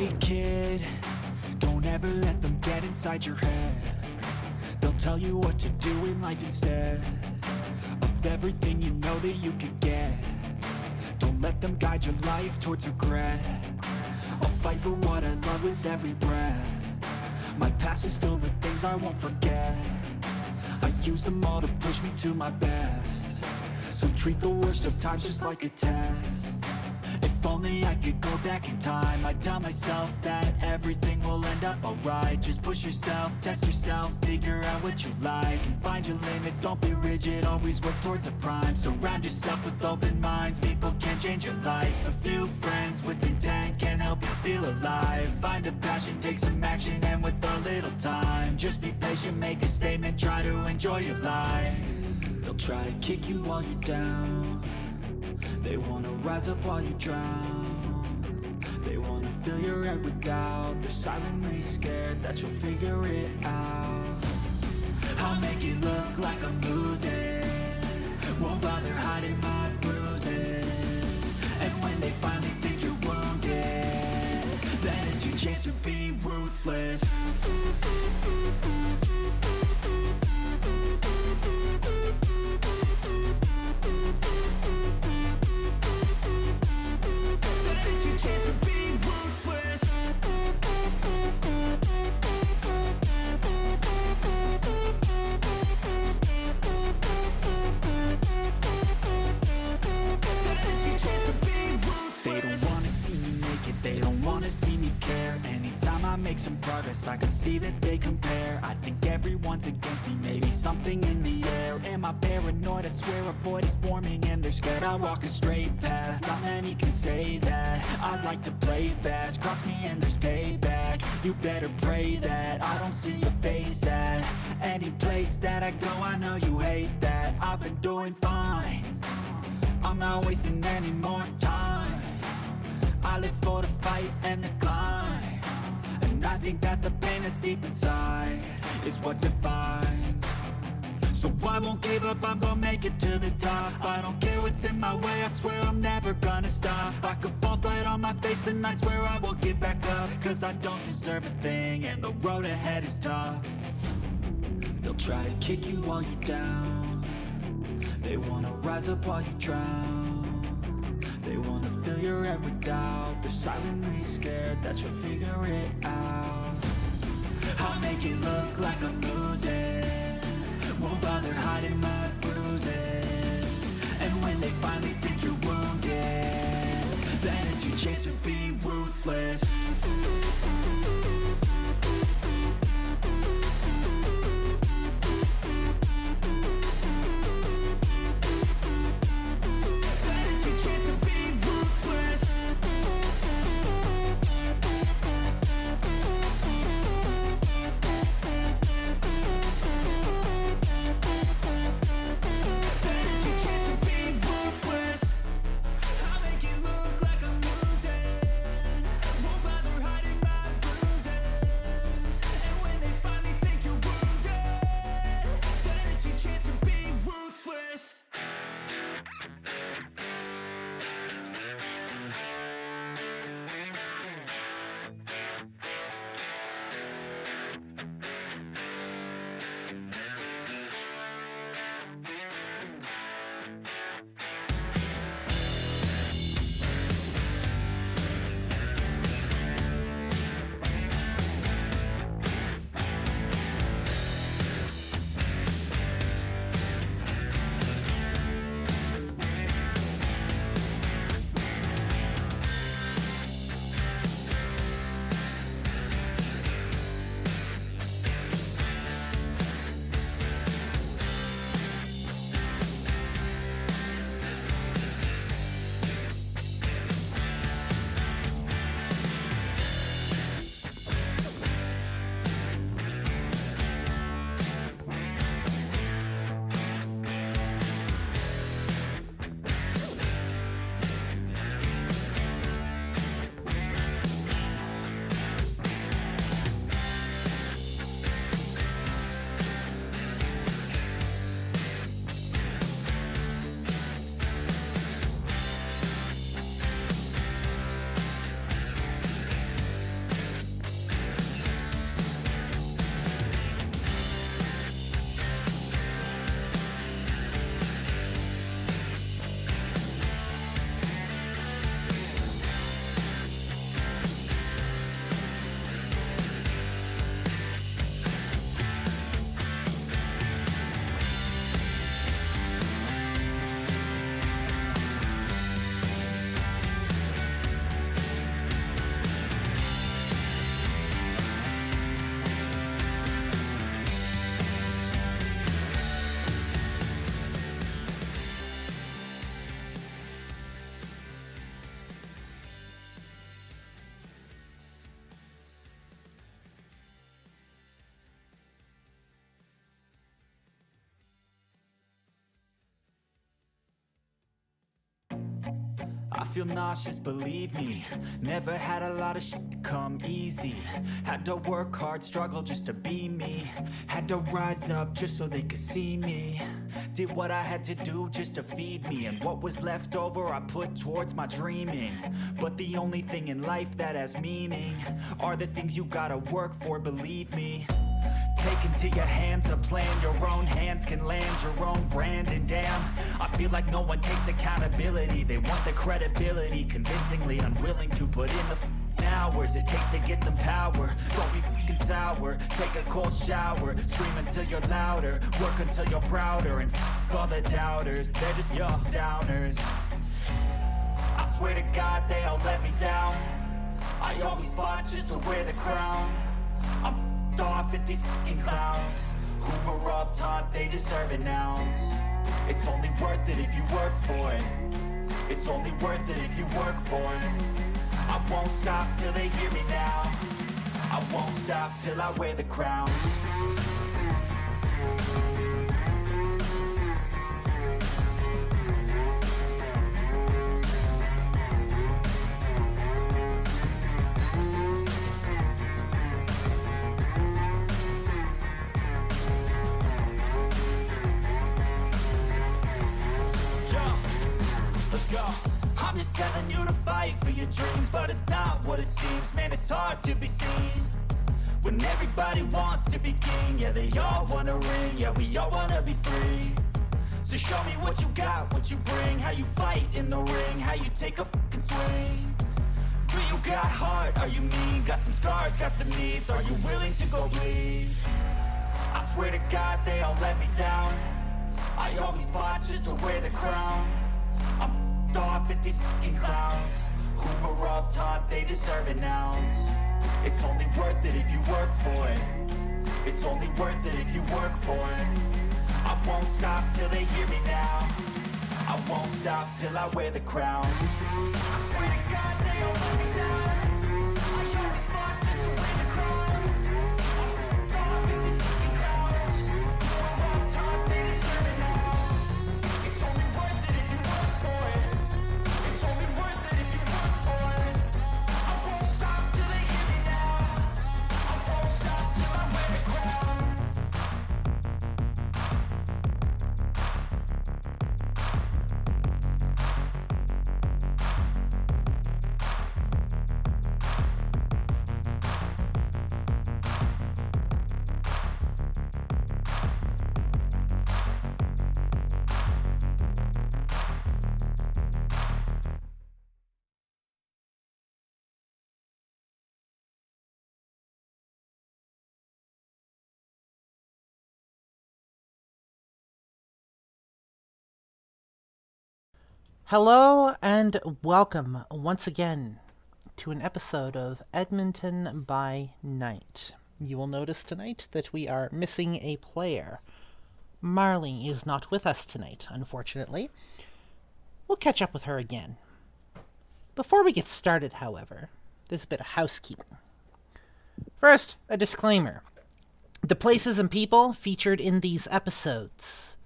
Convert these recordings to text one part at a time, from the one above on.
Hey kid, don't ever let them get inside your head. They'll tell you what to do in life instead of everything you know that you could get. Don't let them guide your life towards regret. I'll fight for what I love with every breath. My past is filled with things I won't forget. I use them all to push me to my best. So treat the worst of times just like a test. If only I could go back in time, I'd tell myself that everything will end up alright. Just push yourself, test yourself, figure out what you like, and find your limits, don't be rigid, always work towards a prime. Surround yourself with open minds, people can change your life. A few friends with intent can help you feel alive. Find a passion, take some action, and with a little time, just be patient, make a statement, try to enjoy your life. They'll try to kick you while you're down. They wanna rise up while you drown. They wanna fill your head with doubt. They're silently scared that you'll figure it out. I'll make it look like I'm losing, won't bother hiding my bruises. And when they finally think you're wounded, then it's your chance to be ruthless. They don't wanna see me care. Anytime I make some progress, I can see that they compare. I think everyone's against me, maybe something in the air. Am I paranoid? I swear a void is forming and they're scared. I walk a straight path, not many can say that. I like to play fast, cross me and there's payback. You better pray that I don't see your face at any place that I go. I know you hate that. I've been doing fine, I'm not wasting any more time. I live for the fight and the climb, and I think that the pain that's deep inside is what defines. So I won't give up, I'm gonna make it to the top. I don't care what's in my way, I swear I'm never gonna stop. I could fall flat on my face and I swear I won't give back up, cause I don't deserve a thing and the road ahead is tough. They'll try to kick you while you're down. They wanna rise up while you drown. They wanna fill your head with doubt. They're silently scared that you'll figure it out. I'll make it look like I'm losing, won't bother hiding my bruises. And when they finally think you're wounded, then it's your chance to be ruthless. Hiding I feel nauseous, believe me. Never had a lot of shit come easy. Had to work hard, struggle just to be me. Had to rise up just so they could see me. Did what I had to do just to feed me. And what was left over I put towards my dreaming. But the only thing in life that has meaning are the things you gotta work for, believe me. Take into your hands a plan, your own hands can land your own brand. And damn, I feel like no one takes accountability. They want the credibility, convincingly unwilling to put in the hours it takes to get some power. Don't be f***ing sour, take a cold shower. Scream until you're louder, work until you're prouder. And f*** all the doubters, they're just your downers. I swear to God they all let me down. I always fought just to wear the crown. I'm off at these fucking clowns who were all taught they deserve an ounce. It's only worth it if you work for it. It's only worth it if you work for it. I won't stop till they hear me now. I won't stop till I wear the crown. I'm just telling you to fight for your dreams, but it's not what it seems. Man, it's hard to be seen when everybody wants to be king. Yeah, they all wanna ring, yeah, we all wanna be free. So show me what you got, what you bring, how you fight in the ring, how you take a fucking swing. Do you got heart, are you mean? Got some scars, got some needs, are you willing to go bleed? I swear to God they all let me down. I always fought just to wear the crown. I'm off at these fucking clowns who were all taught they deserve an ounce. It's only worth it if you work for it. It's only worth it if you work for it. I won't stop till they hear me now. I won't stop till I wear the crown. I swear to God they all let me down. I always fought just to wear the crown. I'm off at these fucking clowns who were all taught they deserve an ounce. It's only worth it if you work for it. It's only worth it if you work for it. I won't stop till they hear me now. I won't stop till I wear the crown. Hello and welcome once again to an episode of Edmonton by Night. You will notice tonight that we are missing a player. Marli is not with us tonight, unfortunately. We'll catch up with her again. Before we get started, however, there's a bit of housekeeping. First, a disclaimer. The places and people featured in these episodes,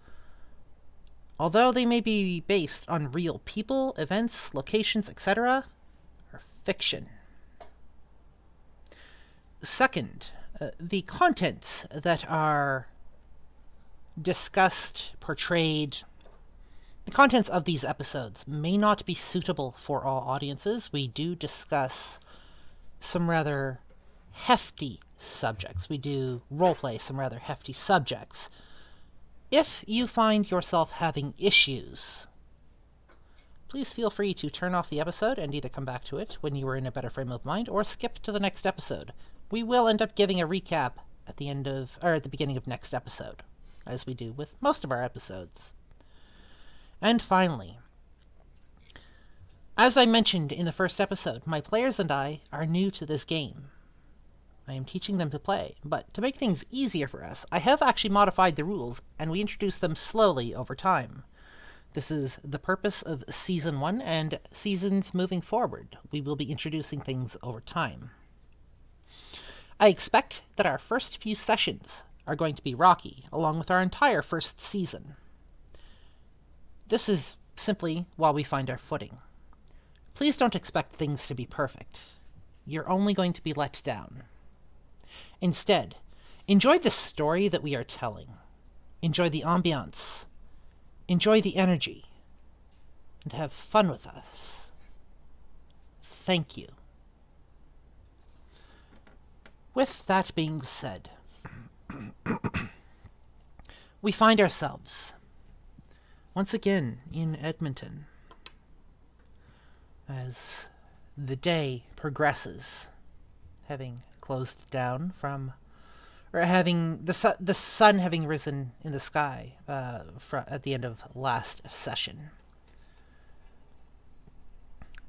although they may be based on real people, events, locations, etc., are fiction. Second, the contents that are discussed, portrayed, the contents of these episodes may not be suitable for all audiences. We do discuss some rather hefty subjects. We do roleplay some rather hefty subjects. If you find yourself having issues, please feel free to turn off the episode and either come back to it when you are in a better frame of mind or skip to the next episode. We will end up giving a recap at the end of, or at the beginning of next episode, as we do with most of our episodes. And finally, as I mentioned in the first episode, my players and I are new to this game. I am teaching them to play, but to make things easier for us, I have actually modified the rules, and we introduce them slowly over time. This is the purpose of Season 1, and seasons moving forward. We will be introducing things over time. I expect that our first few sessions are going to be rocky, along with our entire first season. This is simply while we find our footing. Please don't expect things to be perfect. You're only going to be let down. Instead, enjoy the story that we are telling. Enjoy the ambiance. Enjoy the energy. And have fun with us. Thank you. With that being said, we find ourselves once again in Edmonton as the day progresses, having closed down from, or having the sun having risen in the sky at the end of last session.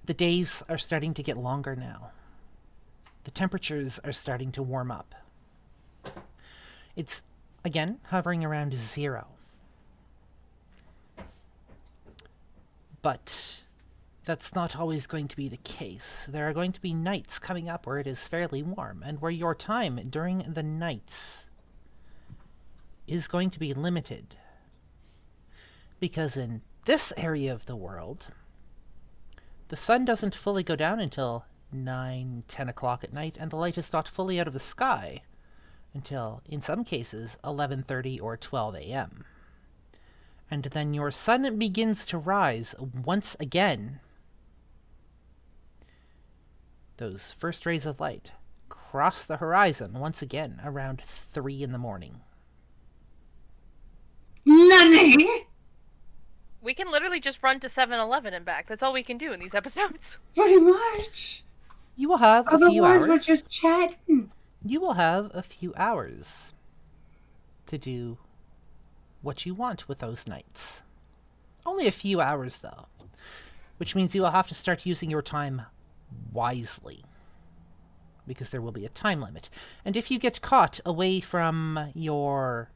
The days are starting to get longer now. The temperatures are starting to warm up. It's, again, hovering around 0. But that's not always going to be the case. There are going to be nights coming up where it is fairly warm, and where your time during the nights is going to be limited. Because in this area of the world, the sun doesn't fully go down until 9, 10 o'clock at night, and the light is not fully out of the sky until, in some cases, 11:30 or 12 a.m. And then your sun begins to rise once again. Those first rays of light cross the horizon once again around 3 in the morning. Nani? We can literally just run to 7-Eleven and back. That's all we can do in these episodes. Pretty much. You will have a few hours. Otherwise, we're just chatting. You will have a few hours to do what you want with those nights. Only a few hours, though, which means you will have to start using your time wisely, because there will be a time limit. And if you get caught away from your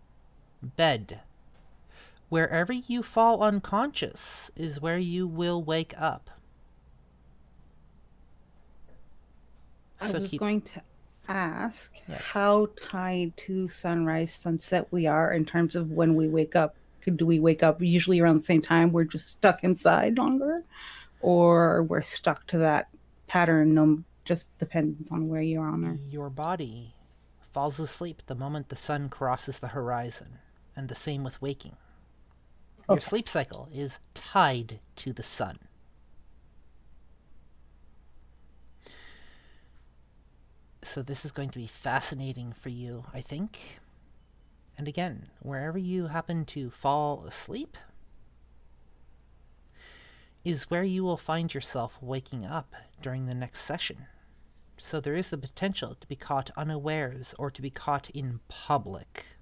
bed, wherever you fall unconscious is where you will wake up. I was going to ask Yes. how tied to sunrise, sunset we are in terms of when we wake up. Do we wake up usually around the same time? We're just stuck inside longer? Or we're stuck to that pattern? No, just depends on where you are on Earth. Your body falls asleep the moment the sun crosses the horizon, and the same with waking. Your sleep cycle is tied to the sun. So this is going to be fascinating for you, I think. And again, wherever you happen to fall asleep is where you will find yourself waking up during the next session. So there is the potential to be caught unawares or to be caught in public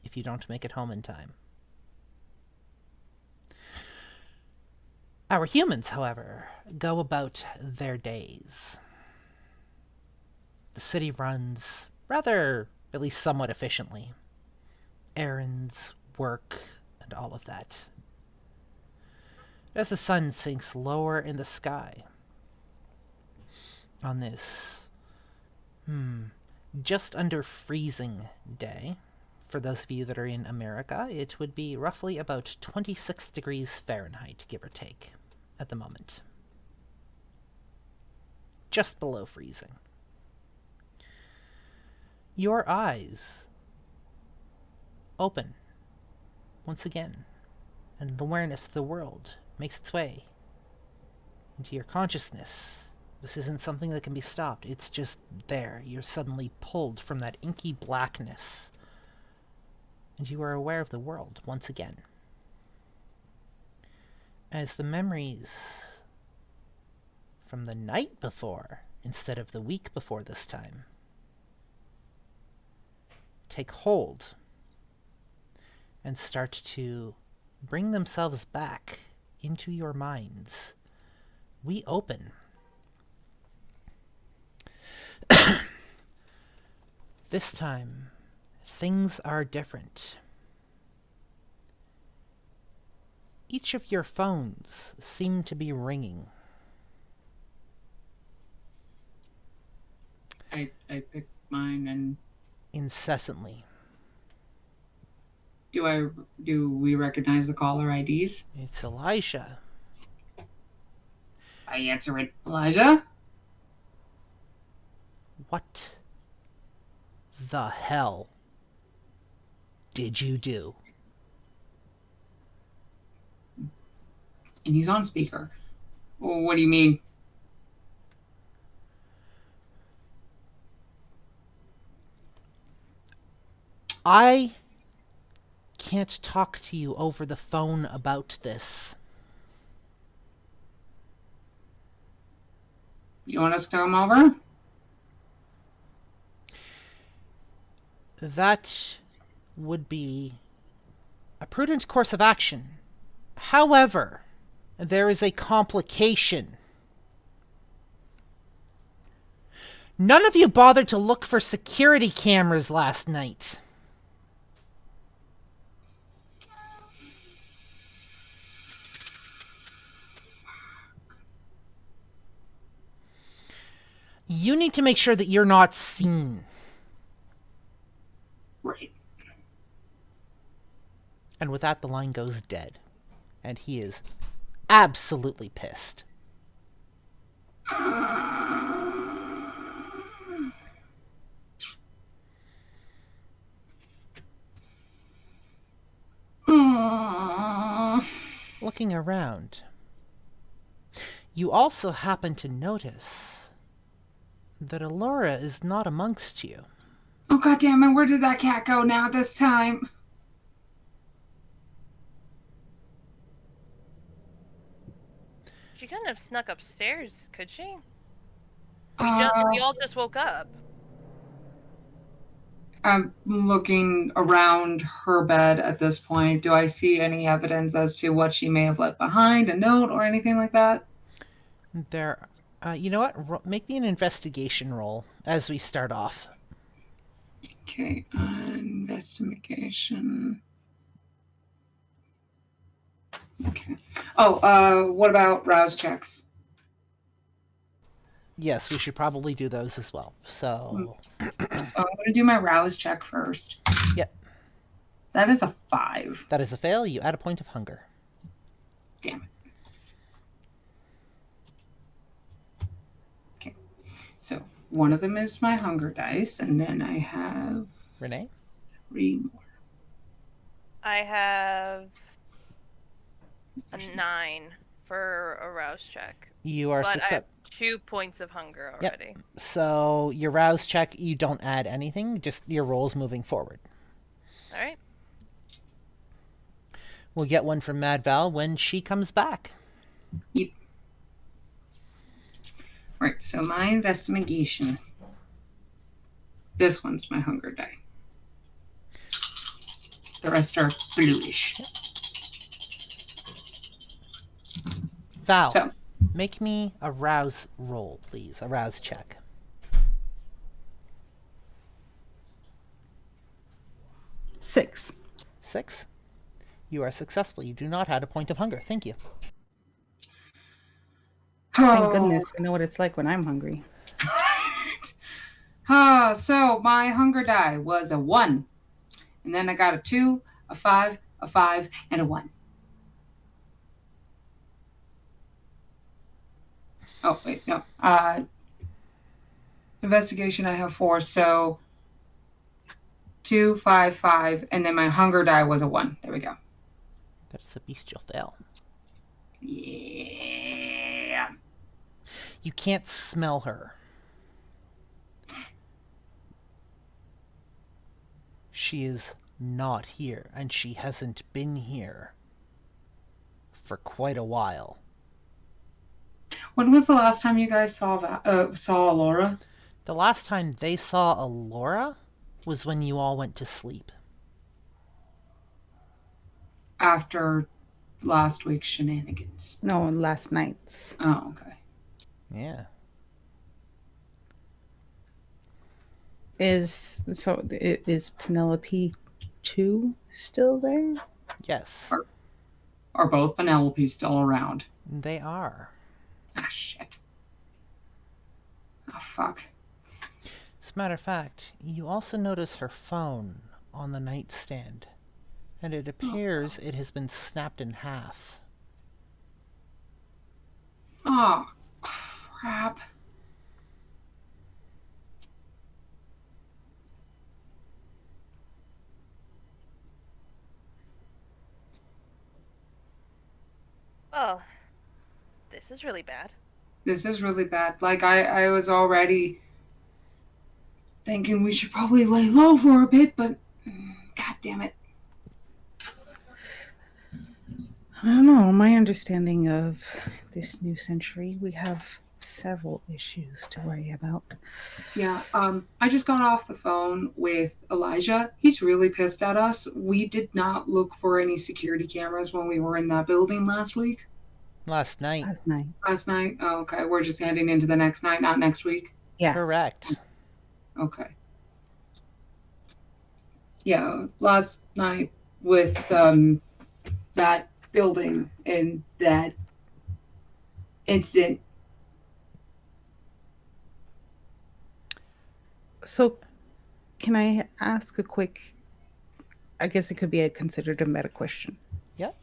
if you don't make it home in time. Our humans, however, go about their days. The city runs rather, at least somewhat efficiently. Errands, work, and all of that. As the sun sinks lower in the sky, on this, just under freezing day, for those of you that are in America, it would be roughly about 26 degrees Fahrenheit, give or take, at the moment. Just below freezing. Your eyes open once again, and an awareness of the world makes its way into your consciousness. This isn't something that can be stopped. It's just there. You're suddenly pulled from that inky blackness, and you are aware of the world once again. As the memories from the night before, instead of the week before this time, take hold and start to bring themselves back into your minds, we open. This time, things are different. Each of your phones seem to be ringing. I picked mine and... Incessantly. Do we recognize the caller IDs? It's Elijah. I answer it, Elijah. What the hell did you do? And he's on speaker. Well, what do you mean? I can't talk to you over the phone about this. You want us to come over? That would be a prudent course of action. However, there is a complication. None of you bothered to look for security cameras last night. You need to make sure that you're not seen. Right. And with that, the line goes dead. And he is absolutely pissed. Looking around, you also happen to notice that Alorah is not amongst you. Oh, God damn it. Where did that cat go now this time? She couldn't have snuck upstairs, could she? Uh, We all just woke up. I'm looking around her bed at this point. Do I see any evidence as to what she may have left behind, a note or anything like that? There, you know what? Make me an investigation roll as we start off. Okay, investigation. Okay. Oh, what about rouse checks? Yes, we should probably do those as well. So, So I'm going to do my rouse check first. yep, That is a 5. that is a fail. You add a point of hunger. Damn it. Okay. So one of them is my hunger dice, and then I have Renee? 3 more. I have a 9 for a rouse check. You are But I success. have 2 points of hunger Yep. already. So your rouse check, you don't add anything. Just your rolls moving forward. All right. We'll get one from Mad Val when she comes back. Yep. Right, so my investigation. This one's my hunger die. The rest are bluish. Val, So, make me a rouse roll, please. A rouse check. Six. 6. You are successful. You do not add a point of hunger. Thank you. Thank goodness. I know what it's like when I'm hungry. So my hunger die was a 1. And then I got a 2, a 5, and a 1. Oh, wait, no. Investigation, I have 4, so 2, 5, 5, and then my hunger die was a 1. There we go. That is a bestial fail. Yeah. You can't smell her. She is not here, and she hasn't been here for quite a while. When was the last time you guys saw Alorah? The last time they saw Alorah was when you all went to sleep. After last week's shenanigans. No, last night's. Oh, okay. Yeah. Is Penelope 2 still there? Yes, Are both Penelopes still around? they are. Ah, shit. Oh, fuck. As a matter of fact, you also notice her phone on the nightstand, and it appears it has been snapped in half. Oh, crap. Oh, this is really bad. This is really bad. Like, I was already thinking we should probably lay low for a bit, but god damn it. I don't know. My understanding of this new century, we have several issues to worry about. Yeah, I just got off the phone with Elijah. He's really pissed at us. We did not look for any security cameras when we were in that building last week. Last night. Last night. Last night? Oh, okay. We're just heading into the next night, not next week. Yeah. Correct. Okay. Yeah, last night with that building and that incident. So, can I ask a quick? I guess it could be considered a meta question. Yep.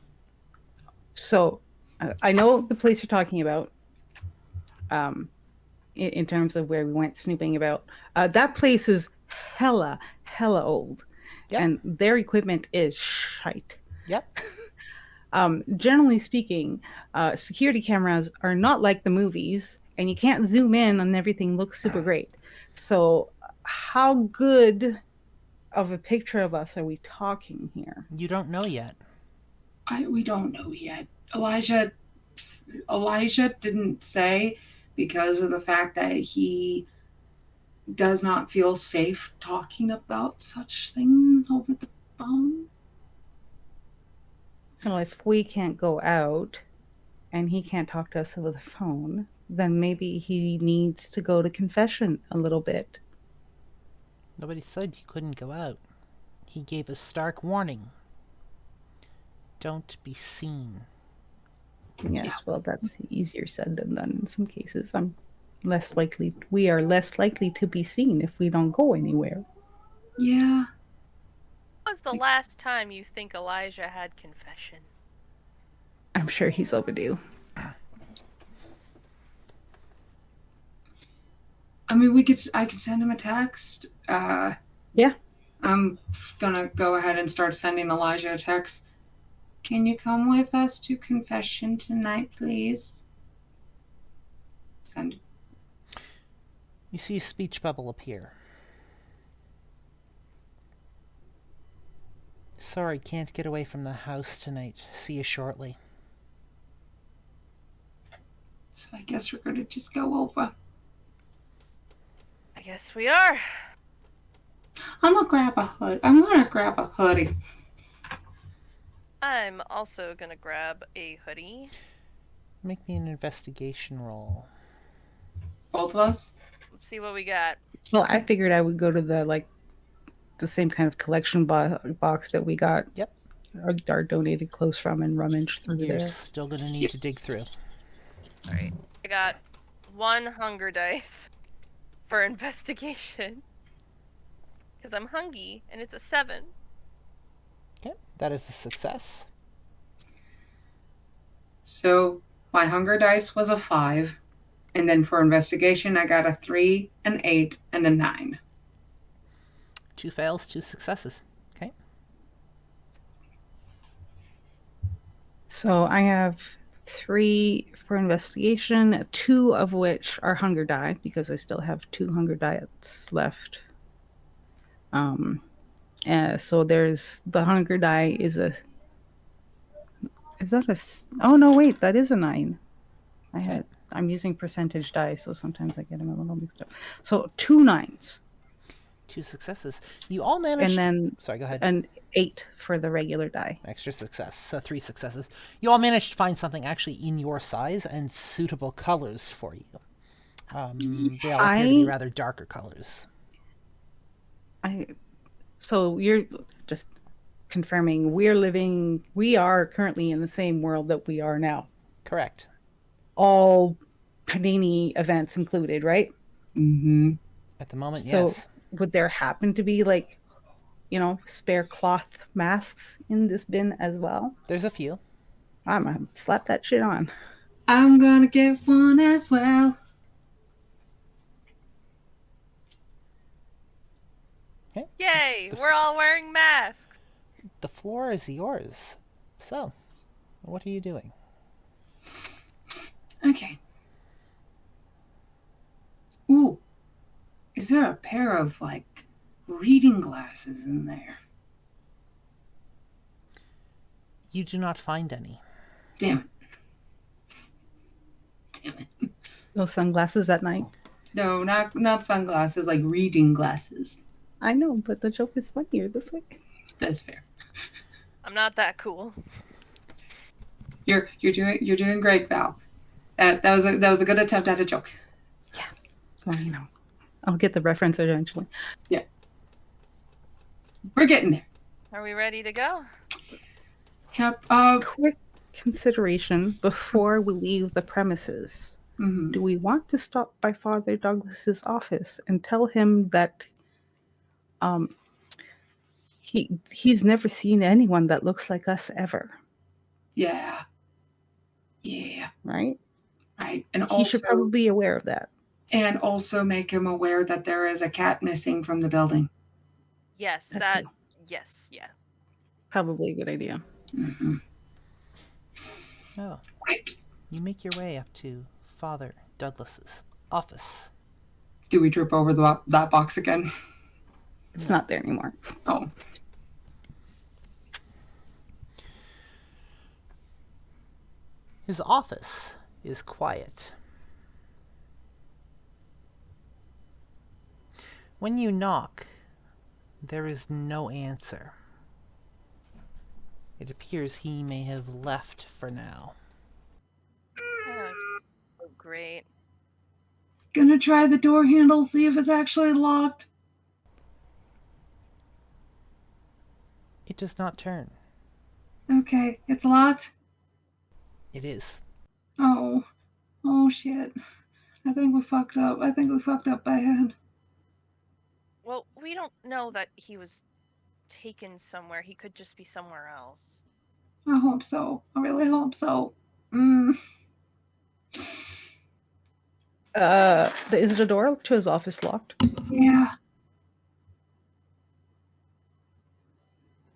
So, I know the place you're talking about. In terms of where we went snooping about, that place is hella old, Yep. and their equipment is shite. Yep. Generally speaking, security cameras are not like the movies, and you can't zoom in and everything looks super great. So, how good of a picture of us are we talking here? You don't know yet. We don't know yet. Elijah didn't say, because of the fact that he does not feel safe talking about such things over the phone. Well, if we can't go out and he can't talk to us over the phone, then maybe he needs to go to confession a little bit. Nobody said you couldn't go out. He gave a stark warning. Don't be seen. Yes, well, that's easier said than done in some cases. We are less likely to be seen if we don't go anywhere. Yeah. When was the last time you think Elijah had confession? I'm sure he's overdue. I mean, I could send him a text. Yeah. I'm gonna go ahead and start sending Elijah a text. Can you come with us to confession tonight, please? Send. You see a speech bubble appear. Sorry, can't get away from the house tonight. See you shortly. So I guess we're gonna just go over. I guess we are. I'm gonna grab a hoodie. I'm also gonna grab a hoodie. Make me an investigation roll. Both of us? Let's see what we got. Well, I figured I would go to the same kind of collection box that we got Yep. our donated clothes from and rummage through You're there. still gonna need to dig through. Alright. I got 1 hunger dice for investigation. Because I'm hungry, and it's a 7. Okay, that is a success. So my hunger dice was a 5. And then for investigation, I got a 3, an 8, and a 9. 2 fails, 2 successes. Okay. So I have 3 for investigation, 2 of which are hunger die because I still have 2 hunger diets left. So there's the hunger die is a. Is that a? Oh no, wait, that is a 9. I'm using percentage die, so sometimes I get them a little mixed up. So 2 9s. 2 successes. You all managed. And then sorry, go ahead. an 8 for the regular die. Extra success. So 3 successes. You all managed to find something actually in your size and suitable colors for you. They all appear to be rather darker colors. So you're just confirming we are currently in the same world that we are now. Correct. All Panini events included, right? Mm-hmm. At the moment, So yes. would there happen to be spare cloth masks in this bin as well? There's a few. I'm gonna slap that shit on. I'm gonna get one as well. Yay! We're all wearing masks. The floor is yours. So, what are you doing? Okay. Ooh. Is there a pair of, like, reading glasses in there? You do not find any. Damn it. No sunglasses at night. No, not sunglasses, like reading glasses. I know, but the joke is funnier this way. That's fair. I'm not that cool. You're doing great, Val. That was a good attempt at a joke. Well, I'll get the reference eventually. Yeah. We're getting there. Are we ready to go? Cap. Quick consideration before we leave the premises. Mhm. Do we want to stop by Father Douglas's office and tell him that he's never seen anyone that looks like us ever, Yeah. right? Right. And He should probably be aware of that. And also make him aware that there is a cat missing from the building. Yes, That too. yes, yeah. Probably a good idea. Mm-hmm. Oh. Right. You make your way up to Father Douglas's office. Do we trip over that box again? It's not there anymore. Oh. His office is quiet. When you knock, there is no answer. It appears he may have left for now. Oh, great. Gonna try the door handle, see if it's actually locked. It does not turn. Okay, it's locked. It is. Oh shit. I think we fucked up bad. Well, we don't know that he was taken somewhere. He could just be somewhere else. I hope so. I really hope so. Is the door to his office locked? Yeah.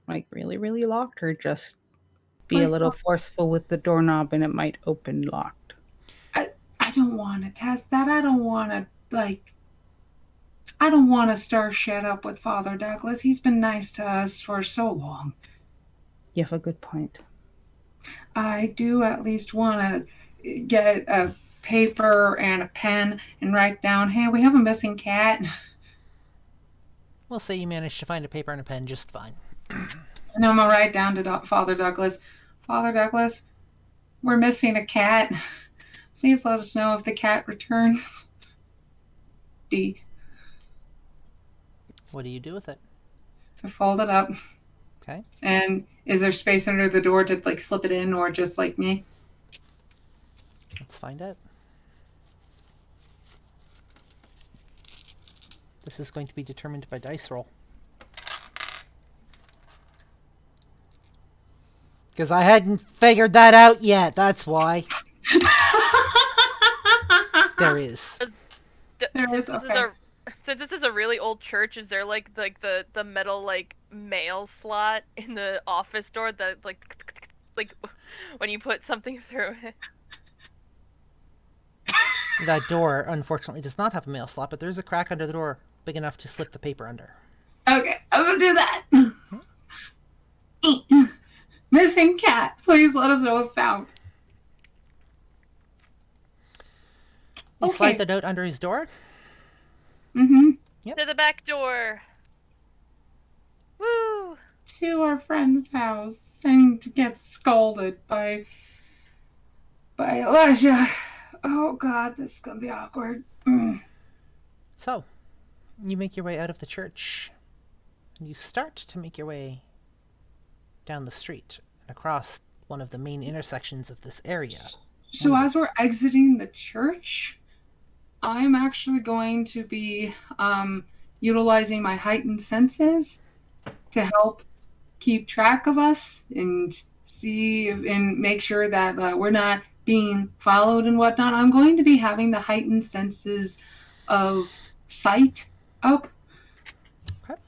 Like really, really locked, or just be Like, a little forceful with the doorknob and it might open locked? I don't want to test that. I don't want to stir shit up with Father Douglas. He's been nice to us for so long. You have a good point. I do at least want to get a paper and a pen and write down, hey, we have a missing cat. We'll say you managed to find a paper and a pen just fine. And I'm going to write down to Father Douglas, Father Douglas, we're missing a cat. Please let us know if the cat returns. D. What do you do with it? I fold it up. Okay. And is there space under the door to like slip it in, or just like me? Let's find out. This is going to be determined by dice roll. Because I hadn't figured that out yet, that's why. There is. Since this is a really old church, is there like the metal like mail slot in the office door that like when you put something through it? That door, unfortunately, does not have a mail slot, but there's a crack under the door big enough to slip the paper under. Okay, I'm gonna do that. Missing cat. Please let us know if found. You Okay. slide the note under his door. Mm-hmm. Yep. To the back door. Woo! To our friend's house and to get scolded by Elijah. Oh God, this is gonna be awkward. So, you make your way out of the church, and you start to make your way down the street and across one of the main intersections of this area. So as we're exiting the church, I'm actually going to be utilizing my heightened senses to help keep track of us and and make sure that we're not being followed and whatnot. I'm going to be having the heightened senses of sight up. Okay.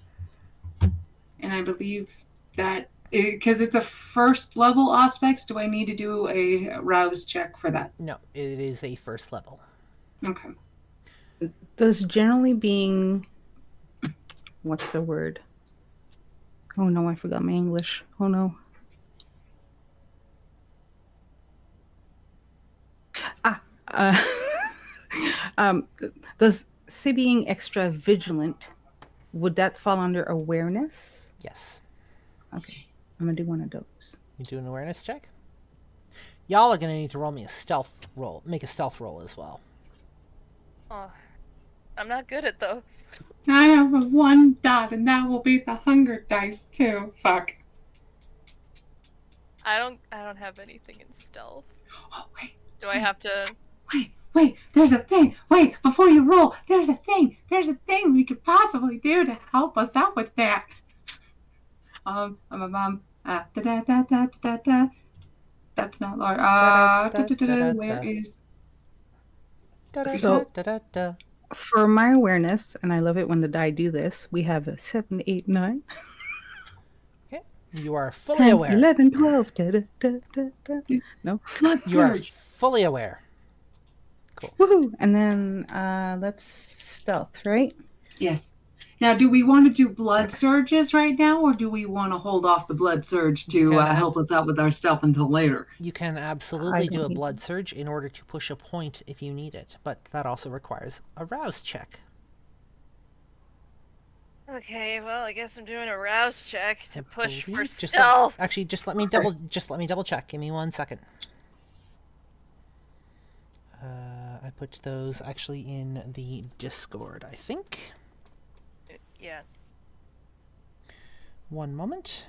and I believe that because it's a first level aspects, do I need to do a rouse check for that? No, it is a first level. Okay. Does generally being, what's the word? Oh no, I forgot my English. Oh no. Uh, does say being extra vigilant, would that fall under awareness? Yes. Okay, I'm gonna do one of those. You do an awareness check. Y'all are gonna need to roll me a stealth roll. Make a stealth roll as well. Oh, I'm not good at those. I have a 1 dot, and that will be the hunger dice too. Fuck. I don't have anything in stealth. Oh wait. Do I have to? Wait, there's a thing. Wait, before you roll, there's a thing we could possibly do to help us out with that. Da da da da da da. That's not Laura. Where is? So, for my awareness, and I love it when the die do this, we have a 7, 8, 9. Okay. You are fully 10, aware. 11, 12. Da, da, da, da, da. No. You are fully aware. Cool. Woohoo! And then let's stealth, right? Yes. Now, do we want to do blood surges right now, or do we want to hold off the blood surge to help us out with our stealth until later? You can absolutely do a blood surge in order to push a point if you need it, but that also requires a rouse check. Okay, well, I guess I'm doing a rouse check to push for Just stealth. actually, just let me double check. Give me 1 second. I put those actually in the Discord, I think. Yeah. 1 moment.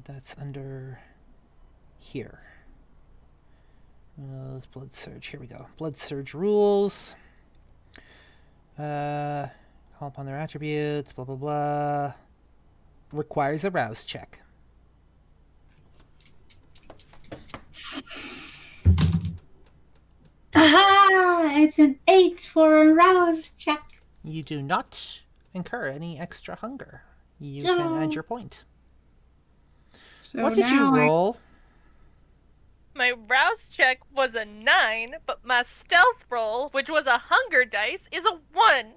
That's under here. Blood surge. Here we go. Blood surge rules. Call upon their attributes. Blah blah blah. Requires a rouse check. Aha! It's an 8 for a rouse check. You do not incur any extra hunger. You can add your point. So What did you roll? My rouse check was a 9, but my stealth roll, which was a hunger dice, is a 1.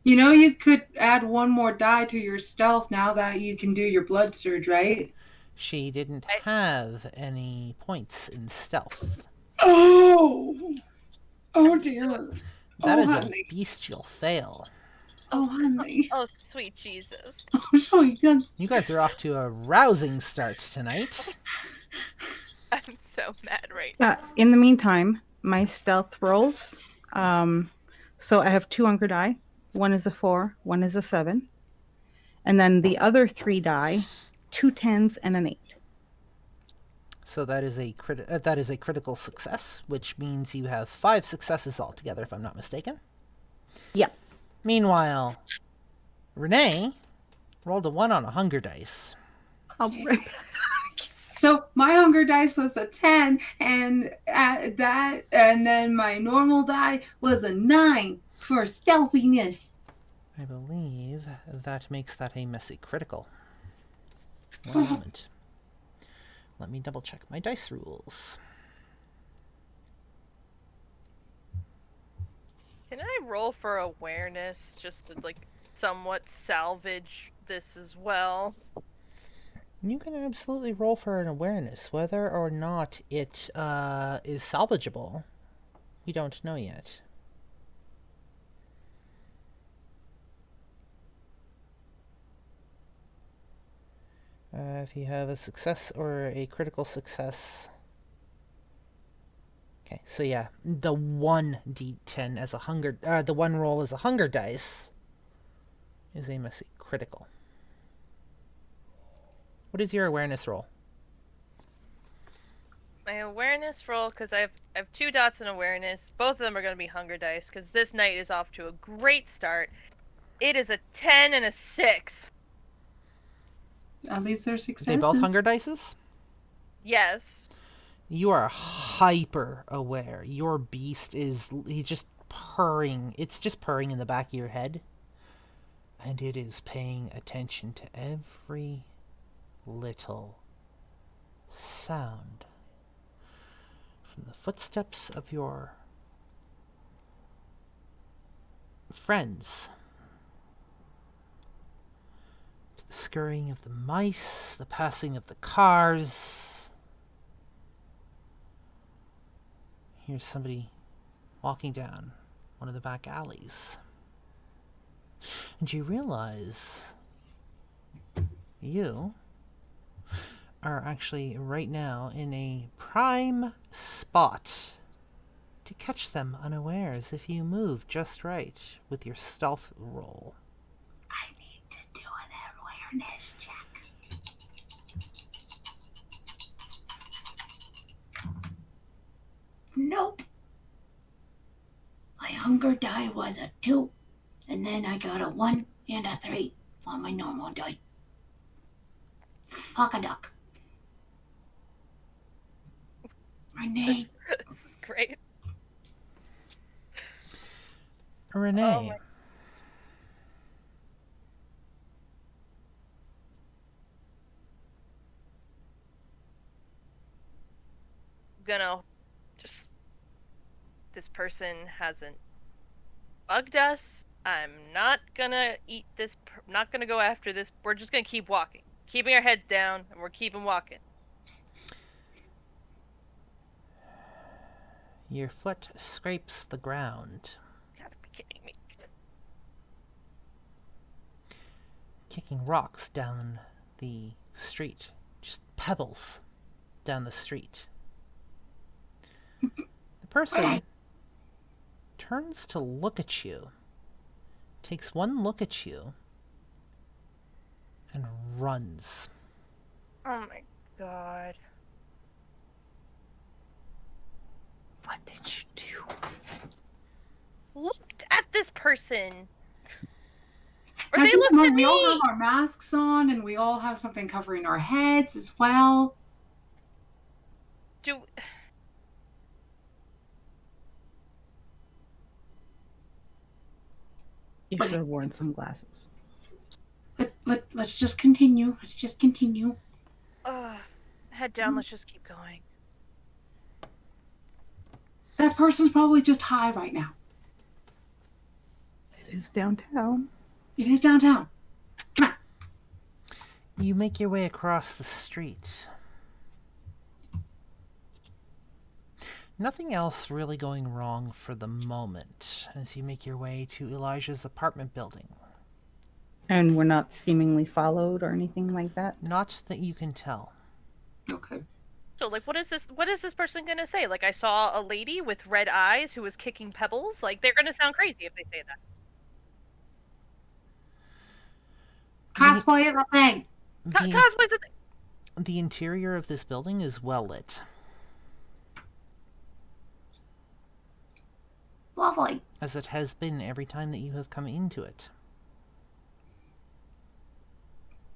You know, you could add 1 more die to your stealth now that you can do your blood surge, right? She didn't have any points in stealth. Oh dear. That is honey. a bestial fail. Oh, honey. Oh, sweet Jesus. I'm so young. You guys are off to a rousing start tonight. I'm so mad right now. In the meantime, my stealth rolls. So I have 2 hunger die. One is a 4, one is a 7. And then the other 3 die, 2 10s and an 8. So that is a critical success, which means you have 5 successes altogether, if I'm not mistaken. Yep. Meanwhile, Renee rolled a 1 on a hunger dice. I'll be right back. So my hunger dice was a 10, and then my normal die was a 9 for stealthiness. I believe that makes that a messy critical. 1 moment. Let me double check my dice rules. Can I roll for awareness just to, like, somewhat salvage this as well? You can absolutely roll for an awareness. Whether or not it is salvageable, we don't know yet. If you have a success or a critical success. Okay, so yeah, the 1d10 as a hunger, the 1 roll as a hunger dice is a messy critical. What is your awareness roll? My awareness roll, because I have 2 dots in awareness. Both of them are going to be hunger dice, because this night is off to a great start. It is a 10 and a 6. At least they're successes. They both hunger dices? Yes. You are hyper aware. Your beast he's just purring. It's just purring in the back of your head. And it is paying attention to every little sound. From the footsteps of your friends, to the scurrying of the mice, the passing of the cars. Here's somebody walking down one of the back alleys. And you realize you are actually right now in a prime spot to catch them unawares if you move just right with your stealth roll. I need to do an awareness check. Nope. My hunger die was a 2, and then I got a 1 and a 3 on my normal die. Fuck a duck. Renee. This is great. Renee, Oh my- Gonna just, this person hasn't bugged us. I'm not gonna eat this. Not gonna go after this. We're just gonna keep walking, keeping our heads down, and we're keeping walking. your foot scrapes the ground, Gotta be kidding me. kicking rocks down the street, just pebbles down the street. The person turns to look at you, takes one look at you, and runs. Oh my god. What did you do? Looked at this person. Or Now, they keep looked in mind, at we all me. have our masks on, and we all have something covering our heads as well. Do You should have worn sunglasses. Let's just continue. Let's just continue. head down. Let's just keep going. That person's probably just high right now. It is downtown. It is downtown. Come on. You make your way across the street. Nothing else really going wrong for the moment as you make your way to Elijah's apartment building. And we're not seemingly followed or anything like that. Not that you can tell. Okay. So, like, what is this person gonna say? Like, I saw a lady with red eyes who was kicking pebbles. Like, they're gonna sound crazy if they say that. Cosplay is a thing. Cosplay's a thing. The interior of this building is well lit, Lovely. as it has been every time that you have come into it.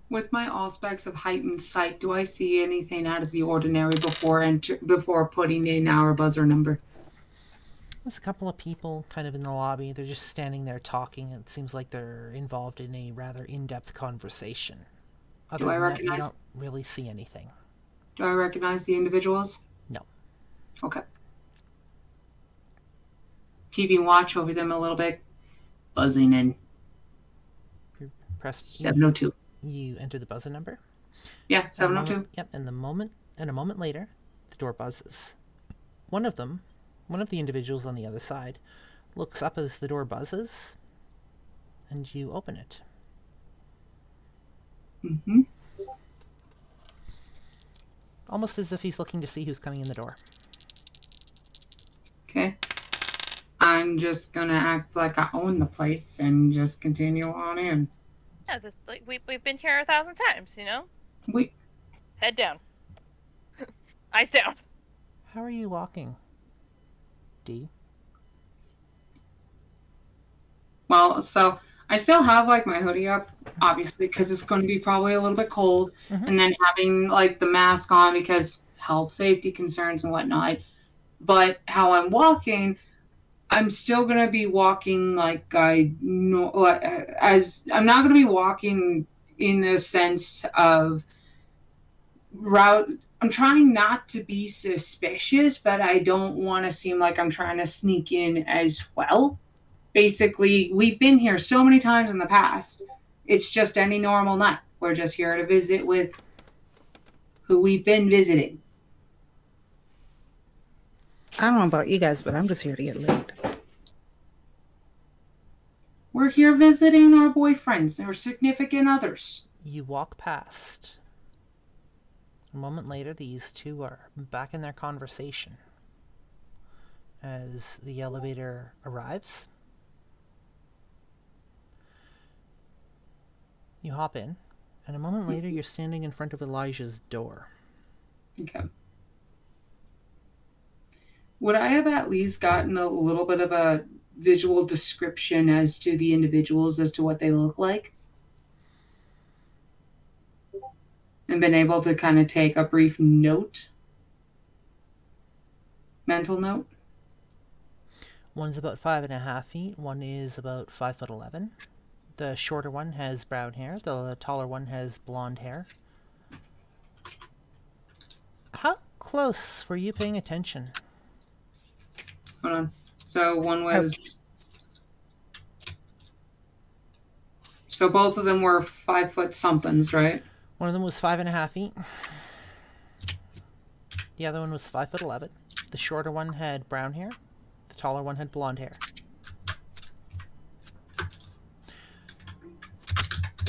With my aspects of heightened sight, do I see anything out of the ordinary before putting in our buzzer number? There's a couple of people kind of in the lobby. They're just standing there talking. It seems like they're involved in a rather in-depth conversation. Other Do I than that, you recognize- don't really see anything. Do I recognize the individuals? No. Okay. Keeping watch over them a little bit. Buzzing in. Press 702. You enter the buzzer number. Yeah, And a 702. moment- Yep, and a moment later, the door buzzes. One of the individuals on the other side, looks up as the door buzzes, and you open it. Mm-hmm. Almost as if he's looking to see who's coming in the door. Okay. I'm just gonna act like I own the place and just continue on in. Yeah, this, like, we've been here 1,000 times, you know? We Head down. Eyes down. How are you walking, D? Well, so I still have like my hoodie up, obviously, because it's going to be probably a little bit cold, and then having like the mask on because health safety concerns and whatnot. But how I'm walking, I'm still going to be walking like I know, as I'm not going to be walking in the sense of route. I'm trying not to be suspicious, but I don't want to seem like I'm trying to sneak in as well. Basically, we've been here so many times in the past. It's just any normal night. We're just here to visit with who we've been visiting. I don't know about you guys, but I'm just here to get laid. We're here visiting our boyfriends or significant others. You walk past. A moment later, these two are back in their conversation. As the elevator arrives, you hop in, and a moment later, you're standing in front of Elijah's door. Okay. Would I have at least gotten a little bit of a visual description as to the individuals, as to what they look like? And been able to kind of take a brief note? Mental note? One's about 5.5 feet, one is about 5'11". The shorter one has brown hair, the taller one has blonde hair. How close were you paying attention? Hold on. So one was... So both of them were 5 foot somethings, right? One of them was 5.5 feet. The other one was 5'11". The shorter one had brown hair. The taller one had blonde hair.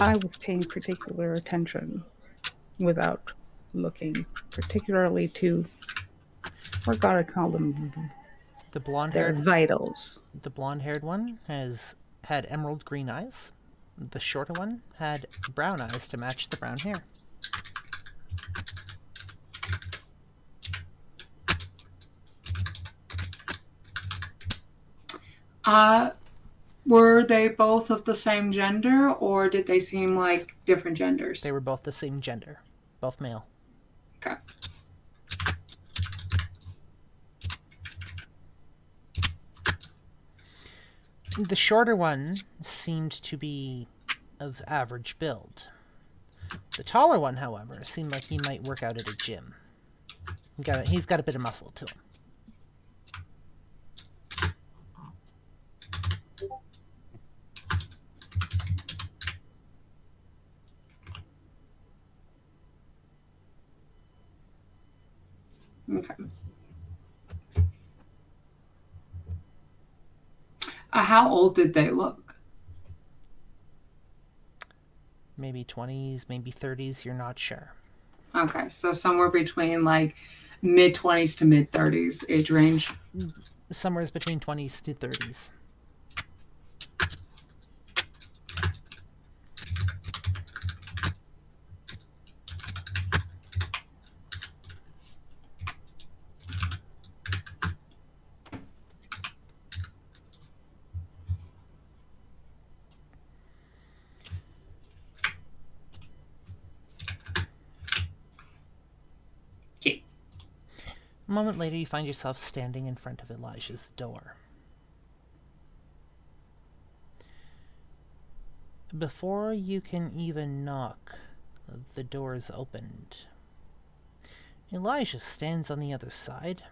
I was paying particular attention without looking, particularly to, what God I call them, The their blonde-haired vitals. The blonde-haired one had emerald green eyes. The shorter one had brown eyes to match the brown hair. Were they both of the same gender, or did they seem like different genders? They were both the same gender, both male. Okay. The shorter one seemed to be of average build. The taller one, however, seemed like he might work out at a gym. He's got a bit of muscle to him. Okay. How old did they look? Maybe 20s, maybe 30s, you're not sure. Okay, so somewhere between like mid-20s to mid-30s age range. Somewhere between 20s to 30s. A moment later, you find yourself standing in front of Elijah's door. Before you can even knock, the door is opened. Elijah stands on the other side,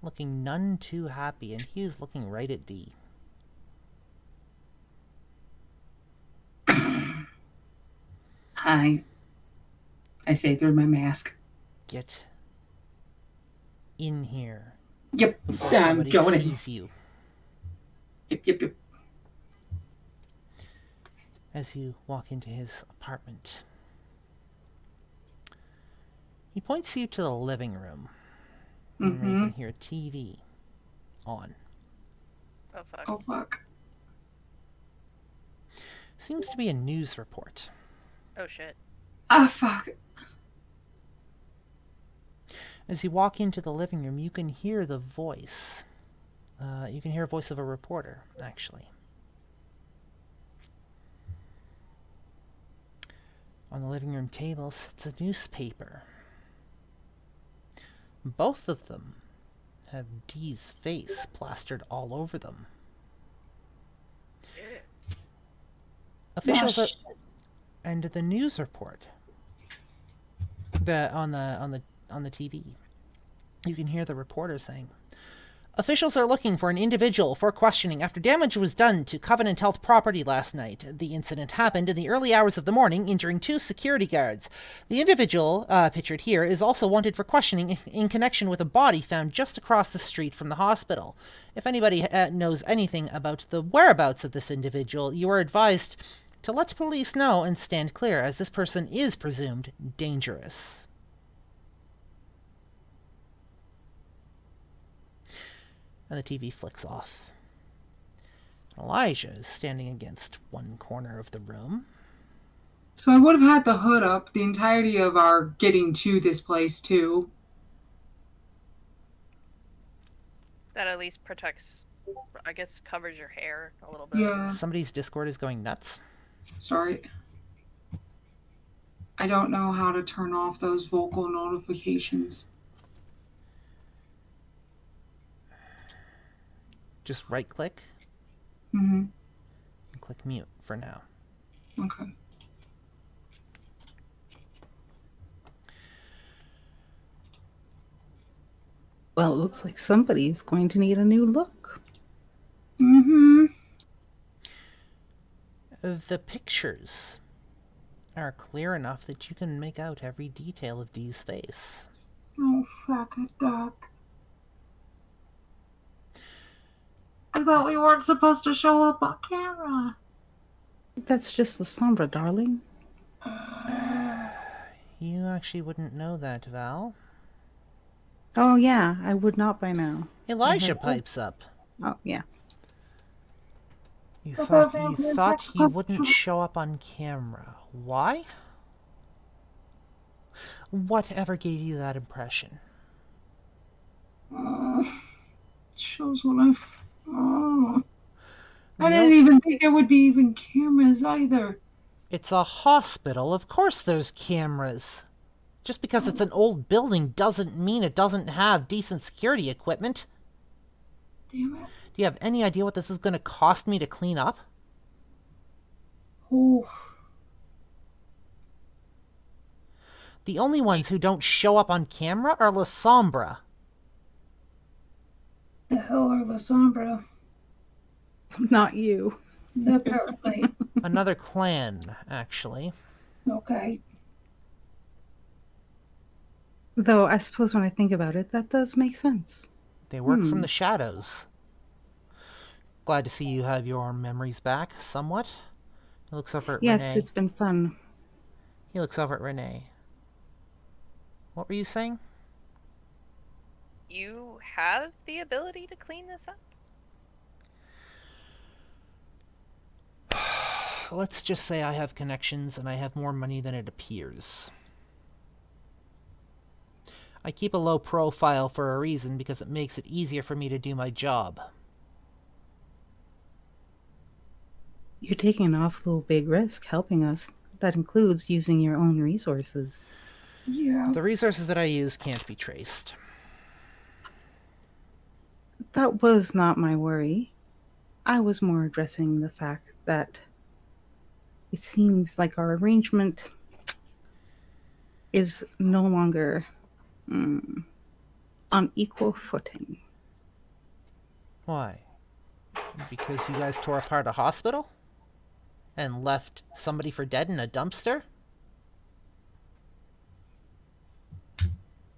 looking none too happy, and he is looking right at Dee. Hi. I say through my mask. Get in here Yep, before I'm somebody going in. sees you. Yep. As you walk into his apartment, he points you to the living room, where you can hear a TV on. Oh fuck. Oh, fuck. Seems to be a news report. Oh shit. Ah, fuck. As you walk into the living room, you can hear the voice. You can hear a voice of a reporter, actually. On the living room table sits a newspaper. Both of them have Dee's face plastered all over them. Officials Gosh. and the news report on the TV. You can hear the reporter saying, officials are looking for an individual for questioning after damage was done to Covenant Health property last night. The incident happened in the early hours of the morning, injuring 2 security guards. The individual, pictured here, is also wanted for questioning in connection with a body found just across the street from the hospital. If anybody knows anything about the whereabouts of this individual, you are advised to let police know and stand clear, as this person is presumed dangerous. And the TV flicks off. Elijah is standing against one corner of the room. So I would have had the hood up the entirety of our getting to this place, too. That at least protects, I guess, covers your hair a little bit. Yeah. Somebody's Discord is going nuts. Sorry. I don't know how to turn off those vocal notifications. Just right click Mm-hmm. and click mute for now. Okay. Well, it looks like somebody's going to need a new look. Mm-hmm. The pictures are clear enough that you can make out every detail of Dee's face. Oh, fuck it, Doc. I thought we weren't supposed to show up on camera. That's just the sombra, darling. You actually wouldn't know that, Val. Oh, yeah, I would not by now. Elijah pipes up. Oh, yeah. You thought he wouldn't show up on camera. Why? Whatever gave you that impression? Shows what I didn't even think there would be even cameras either. It's a hospital. Of course there's cameras. Just because it's an old building doesn't mean it doesn't have decent security equipment. Damn it. Do you have any idea what this is going to cost me to clean up? Oh. The only ones who don't show up on camera are La Sombra. The hell are La Sombra? Not you. Apparently. Another clan, actually. Okay. Though, I suppose when I think about it, that does make sense. They work from the shadows. Glad to see you have your memories back, somewhat. He looks over at Yes, Renee. it's been fun. He looks over at Renee. What were you saying? You have the ability to clean this up? Let's just say I have connections and I have more money than it appears. I keep a low profile for a reason, because it makes it easier for me to do my job. You're taking an awful big risk helping us. That includes using your own resources. Yeah. The resources that I use can't be traced. That was not my worry. I was more addressing the fact that it seems like our arrangement is no longer on equal footing. Why? Because you guys tore apart a hospital? And left somebody for dead in a dumpster?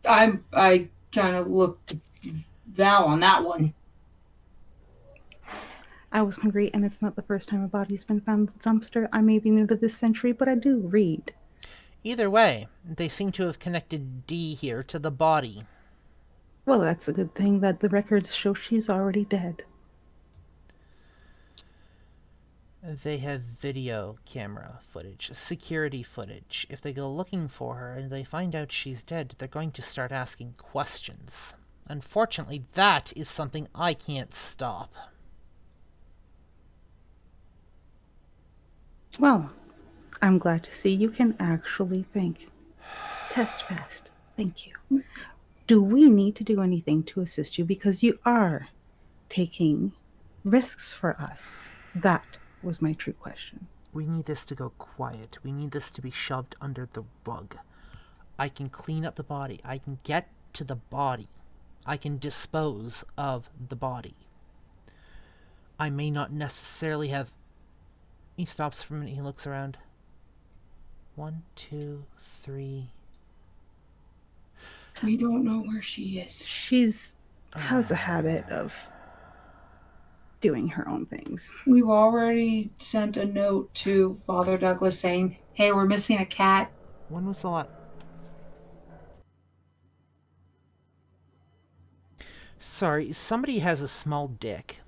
I kind of looked at Val on that one. I was hungry, and it's not the first time a body's been found in a dumpster. I may be new to this century, but I do read. Either way, they seem to have connected D here to the body. Well, that's a good thing that the records show she's already dead. They have video camera footage, security footage. If they go looking for her and they find out she's dead, they're going to start asking questions. Unfortunately, that is something I can't stop. Well, I'm glad to see you can actually think. Test passed. Thank you. Do we need to do anything to assist you? Because you are taking risks for us. That was my true question. We need this to go quiet. We need this to be shoved under the rug. I can clean up the body. I can get to the body. I can dispose of the body. I may not necessarily have... He stops for a minute. He looks around. 1, 2, 3... We don't know where she is. She's has a habit of doing her own things. We've already sent a note to Father Douglas saying, hey, we're missing a cat. When was the last... Sorry, somebody has a small dick.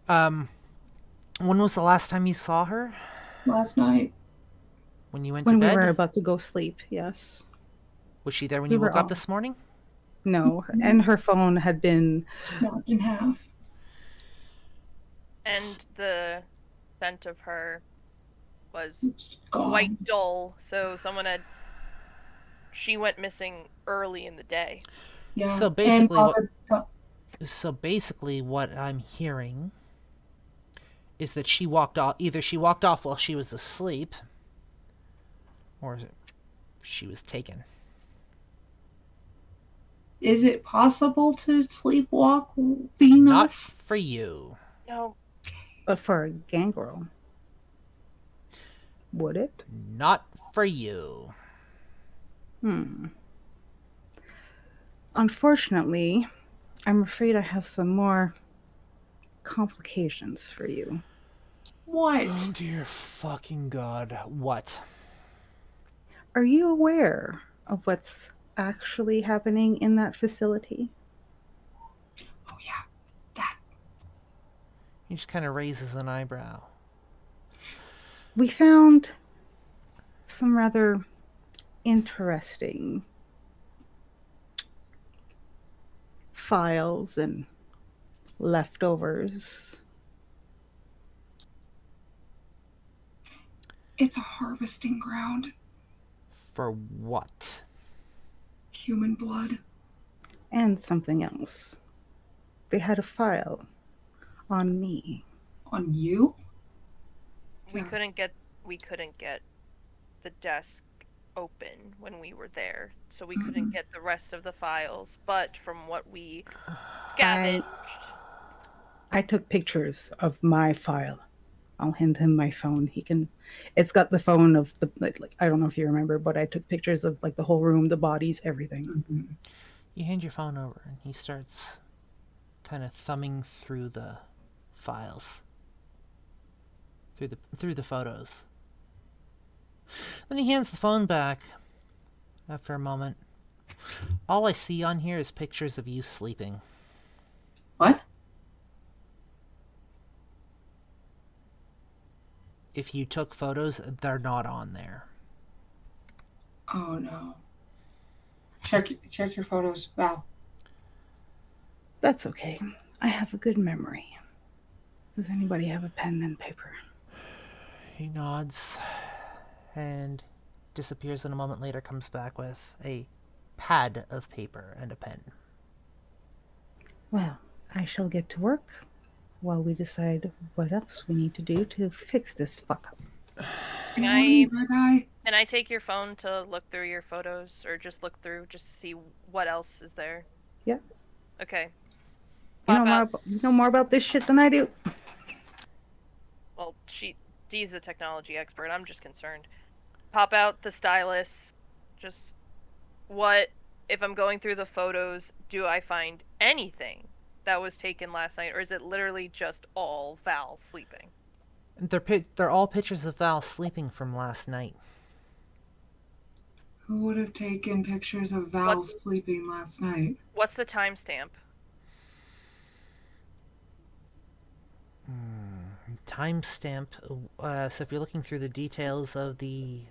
When was the last time you saw her? Last night. When you went When to we bed? were about to go sleep, yes. Was she there when we you were woke up all- this morning? No, and her phone had been... Snapped in half. And the scent of her was It's gone. quite dull, so she went missing early in the day. Yeah. So And basically Father- So basically what I'm hearing is that she walked off... Either she walked off while she was asleep, or she was taken. Is it possible to sleepwalk Not Venus? for you. No, But for a Gangrel, would it? Not for you. Unfortunately, I'm afraid I have some more complications for you. What? Dear fucking God. What? Are you aware of what's actually happening in that facility? Oh, yeah. That. He just kind of raises an eyebrow. We found some rather interesting files and leftovers. It's a harvesting ground. For what? Human blood. And something else. They had a file on me. On you? we Yeah. couldn't get the desk open when we were there, so we couldn't get the rest of the files. But from what we scavenged, I took pictures of my file. I'll hand him my phone. He can. It's got the phone of the like. I don't know if you remember, but I took pictures of like the whole room, the bodies, everything. You hand your phone over, and he starts kind of thumbing through the files, through the photos. Then he hands the phone back. After a moment, all I see on here is pictures of you sleeping. What? If you took photos, they're not on there. Oh, no. Check your photos, Val. That's okay. I have a good memory. Does anybody have a pen and paper? He nods and disappears, and a moment later comes back with a pad of paper and a pen. Well, I shall get to work while we decide what else we need to do to fix this fuck up. Do you Can want I- me, Red Eye? can I take your phone to look through your photos, or just look through just to see what else is there? Yeah. Okay. You Pop know more about this shit than I do. Well, Dee's a technology expert. I'm just concerned. Pop out the stylus. Just what if I'm going through the photos? Do I find anything that was taken last night, or is it literally just all Val sleeping? They're all pictures of Val sleeping from last night. Who would have taken pictures of Val sleeping last night? What's the timestamp? Timestamp. So if you're looking through the details of the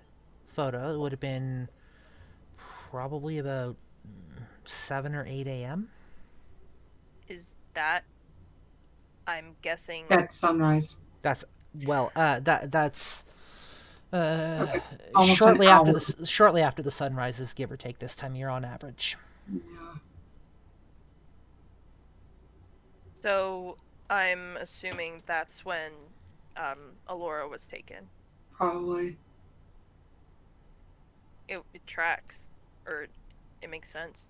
photo, it would have been probably about 7 or 8 a.m. Is that? I'm guessing. At sunrise. That's well. That's Almost Shortly an after hour. shortly after the sun rises, give or take this time of year on average. Yeah, So I'm assuming that's when Alorah was taken. probably. It tracks, or it makes sense.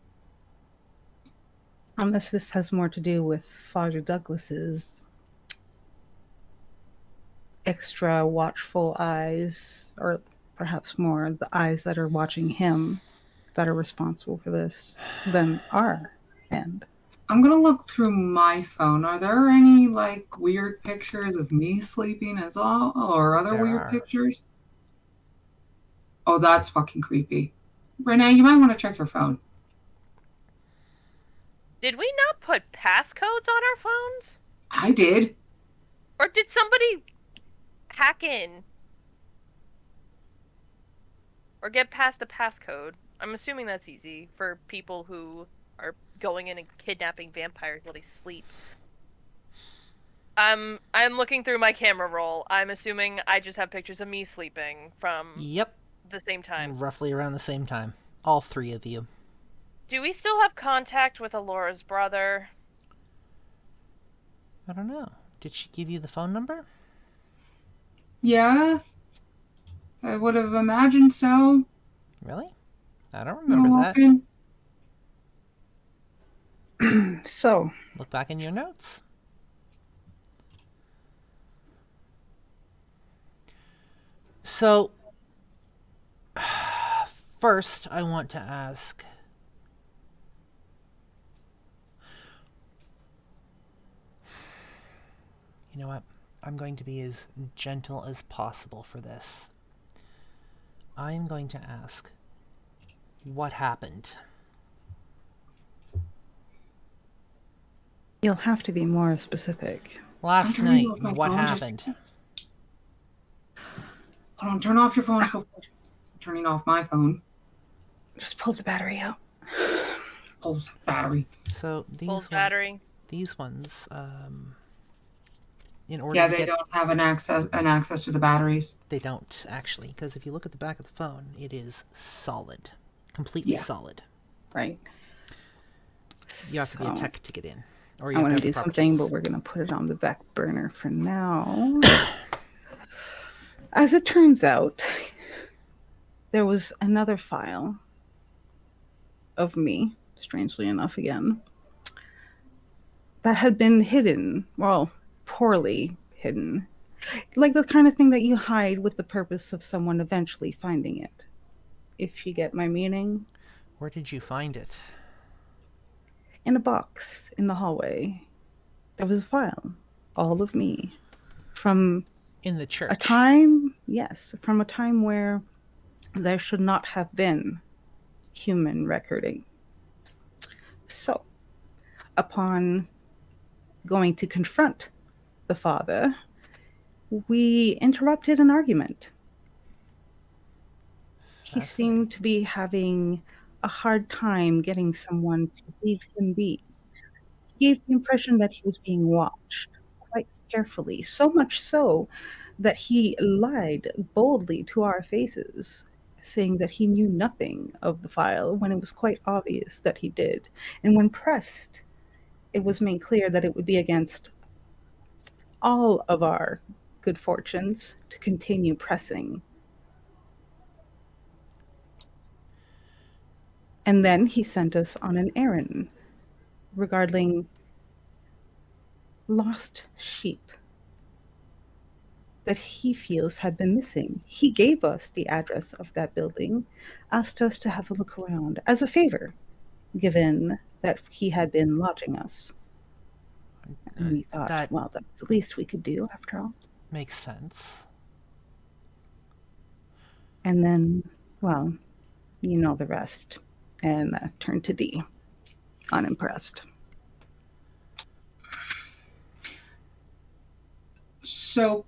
Unless this has more to do with Father Douglas's extra watchful eyes, or perhaps more the eyes that are watching him that are responsible for this than our end. I'm gonna look through my phone. Are there any like weird pictures of me sleeping as well, or other There weird are. pictures? Oh, that's fucking creepy. Renee, you might want to check your phone. Did we not put passcodes on our phones? I did. Or did somebody hack in? Or get past the passcode? I'm assuming that's easy for people who are going in and kidnapping vampires while they sleep. I'm looking through my camera roll. I'm assuming I just have pictures of me sleeping from Yep, the same time. roughly around the same time. All three of you. Do we still have contact with Alorah's brother? I don't know. Did she give you the phone number? Yeah, I would have imagined so. Really? I don't You're remember that. welcome. So, Look back in your notes. So, first, I want to ask, you know what? I'm going to be as gentle as possible for this. I'm going to ask, what happened? you'll have to be more specific. Last I'm turning night, off my what phone just in happened? case. Hold on, turn off your phone. I'm turning off my phone. Just pull the battery out. Pulls battery. So Full battery. these ones, in order Yeah, to they get, don't have an access to the batteries. they don't actually, because if you look at the back of the phone, it is solid, completely Yeah. solid. Right. You have to be a So, tech to get in, or you I have want to to have do the proper something, tools. but we're going to put it on the back burner for now. As it turns out, there was another file of me, strangely enough again, that had been hidden, well, poorly hidden. Like the kind of thing that you hide with the purpose of someone eventually finding it. If you get my meaning. Where did you find it? In a box in the hallway, there was a file, all of me, from In the church. a time, yes, from a time where there should not have been human recording. So, upon going to confront the father, we interrupted an argument. He seemed to be having a hard time getting someone to leave him be. He gave the impression that he was being watched quite carefully, so much so that he lied boldly to our faces, saying that he knew nothing of the file when it was quite obvious that he did. And when pressed, it was made clear that it would be against all of our good fortunes to continue pressing. And then he sent us on an errand regarding lost sheep that he feels had been missing. He gave us the address of that building, asked us to have a look around as a favor, given that he had been lodging us. And we thought, that well, that's the least we could do after all. makes sense. And then, well, you know the rest. And turned to D, unimpressed. So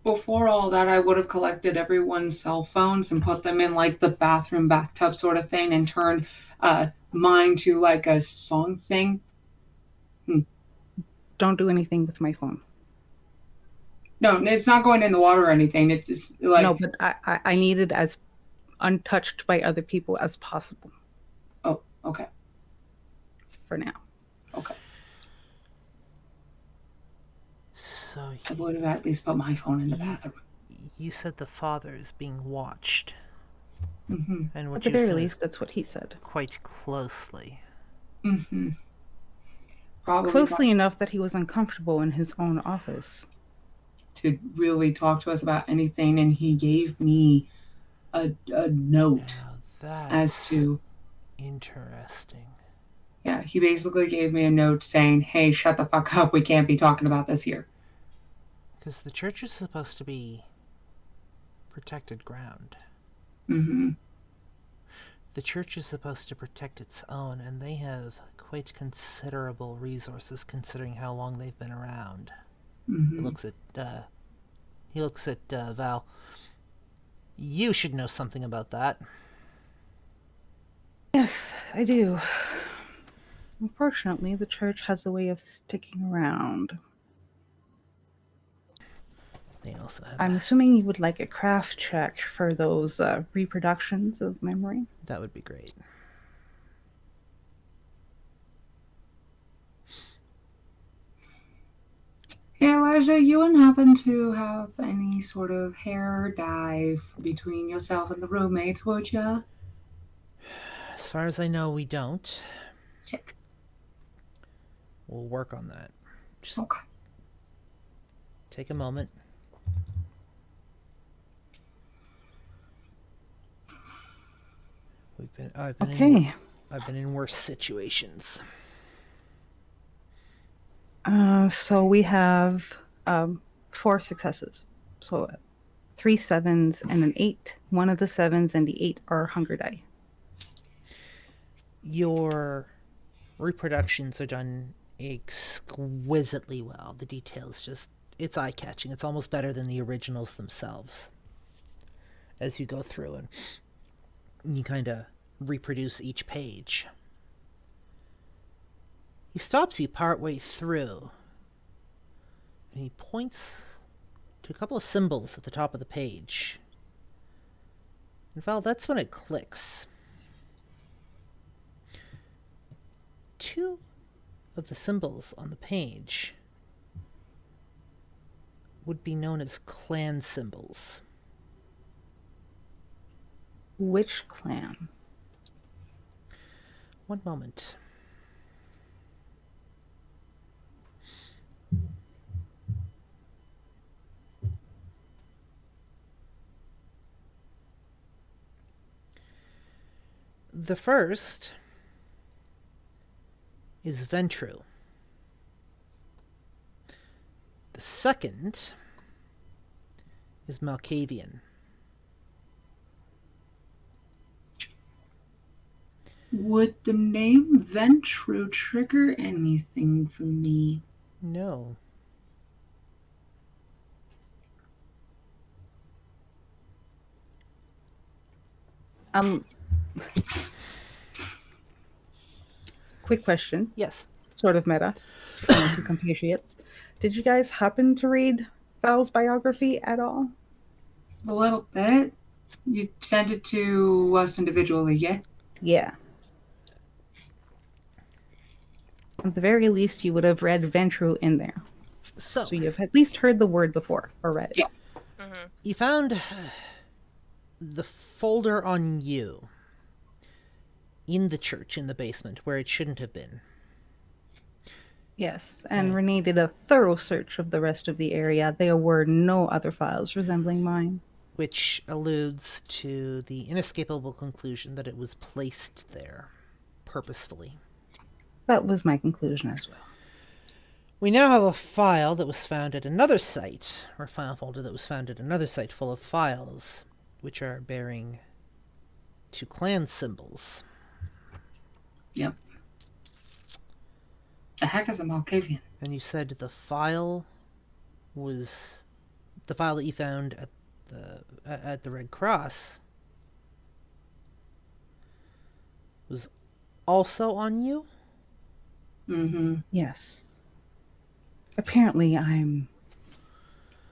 before all that, I would have collected everyone's cell phones and put them in like the bathroom bathtub sort of thing and turned mine to like a song thing. Don't do anything with my phone. No, it's not going in the water or anything. It's just like No, but I need it as untouched by other people as possible oh, okay, for now. okay. So I would have at least put my phone in the bathroom. you said the father is being watched, Mm-hmm. and At what the you very said least, is that's what he said. quite closely. Mm-hmm. Probably Closely enough that he was uncomfortable in his own office. to really talk to us about anything, and he gave me a note Now as that's to interesting. yeah. He basically gave me a note saying, "Hey, shut the fuck up. We can't be talking about this here." Because the church is supposed to be protected ground. Mm-hmm. The church is supposed to protect its own, and they have quite considerable resources considering how long they've been around. Mm-hmm. He looks at Val. You should know something about that. Yes, I do. Unfortunately, the church has a way of sticking around. They also have I'm assuming you would like a craft check for those reproductions of memory. that would be great. Hey Elijah, you wouldn't happen to have any sort of hair dye between yourself and the roommates, would ya? As far as I know, we don't. Check. We'll work on that. Just Okay. take a moment. I've been in worse situations. So we have 4 successes. So 3 7s and an 8. One of the 7s and the 8 are hunger die. Your reproductions are done exquisitely well. The details it's eye-catching. It's almost better than the originals themselves. As you go through and you kind of reproduce each page. He stops you partway through, and he points to a couple of symbols at the top of the page. And Val, that's when it clicks. 2 of the symbols on the page would be known as clan symbols. Which clan? One moment. The first is Ventru. The second is Malkavian. Would the name Ventru trigger anything for me? No. Quick question, Yes. sort of meta, for my 2 compatriots. Did you guys happen to read Val's biography at all? A little bit. You sent it to us individually, yeah? Yeah. At the very least, you would have read Ventru in there. So So you've at least heard the word before, or read it. Yeah. Mm-hmm. you found the folder on you in the church in the basement where it shouldn't have been. Yes, and Renee did a thorough search of the rest of the area. There were no other files resembling mine. Which alludes to the inescapable conclusion that it was placed there purposefully. That was my conclusion as well. We now have a file that was found at another site, or a file folder that was found at another site full of files, which are bearing 2 clan symbols. Yep. The heck is a Malkavian? And you said the file that you found at the Red Cross was also on you? Mm-hmm. Yes. Apparently, I'm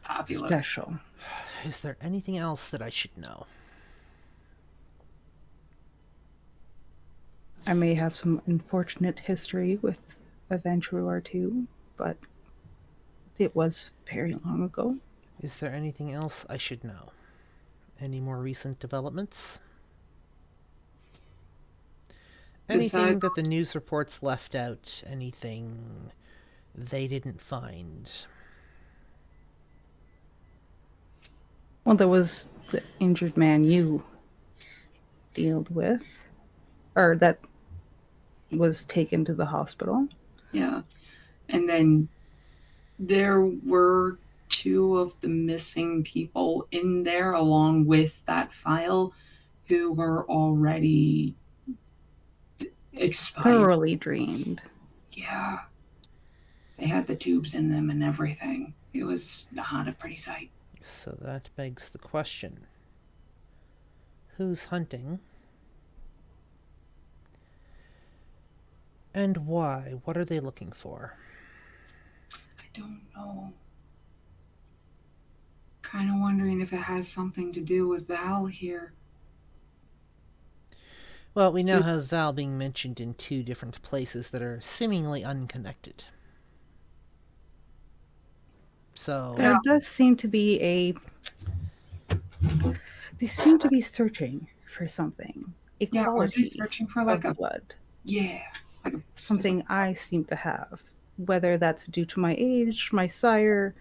popular. special. Is there anything else that I should know? I may have some unfortunate history with a venture or two, but it was very long ago. Is there anything else I should know? Any more recent developments? Anything Besides, that the news reports left out? Anything they didn't find? Well, there was the injured man you dealt with, or that was taken to the hospital. yeah. And then there were 2 of the missing people in there along with that file who were already expired. Thoroughly drained. Yeah. They had the tubes in them and everything. It was not a pretty sight. So that begs the question. Who's hunting? And why? What are they looking for? I don't know. Kind of wondering if it has something to do with Val here. Well, we now have Val being mentioned in 2 different places that are seemingly unconnected. So, There does seem to be they seem to be searching for something. A Yeah, are they quality searching for like of a blood. yeah, like a Something I seem to have. Whether that's due to my age, my sire,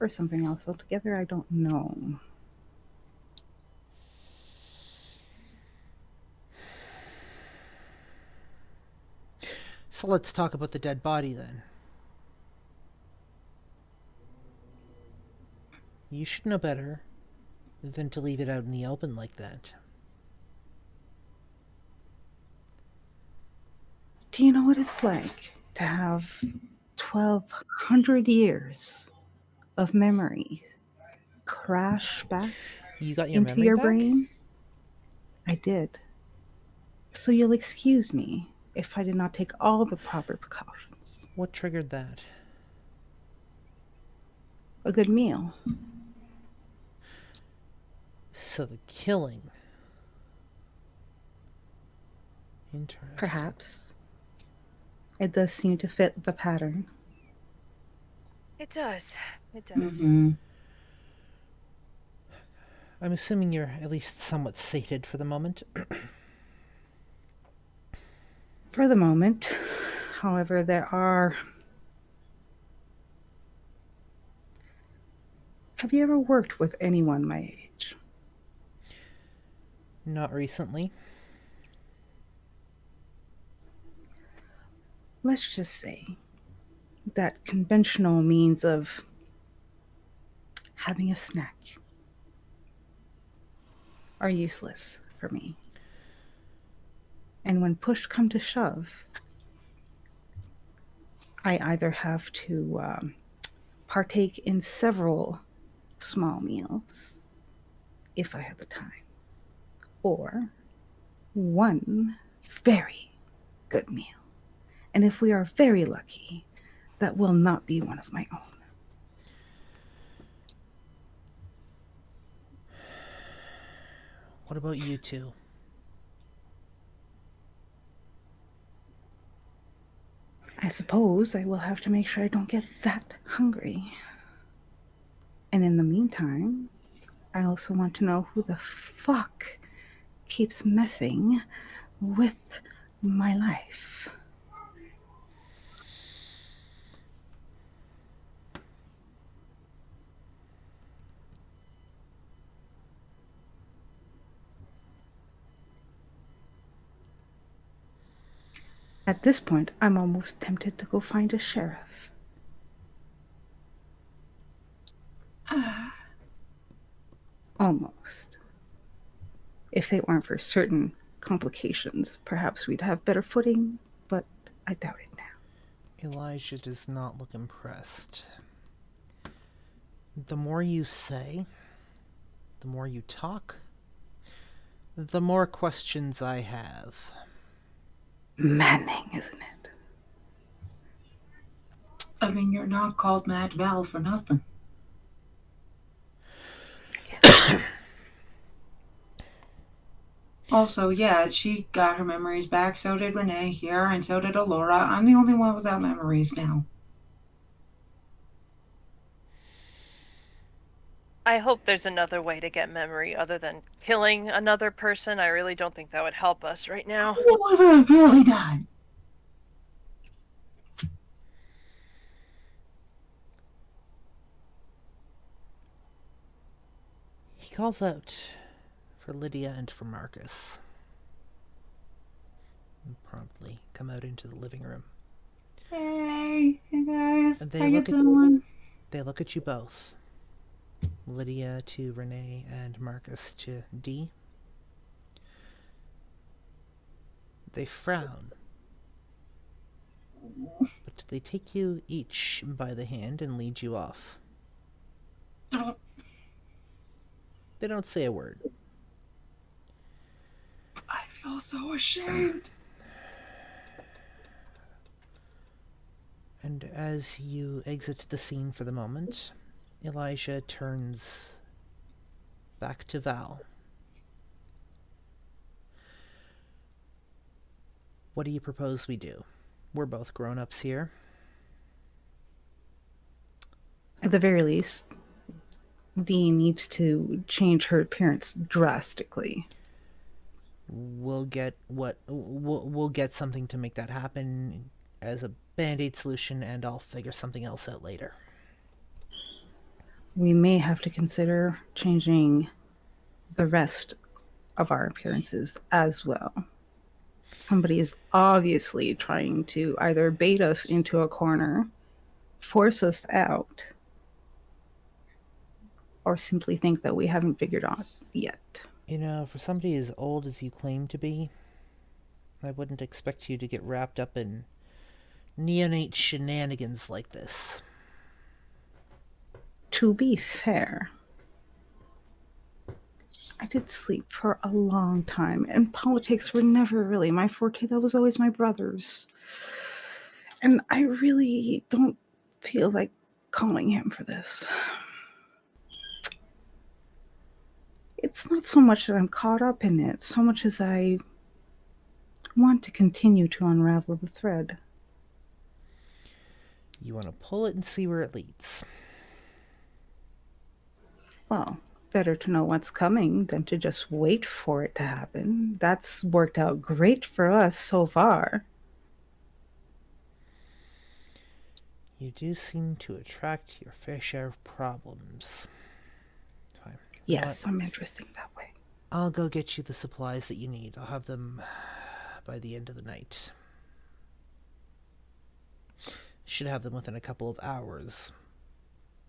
or something else altogether, I don't know. so let's talk about the dead body then. You should know better than to leave it out in the open like that. Do you know what it's like to have 1,200 years of memory crash back You got your into memory your back? brain? I did. So you'll excuse me if I did not take all the proper precautions. What triggered that? A good meal. So the killing. Interesting. Perhaps. It does seem to fit the pattern. It does. It does. Mm-hmm. I'm assuming you're at least somewhat sated for the moment. For the moment. However, there are... Have you ever worked with anyone my age? Not recently. Let's just say that conventional means of having a snack are useless for me. And when push come to shove, I either have to partake in several small meals, if I have the time, or one very good meal. And if we are very lucky, that will not be one of my own. What about you two? I suppose I will have to make sure I don't get that hungry. And in the meantime, I also want to know who the fuck keeps messing with my life. At this point, I'm almost tempted to go find a sheriff. Almost. If they weren't for certain complications, perhaps we'd have better footing, but I doubt it now. Elijah does not look impressed. The more you say, the more you talk, the more questions I have. Maddening, isn't it? I mean, you're not called Mad Val for nothing. Also, yeah, she got her memories back. So did Renee here, and so did Alorah. I'm the only one without memories now. I hope there's another way to get memory other than killing another person. I really don't think that would help us right now. Really not. He calls out for Lydia and for Marcus. And promptly come out into the living room. Hey guys. And How you doing? They look at you both. Lydia to Renee and Marcus to D. They frown. But they take you each by the hand and lead you off. They don't say a word. I feel so ashamed. And as you exit the scene for the moment, Elijah turns back to Val. What do you propose we do? We're both grown-ups here. At the very least, Dee needs to change her appearance drastically. We'll get something to make that happen as a band-aid solution, and I'll figure something else out later. We may have to consider changing the rest of our appearances as well. Somebody is obviously trying to either bait us into a corner, force us out, or simply think that we haven't figured out yet. You know, for somebody as old as you claim to be, I wouldn't expect you to get wrapped up in neonate shenanigans like this. To be fair, I did sleep for a long time, and politics were never really my forte. That was always my brother's. And I really don't feel like calling him for this. It's not so much that I'm caught up in it, so much as I want to continue to unravel the thread. You want to pull it and see where it leads. Well, better to know what's coming than to just wait for it to happen. That's worked out great for us so far. You do seem to attract your fair share of problems. Fine. Yes, I'm interesting that way. I'll go get you the supplies that you need. I'll have them by the end of the night. Should have them within a couple of hours,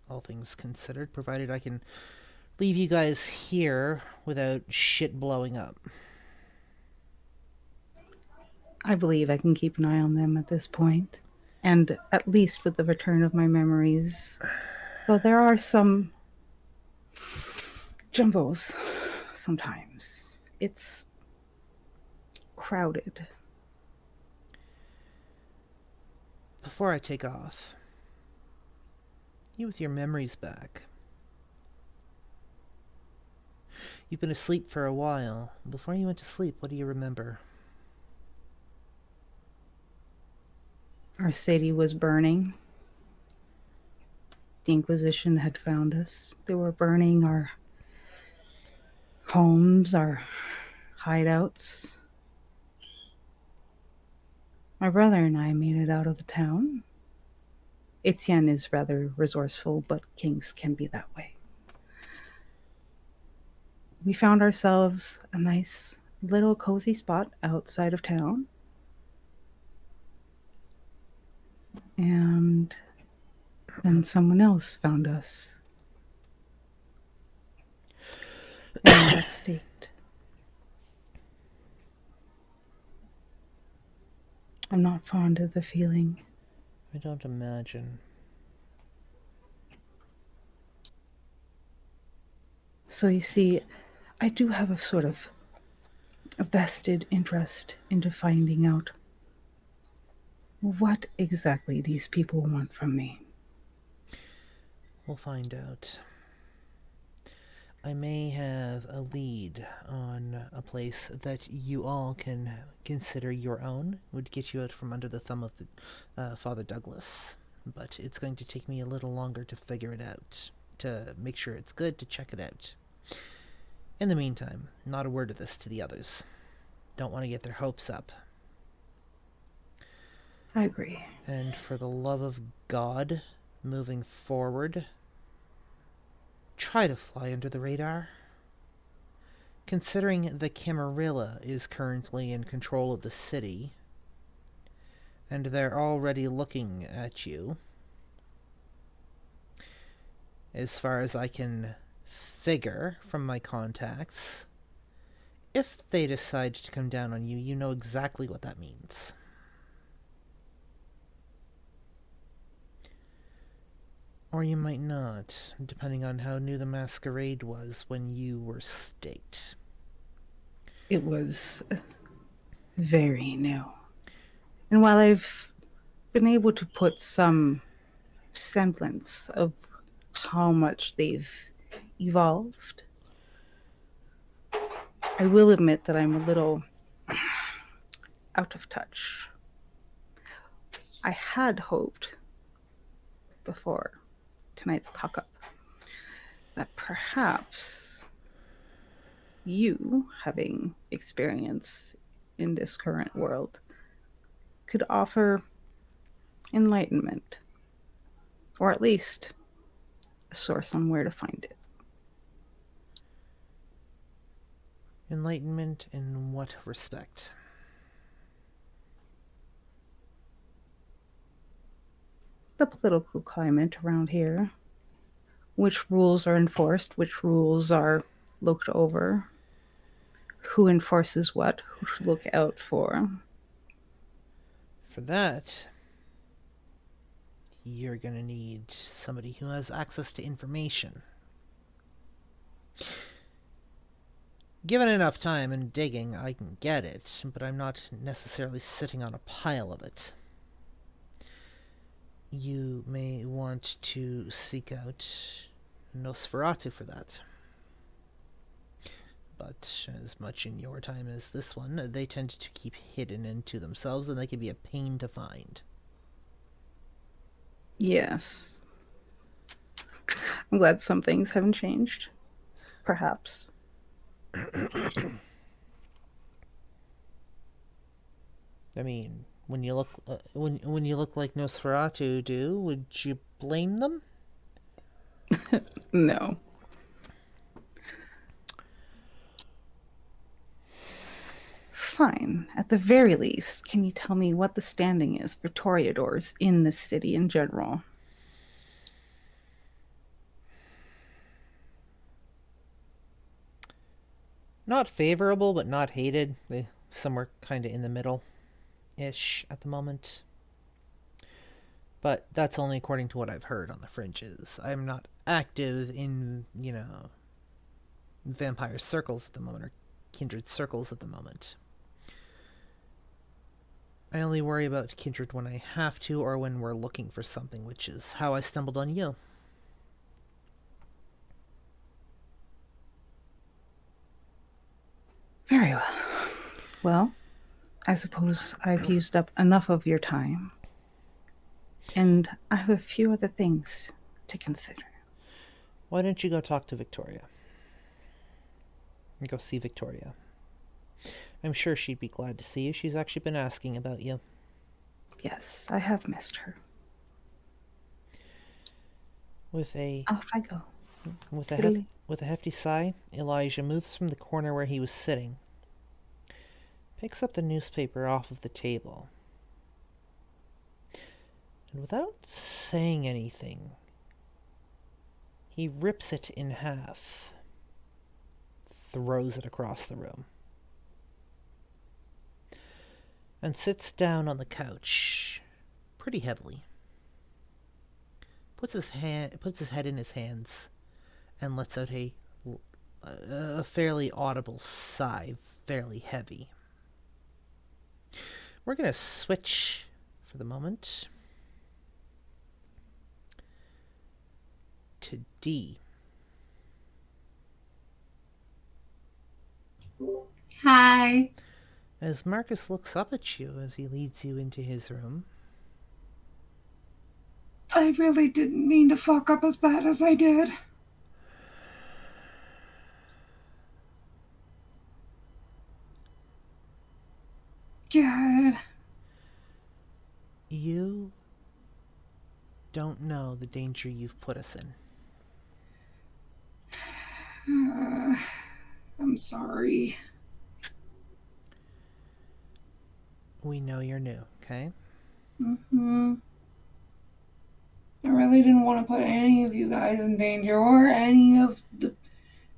all things considered, provided I can leave you guys here without shit blowing up. I believe I can keep an eye on them at this point. And at least with the return of my memories, though there are some jumbos sometimes. It's crowded. Before I take off, you with your memories back. You've been asleep for a while. Before you went to sleep, what do you remember? Our city was burning. The Inquisition had found us. They were burning our homes, our hideouts. My brother and I made it out of the town. Etienne is rather resourceful, but kings can be that way. We found ourselves a nice little cozy spot outside of town. And then someone else found us. In that state. I'm not fond of the feeling. I don't imagine. So you see, I do have a sort of a vested interest into finding out what exactly these people want from me. We'll find out. I may have a lead on a place that you all can consider your own. Would get you out from under the thumb of Father Douglas. But it's going to take me a little longer to figure it out, to make sure it's good, to check it out. In the meantime, not a word of this to the others. Don't want to get their hopes up. I agree. And for the love of God, moving forward, try to fly under the radar. Considering the Camarilla is currently in control of the city, and they're already looking at you, as far as I can figure from my contacts, if they decide to come down on you, you know exactly what that means. Or you might not, depending on how new the masquerade was when you were staked. It was very new. And while I've been able to put some semblance of how much they've evolved, I will admit that I'm a little out of touch. I had hoped before tonight's cock-up that perhaps you, having experience in this current world, could offer enlightenment, or at least a source on where to find it. Enlightenment in what respect? The political climate around here, which rules are enforced, which rules are looked over, who enforces what, who to look out for. For that, you're gonna need somebody who has access to information. Given enough time and digging, I can get it, but I'm not necessarily sitting on a pile of it. You may want to seek out Nosferatu for that. But as much in your time as this one, they tend to keep hidden into themselves, and they can be a pain to find. Yes. I'm glad some things haven't changed. Perhaps. I mean, when you look when you look like Nosferatu do, would you blame them? No. Fine. At the very least, can you tell me what the standing is for Toreadors in this city in general? Not favorable, but not hated. They somewhere kind of in the middle-ish at the moment. But that's only according to what I've heard on the fringes. I'm not active in, vampire circles at the moment, or kindred circles at the moment. I only worry about kindred when I have to, or when we're looking for something, which is how I stumbled on you. Very well. Well, I suppose I've used up enough of your time. And I have a few other things to consider. Why don't you go talk to Victoria? Go see Victoria. I'm sure she'd be glad to see you. She's actually been asking about you. Yes, I have missed her. With a Off I go. with a hefty sigh, Elijah moves from the corner where he was sitting, picks up the newspaper off of the table, and without saying anything, he rips it in half, throws it across the room, and sits down on the couch pretty heavily. Puts his head in his hands and lets out a fairly audible sigh, fairly heavy. We're going to switch for the moment to D. Hi. As Marcus looks up at you as he leads you into his room. I really didn't mean to fuck up as bad as I did. God. You don't know the danger you've put us in. I'm sorry. We know you're new, okay? I really didn't want to put any of you guys in danger or any of the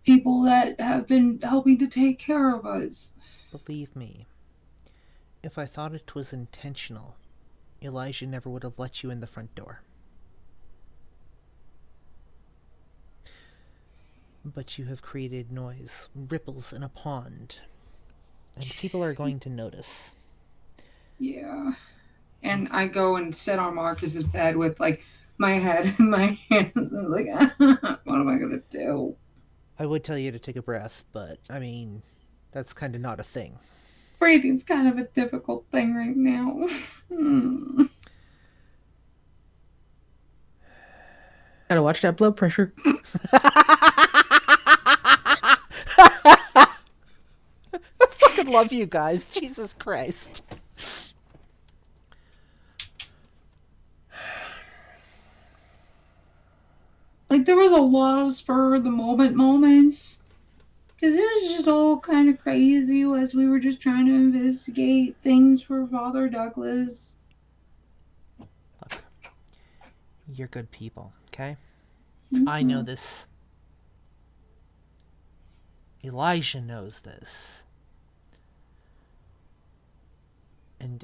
people that have been helping to take care of us. Believe me, if I thought it was intentional, Elijah never would have let you in the front door. But you have created noise, ripples in a pond, and people are going to notice. Yeah. And I go and sit on Marcus's bed with, like, my head in my hands. And like, what am I going to do? I would tell you to take a breath, but, I mean, that's kind of not a thing. Breathing's kind of a difficult thing right now. Gotta watch that blood pressure. I fucking love you guys. Jesus Christ. Like, there was a lot of spur of the moment moments. Because it was just all kind of crazy as we were just trying to investigate things for Father Douglas. Look, you're good people, okay? Mm-hmm. I know this. Elijah knows this. And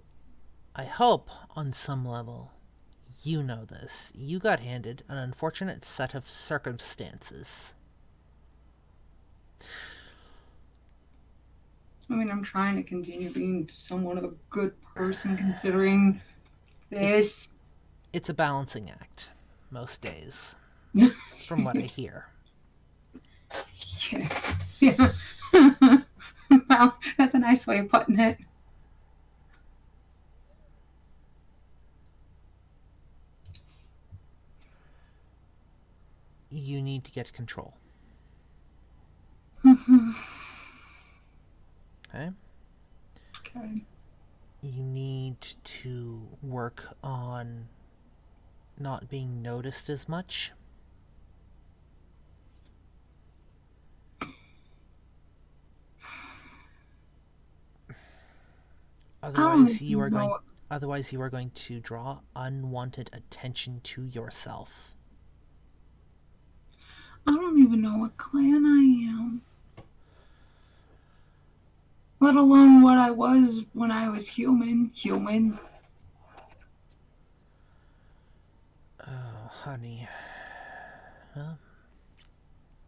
I hope, on some level, you know this. You got handed an unfortunate set of circumstances. I mean, I'm trying to continue being somewhat of a good person considering this. It's a balancing act, most days, from what I hear. Yeah. Well, that's a nice way of putting it. You need to get control. Okay? Okay. You need to work on not being noticed as much. Otherwise you are going to draw unwanted attention to yourself. I don't even know what clan I am. Let alone what I was when I was human. Oh, honey. Well,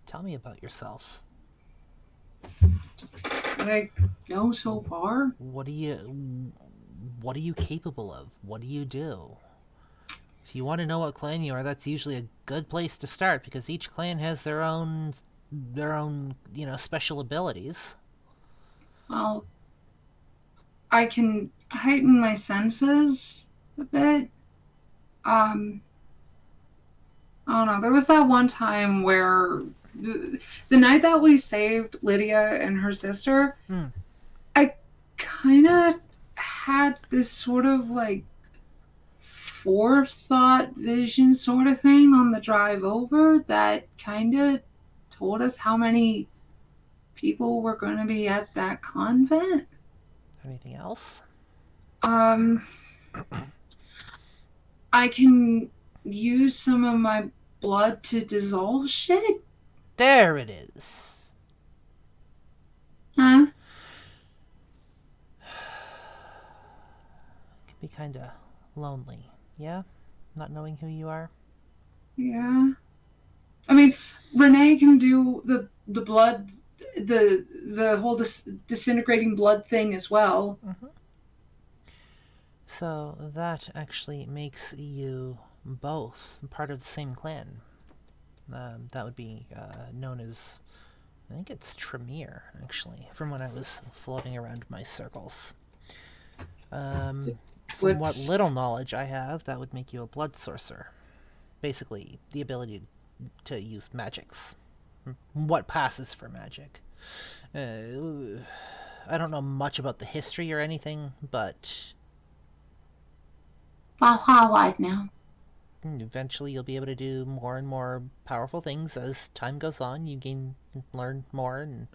tell me about yourself. What I know so far? What are you capable of? What do you do? If you want to know what clan you are, that's usually a good place to start because each clan has their own, special abilities. Well, I can heighten my senses a bit. I don't know. There was that one time where the night that we saved Lydia and her sister, I kind of had this sort of like forethought vision sort of thing on the drive over that kind of told us how many people were going to be at that convent. Anything else? I can use some of my blood to dissolve shit. There it is. Huh? It can be kind of lonely, yeah? Not knowing who you are? Yeah. I mean, Renee can do the blood, the whole disintegrating blood thing as well. Mm-hmm. So that actually makes you both part of the same clan. That would be known as I think it's Tremere, actually, from when I was floating around my circles. From what little knowledge I have, that would make you a blood sorcerer. Basically, the ability to use magics. What passes for magic. I don't know much about the history or anything, but How wide now? eventually you'll be able to do more and more powerful things as time goes on. You learn more and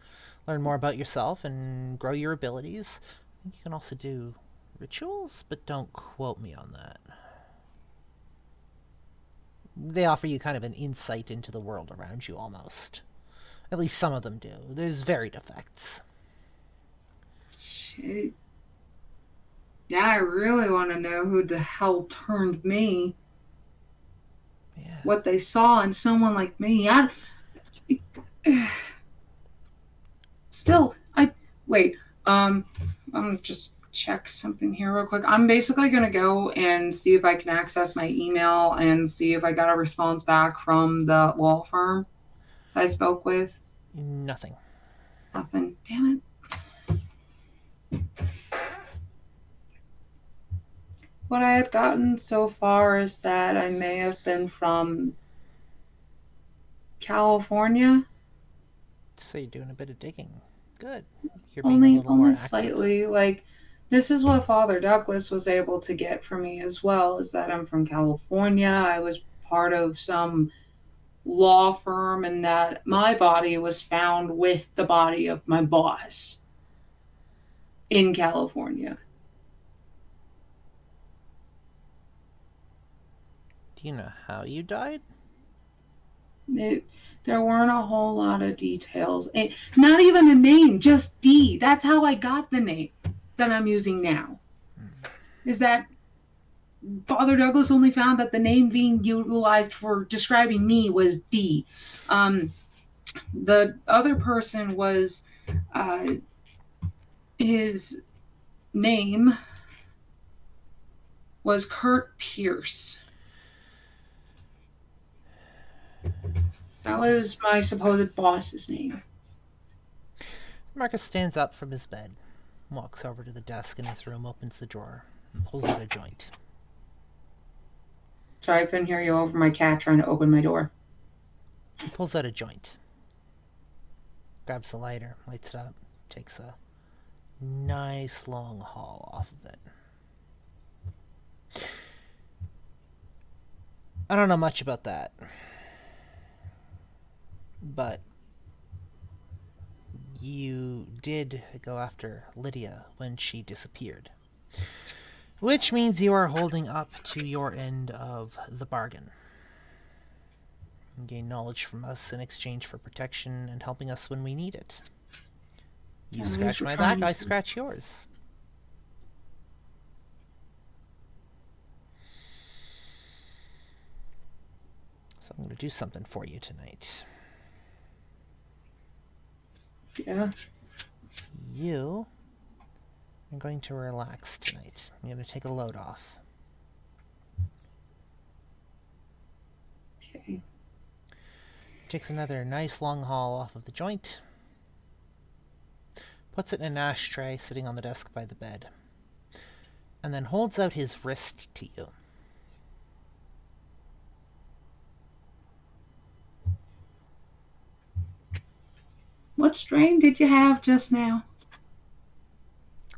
learn more about yourself and grow your abilities. You can also do rituals, but don't quote me on that. They offer you kind of an insight into the world around you, almost. At least some of them do. There's varied effects. Shit. Now I really want to know who the hell turned me. Yeah. What they saw in someone like me. Wait. I'm gonna just check something here real quick. I'm basically gonna go and see if I can access my email and see if I got a response back from the law firm that I spoke with. Nothing. Nothing. Damn it. What I had gotten so far is that I may have been from California. So you're doing a bit of digging. Good. You're being a little more only active. Slightly. Like, this is what Father Douglas was able to get for me as well, is that I'm from California. I was part of some law firm, and that my body was found with the body of my boss in California. Do you know how you died? There weren't a whole lot of details. Not even a name, just D. That's how I got the name that I'm using now. Is that Father Douglas only found that the name being utilized for describing me was D. The other person was, his name was Kurt Pierce. That was my supposed boss's name. Marcus stands up from his bed, walks over to the desk in his room, opens the drawer, and pulls out a joint. Sorry, I couldn't hear you over my cat trying to open my door. He pulls out a joint, grabs the lighter, lights it up, takes a nice long haul off of it. I don't know much about that, but you did go after Lydia when she disappeared, which means you are holding up to your end of the bargain. You gain knowledge from us in exchange for protection and helping us when we need it. You scratch my back, I scratch yours. So I'm going to do something for you tonight. Yeah. You are going to relax tonight. I'm going to take a load off. Okay. Takes another nice long haul off of the joint. Puts it in an ashtray sitting on the desk by the bed. And then holds out his wrist to you. What strain did you have just now?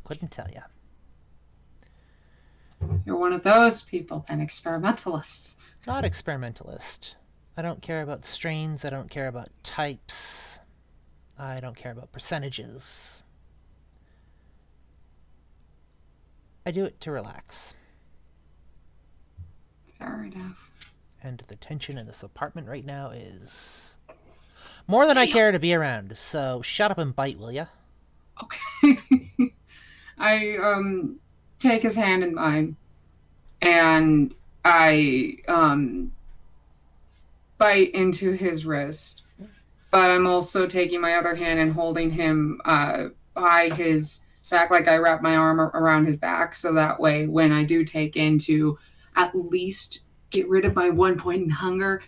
Couldn't tell you. You're one of those people, then, experimentalists. Not experimentalist. I don't care about strains. I don't care about types. I don't care about percentages. I do it to relax. Fair enough. And the tension in this apartment right now is more than I care to be around. So shut up and bite, will ya? Okay. I take his hand in mine, and I bite into his wrist. But I'm also taking my other hand and holding him by his back, like I wrap my arm around his back, so that way when I do take in to at least get rid of my 1 point in hunger,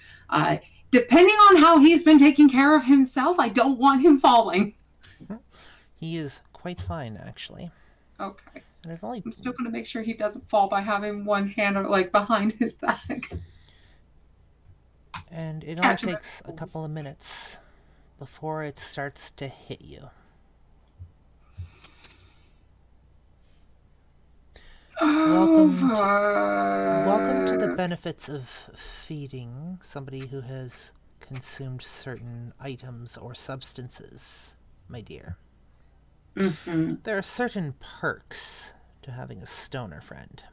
depending on how he's been taking care of himself, I don't want him falling. He is quite fine, actually. Okay. And it only... I'm still going to make sure he doesn't fall by having one hand like behind his back. And it only takes a couple of minutes before it starts to hit you. Welcome to the benefits of feeding somebody who has consumed certain items or substances, my dear. Mm-hmm. There are certain perks to having a stoner friend.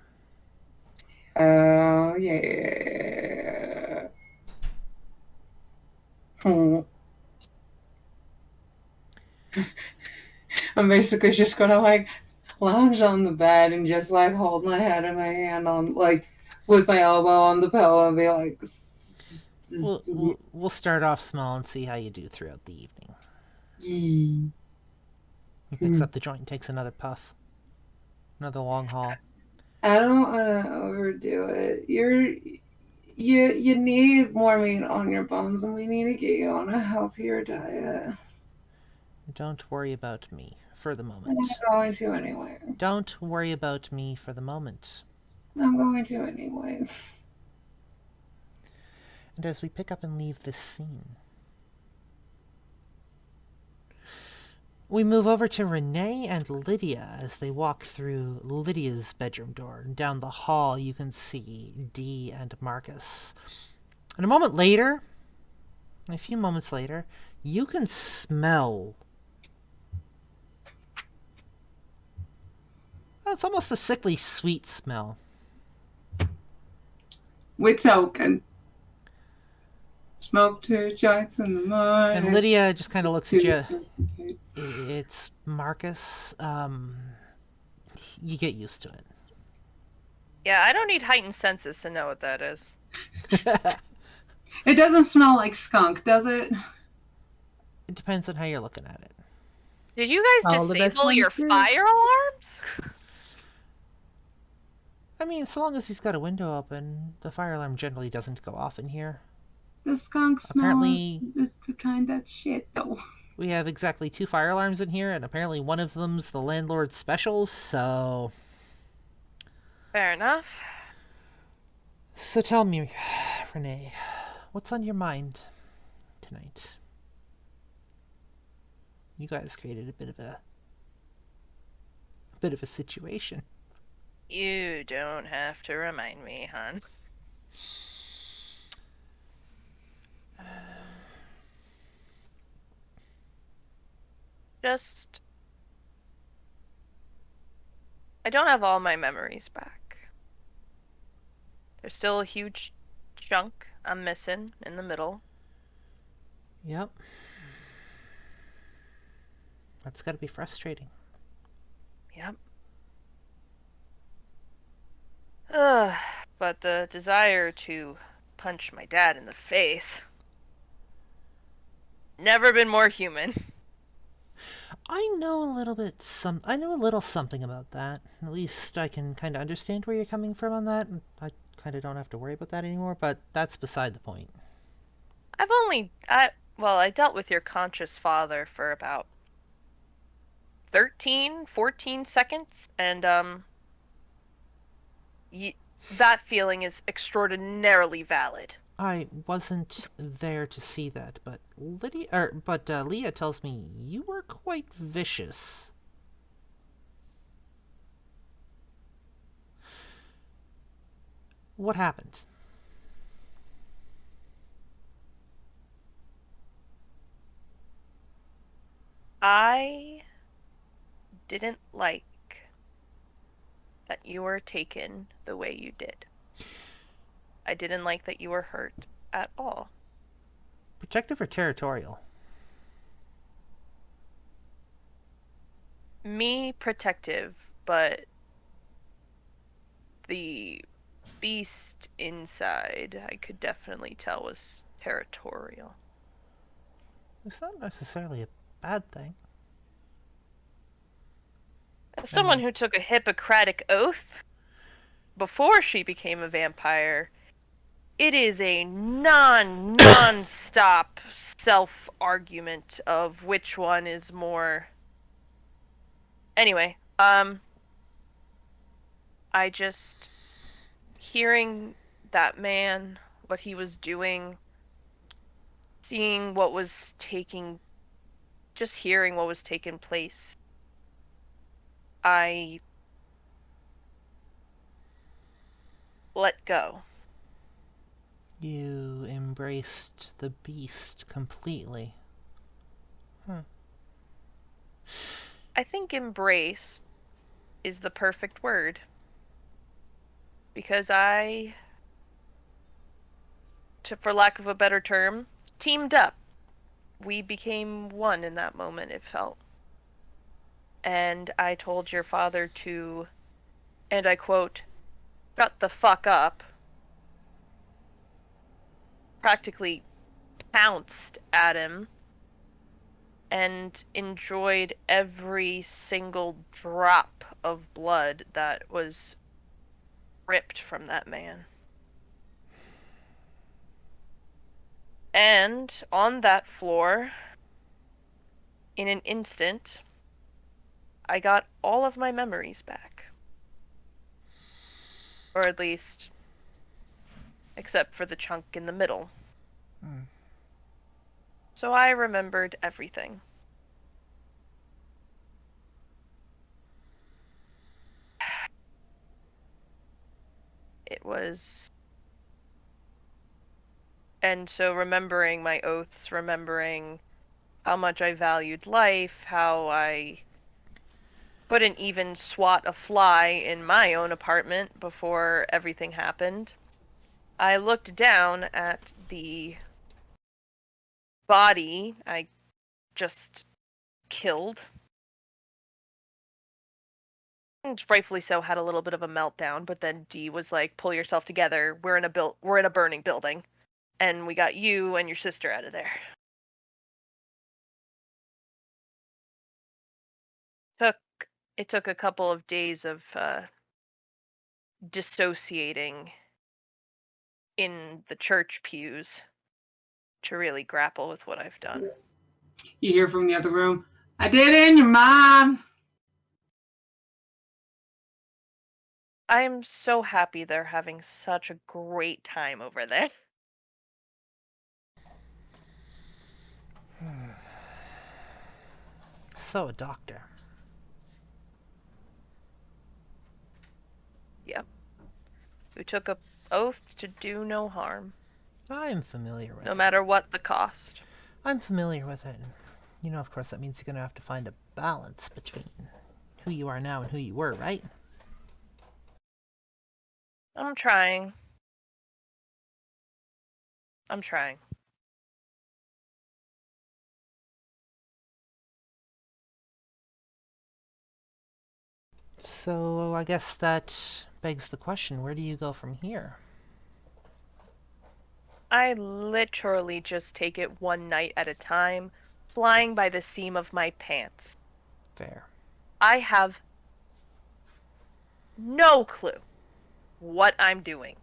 Oh, yeah. I'm basically just gonna like lounge on the bed and just like hold my head and my hand on like with my elbow on the pillow and be like. We'll start off small and see how you do throughout the evening. He picks up the joint and takes another puff. Another long haul. I don't want to overdo it. You need more meat on your bones, and we need to get you on a healthier diet. Don't worry about me for the moment. I'm going to anyway. Don't worry about me for the moment. I'm going to anyway. And as we pick up and leave this scene, we move over to Renee and Lydia as they walk through Lydia's bedroom door. And down the hall, you can see Dee and Marcus. And a few moments later, you can smell. It's almost a sickly sweet smell. We're talking. Smoke 2 joints in the morning. And Lydia just kind of looks at you. It's Marcus. You get used to it. Yeah, I don't need heightened senses to know what that is. It doesn't smell like skunk, does it? It depends on how you're looking at it. Did you guys All the best disable your ones do. fire alarms? I mean, so long as he's got a window open, the fire alarm generally doesn't go off in here. The skunk smell Apparently, is the kind that's shit, though. We have exactly 2 fire alarms in here, and apparently one of them's the landlord's specials, so... Fair enough. So tell me, Renee, what's on your mind tonight? You guys created a bit of a situation. You don't have to remind me, hon. I don't have all my memories back. There's still a huge chunk I'm missing in the middle. Yep. That's gotta be frustrating. Yep. But the desire to punch my dad in the face. Never been more human. I know a little something about that. At least I can kind of understand where you're coming from on that. I kind of don't have to worry about that anymore, but that's beside the point. I dealt with your conscious father for about 13, 14 seconds, and that feeling is extraordinarily valid. I wasn't there to see that, but Leah tells me you were quite vicious. What happened? I didn't like that you were taken the way you did. I didn't like that you were hurt at all. Protective or territorial? Me, protective, but the beast inside, I could definitely tell was territorial. It's not necessarily a bad thing. As someone who took a Hippocratic oath before she became a vampire, it is a non-stop self-argument of which one is more... Anyway, I just... Hearing that man, what he was doing, seeing what was taking... Just hearing what was taking place, I let go. You embraced the beast completely. I think embrace is the perfect word. Because for lack of a better term, teamed up. We became one in that moment, it felt. And I told your father to, and I quote, shut the fuck up. Practically pounced at him and enjoyed every single drop of blood that was ripped from that man. And on that floor, in an instant, I got all of my memories back. Or at least, except for the chunk in the middle. So I remembered everything. It was... And so remembering my oaths, remembering how much I valued life, how I couldn't even swat a fly in my own apartment before everything happened. I looked down at the body I just killed. And rightfully so, had a little bit of a meltdown, but then Dee was like, pull yourself together, we're in a burning building. And we got you and your sister out of there. It took a couple of days of dissociating in the church pews to really grapple with what I've done. You hear from the other room, I did it in your mom. I am so happy they're having such a great time over there. So, a doctor. Yep. Who took an oath to do no harm. I'm familiar with it. No matter what the cost. I'm familiar with it. You know, of course, that means you're going to have to find a balance between who you are now and who you were, right? I'm trying. So, I guess that begs the question, where do you go from here? I literally just take it one night at a time, flying by the seam of my pants. Fair. I have no clue what I'm doing.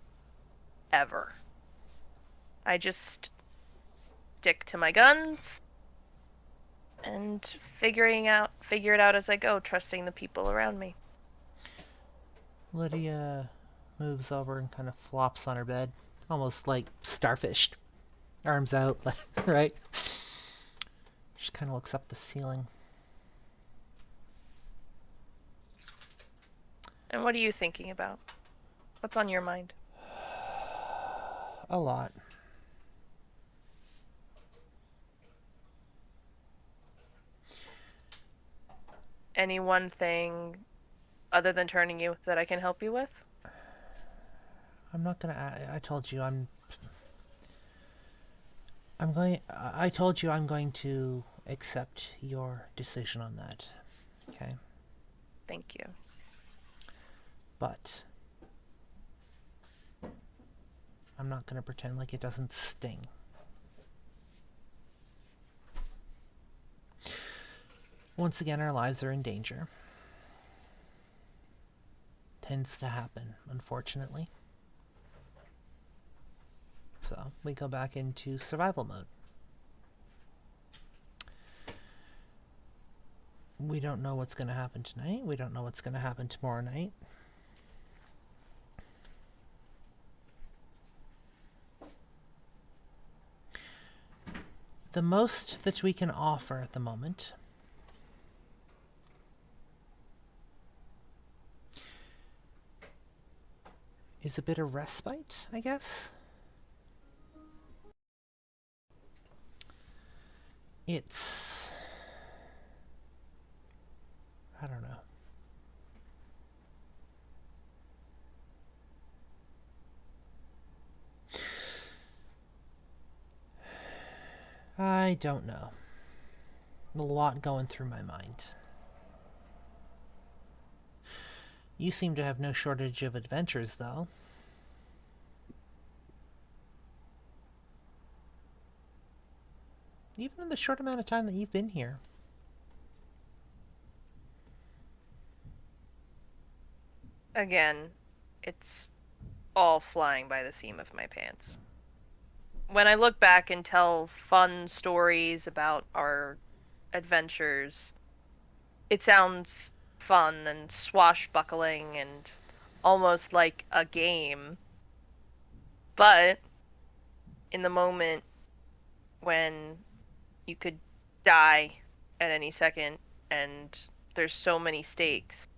Ever. I just stick to my guns and figure it out as I go, trusting the people around me. Lydia moves over and kind of flops on her bed, almost like starfished. Arms out, right? She kind of looks up the ceiling. And what are you thinking about? What's on your mind? A lot. Any one thing other than turning you that I can help you with? I'm not gonna... I told you I told you I'm going to accept your decision on that. Okay? Thank you. But I'm not gonna pretend like it doesn't sting. Once again, our lives are in danger. Tends to happen, unfortunately. So we go back into survival mode. We don't know what's going to happen tonight. We don't know what's going to happen tomorrow night. The most that we can offer at the moment is a bit of respite, I guess. It's... I don't know. I don't know. A lot going through my mind. You seem to have no shortage of adventures, though. Even in the short amount of time that you've been here. Again, it's all flying by the seam of my pants. When I look back and tell fun stories about our adventures, it sounds fun and swashbuckling and almost like a game. But in the moment when you could die at any second and there's so many stakes,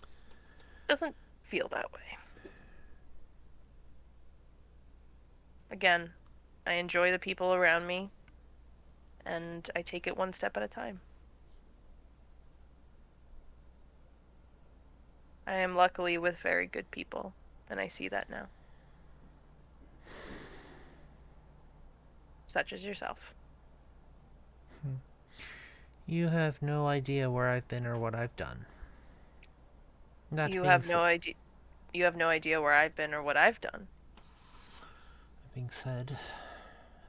it doesn't feel that way. Again, I enjoy the people around me, and I take it one step at a time. I am luckily with very good people, and I see that now. Such as yourself. You have no idea where I've been or what I've done. You have no idea. You have no idea where I've been or what I've done. That being said,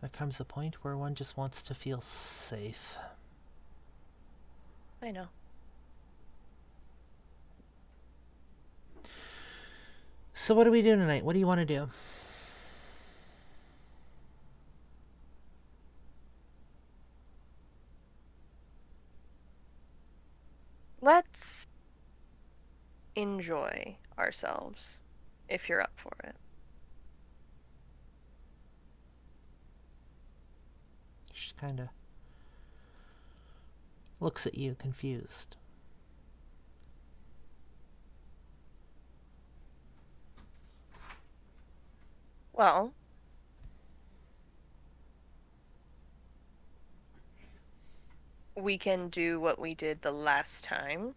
there comes a point where one just wants to feel safe. I know. So what do we do tonight? What do you want to do? Let's enjoy ourselves, if you're up for it. She kind of looks at you, confused. Well, we can do what we did the last time.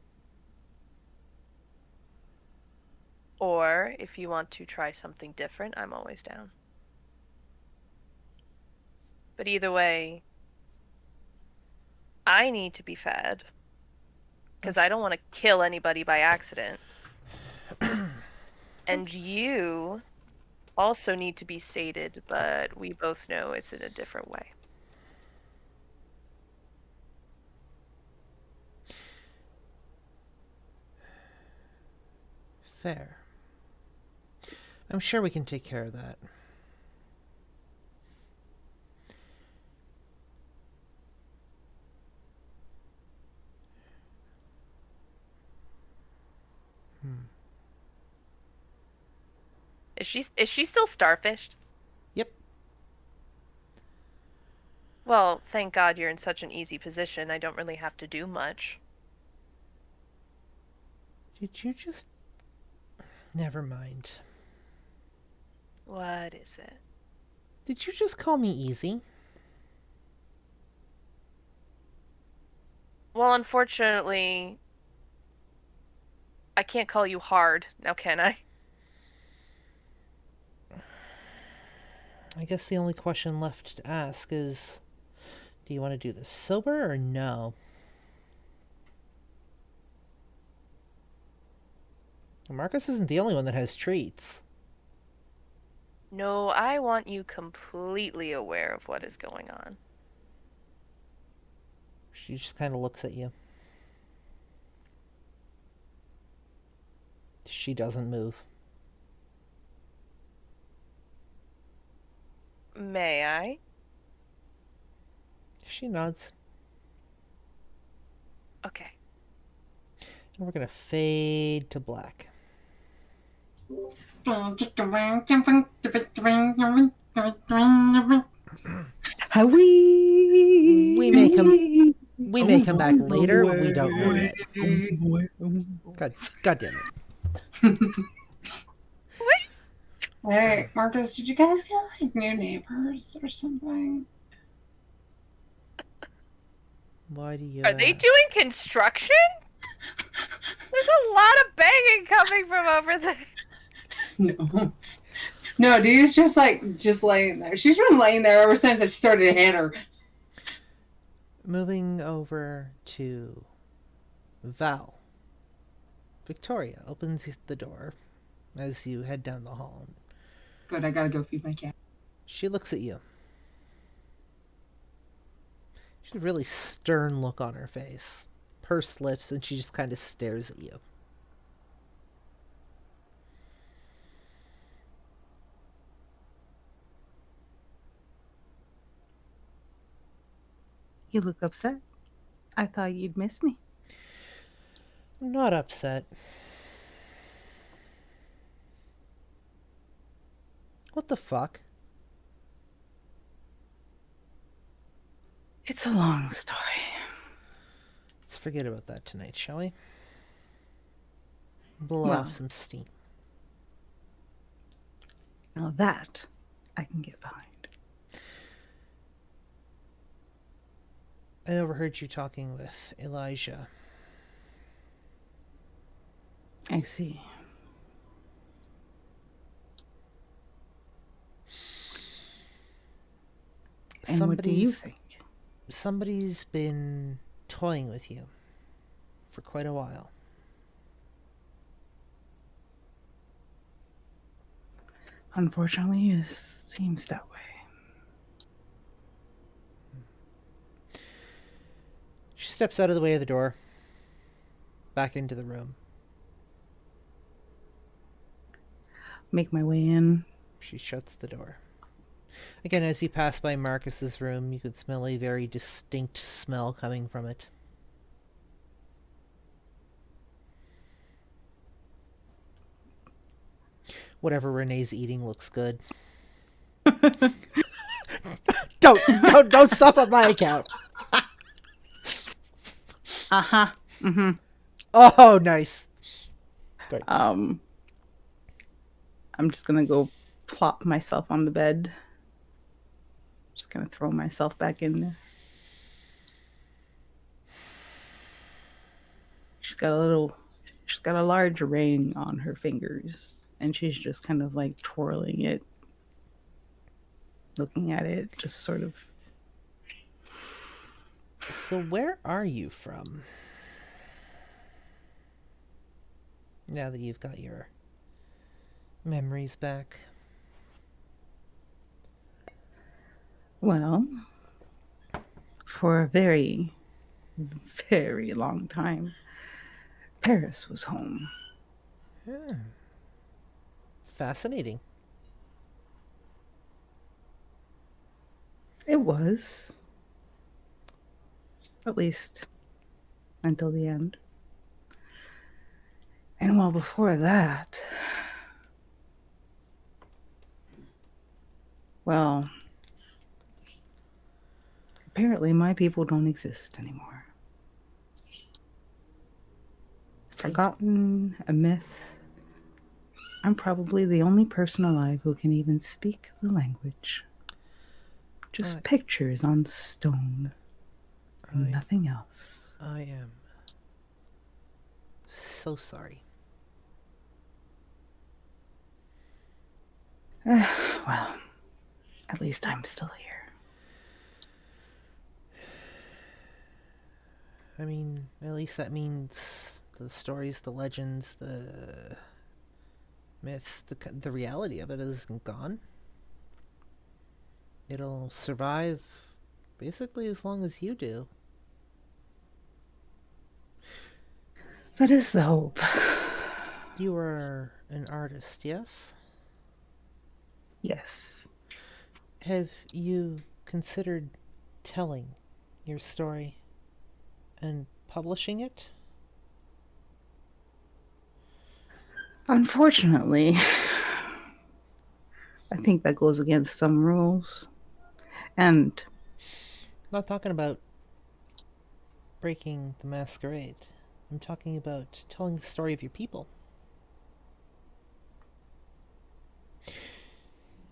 Or, if you want to try something different, I'm always down. But either way, I need to be fed. Because I don't want to kill anybody by accident. And you also need to be sated, but we both know it's in a different way. Fair. I'm sure we can take care of that. Is she still starfished? Yep. Well, thank God you're in such an easy position. I don't really have to do much. Did you just... Never mind. What is it? Did you just call me easy? Well, unfortunately, I can't call you hard, now can I? I guess the only question left to ask is, do you want to do this sober or no? Marcus isn't the only one that has treats. No, I want you completely aware of what is going on. She just kind of looks at you. She doesn't move. She nods. Okay. And we're gonna fade to black. We may come back later. We don't know yet. God damn it. Hey, Marcus, did you guys get like new neighbors or something? Why do you Are they ask? doing construction? There's a lot of banging coming from over there. No. No, Dee's just laying there. She's been laying there ever since I started to hit her. Moving over to Val. Victoria opens the door as you head down the hall. Good, I gotta go feed my cat. She looks at you. She has a really stern look on her face. Pursed lips, and she just kind of stares at you. You look upset. I thought you'd miss me. I'm not upset. What the fuck? It's a long story. Let's forget about that tonight, shall we? Blow Well. off some steam. Now that I can get behind. I overheard you talking with Elijah. I see. And what do you think? Somebody's been toying with you for quite a while. Unfortunately, it seems that way. She steps out of the way of the door, back into the room. Make my way in. She shuts the door. Again, as you pass by Marcus's room, you could smell a very distinct smell coming from it. Whatever Renee's eating looks good. Don't stuff on my account. Uh-huh. Mm-hmm. Oh, nice. Great. I'm just gonna go plop myself on the bed. Just gonna throw myself back in there. She's got a large ring on her fingers, and she's just kind of like twirling it, looking at it, just sort of. So where are you from? Now that you've got your memories back. Well, for a very, very long time, Paris was home. Fascinating. It was. At least until the end. And well, before that, well, apparently my people don't exist anymore. Forgotten, a myth. I'm probably the only person alive who can even speak the language. Just pictures on stone. And nothing else. I am so sorry. Well, at least I'm still here. I mean, at least that means the stories, the legends, the myths, the reality of it isn't gone. It'll survive basically as long as you do. That is the hope. You are an artist, yes? Yes. Have you considered telling your story and publishing it? Unfortunately, I think that goes against some rules. And I'm not talking about breaking the masquerade. I'm talking about telling the story of your people.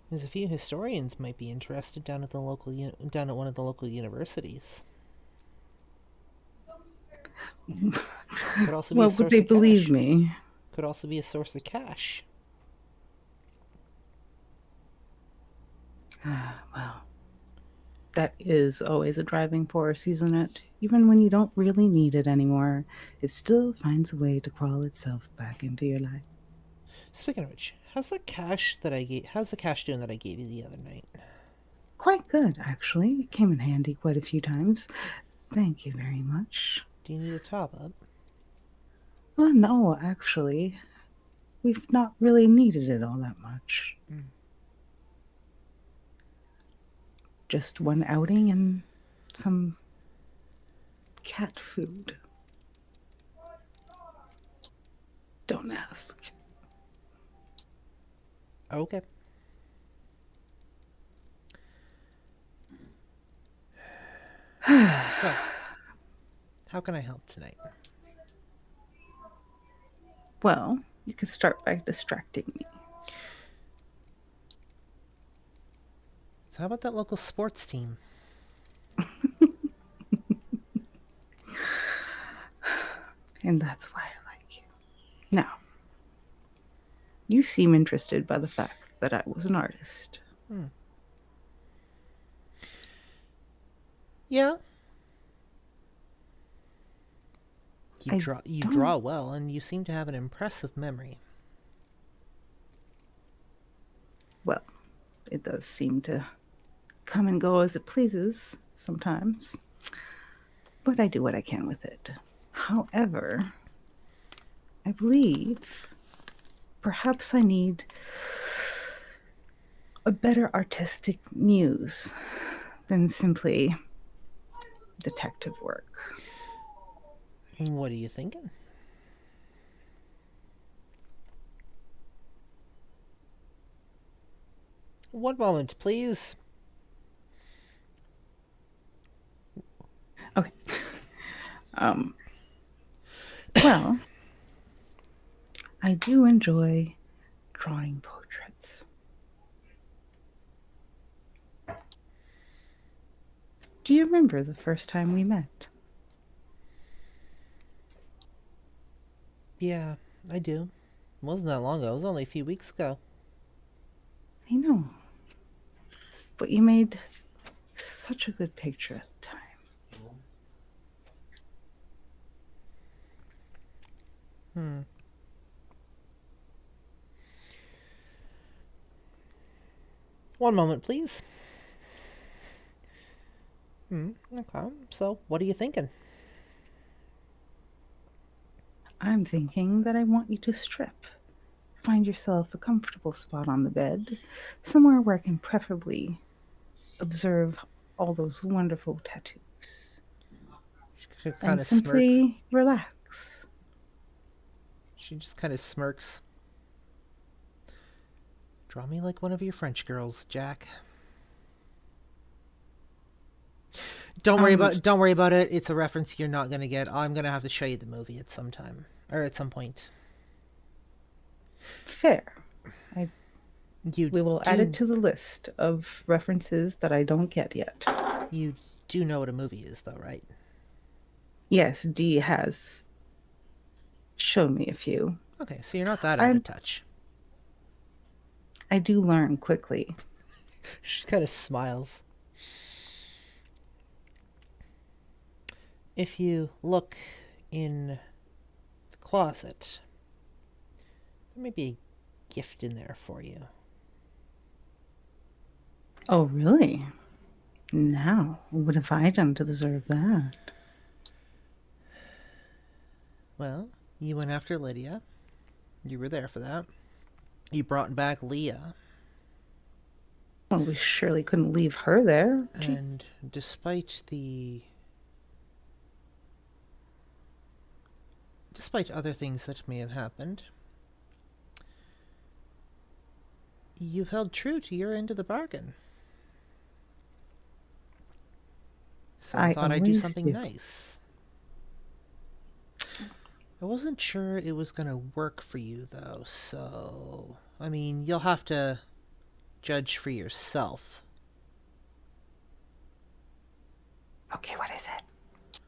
There's a few historians might be interested down at one of the local universities. Could also be a well, would source they of believe cash. me? Could also be a source of cash. Well, that is always a driving force, isn't it? Even when you don't really need it anymore, it still finds a way to crawl itself back into your life. Speaking of which, how's the cash doing that I gave you the other night? Quite good, actually. It came in handy quite a few times. Thank you very much. Do you need a top up? Well, no, actually. We've not really needed it all that much. Just one outing and some cat food. Don't ask. Okay. So, how can I help tonight? Well, you could start by distracting me. So how about that local sports team? And that's why I like you. Now, you seem interested by the fact that I was an artist. Yeah. I You don't- draw well, and you seem to have an impressive memory. Well, it does seem to come and go as it pleases sometimes. But I do what I can with it. However, I believe perhaps I need a better artistic muse than simply detective work. What are you thinking? One moment, please. Okay. Well, I do enjoy drawing portraits. Do you remember the first time we met? Yeah, I do. It wasn't that long ago. It was only a few weeks ago. I know. But you made such a good picture at the time. One moment, please. Okay. So, what are you thinking? I'm thinking that I want you to strip. Find yourself a comfortable spot on the bed, somewhere where I can preferably observe all those wonderful tattoos. She kind And of smirks. simply relax. She just kind of smirks. Draw me like one of your French girls, Jack. Don't worry about it. It's a reference you're not gonna get. I'm gonna have to show you the movie at some time or at some point. Fair. You We will add it to the list of references that I don't get yet. You do know what a movie is, though, right? Yes, Dee has shown me a few. Okay, so you're not that out of touch. I do learn quickly. She kind of smiles. If you look in the closet, there may be a gift in there for you. Oh, really? Now, what have I done to deserve that? Well, you went after Lydia. You were there for that. You brought back Leah. Well, we surely couldn't leave her there. And despite the despite other things that may have happened, you've held true to your end of the bargain. So I thought I'd do always something nice. I wasn't sure it was going to work for you, though, so... I mean, you'll have to judge for yourself. Okay, what is it?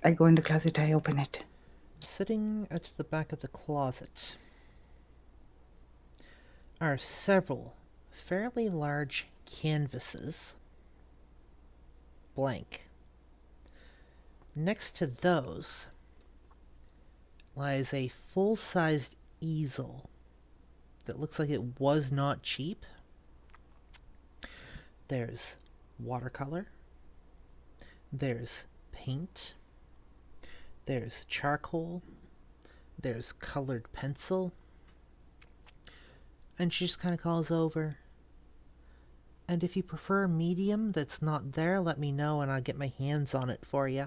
I go into the closet, I open it. Sitting at the back of the closet are several fairly large canvases, blank. Next to those lies a full-sized easel that looks like it was not cheap. There's watercolor, there's paint, there's charcoal, there's colored pencil, and she just kind of calls over, and if you prefer a medium that's not there, let me know and I'll get my hands on it for you.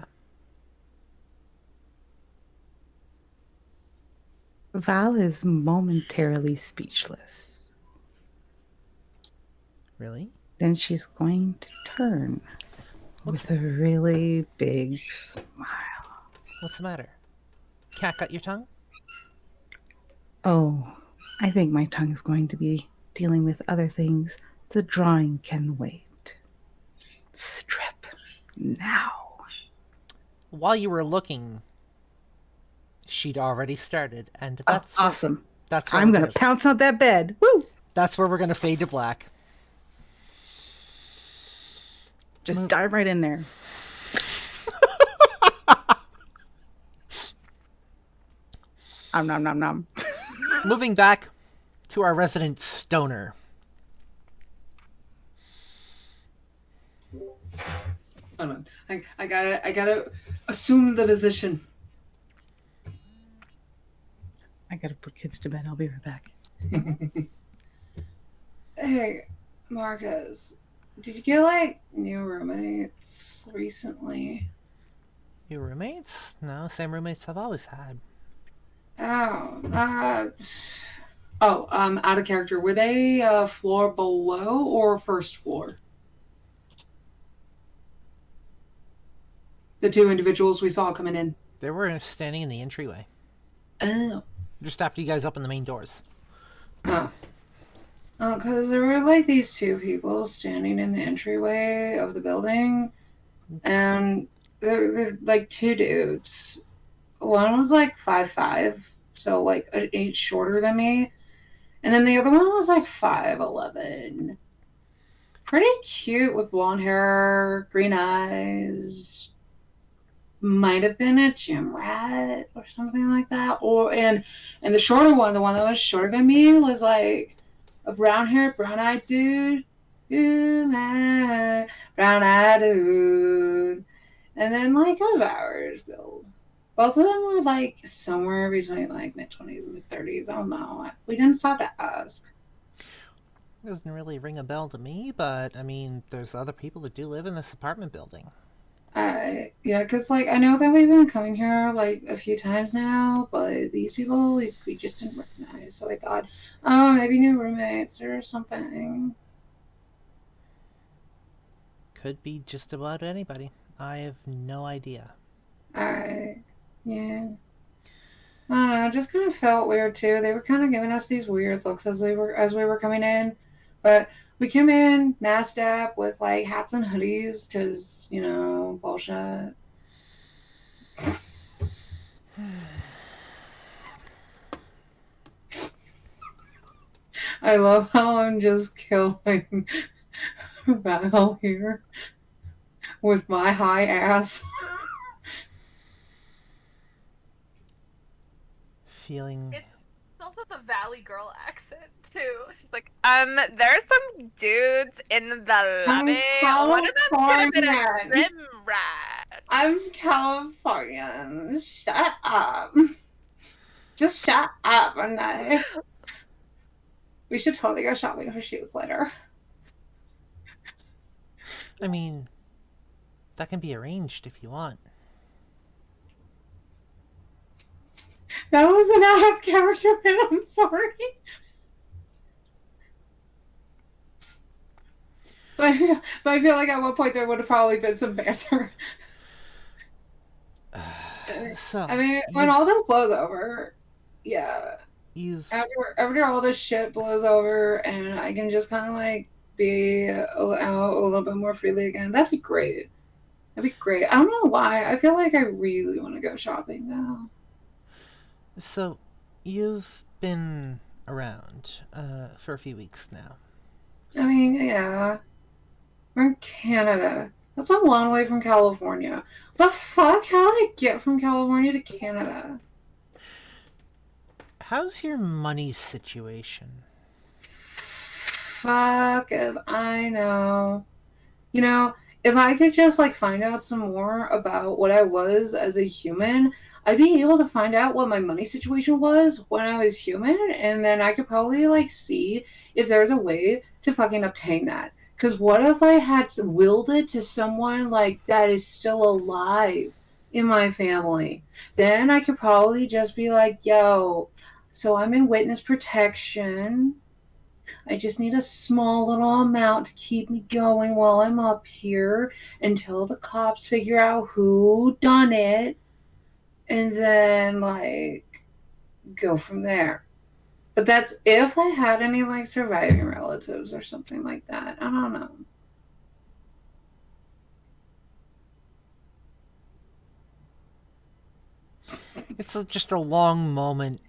Val is momentarily speechless. Really? Then she's going to turn with a really big smile. What's the matter? Cat got your tongue? Oh, I think my tongue is going to be dealing with other things. The drawing can wait. Strip now. While you were looking, she'd already started, and that's awesome. That's where I'm gonna pounce on that bed. Woo! That's where we're gonna fade to black. Just dive right in there. Nom nom nom. Moving back to our resident stoner. Hold on. I gotta assume the position. I gotta put kids to bed. I'll be right back. Hey, Marcus, did you get like new roommates recently? New roommates? No, same roommates I've always had. Out of character. Were they floor below or first floor? The two individuals we saw coming in. They were standing in the entryway. Oh. Just after you guys opened the main doors. Oh. Oh, because there were like these two people standing in the entryway of the building. And they're like two dudes. One was like 5'5", so like an inch shorter than me. And then the other one was like 5'11". Pretty cute with blonde hair, green eyes. Might have been a gym rat or something like that. And the shorter one, the one that was shorter than me, was like a brown-haired, brown-eyed dude. Ooh, my brown-eyed dude. And then like a average build. Both of them were like somewhere between like mid-20s and mid-30s. I don't know. We didn't stop to ask. Doesn't really ring a bell to me, but I mean, there's other people that do live in this apartment building. Yeah, because like I know that we've been coming here like a few times now, but these people we just didn't recognize. So I thought, oh, maybe new roommates or something. Could be just about anybody. I have no idea. Yeah. I don't know. It just kind of felt weird too. They were kind of giving us these weird looks as we were coming in, but we came in masked up with like hats and hoodies because bullshit. I love how I'm just killing Val here with my high ass. Feeling. It's also the Valley Girl accent too. She's like, there's some dudes in the lobby. One of them could have been a gym rat. I'm Californian. Shut up. Just shut up, Renee. We should totally go shopping for shoes later. I mean, that can be arranged if you want. That was an out of character bit. I'm sorry. But I feel like at one point there would have probably been some banter. So, I mean, when all this blows over, yeah. you've After all this shit blows over and I can just kind of like be out a little bit more freely again, that'd be great. That'd be great. I don't know why. I feel like I really want to go shopping now. so you've been around for a few weeks now. I mean, yeah. We're in Canada. That's a long way from California. The fuck? How did I get from California to Canada? How's your money situation? Fuck if I know. You know, if I could just like find out some more about what I was as a human, I'd be able to find out what my money situation was when I was human, and then I could probably like see if there's a way to fucking obtain that. Because what if I had willed it to someone like that is still alive in my family? Then I could probably just be like, yo, so I'm in witness protection. I just need a small little amount to keep me going while I'm up here until the cops figure out who done it, and then like go from there. But that's if I had any like surviving relatives or something like that. I don't know. It's just a long moment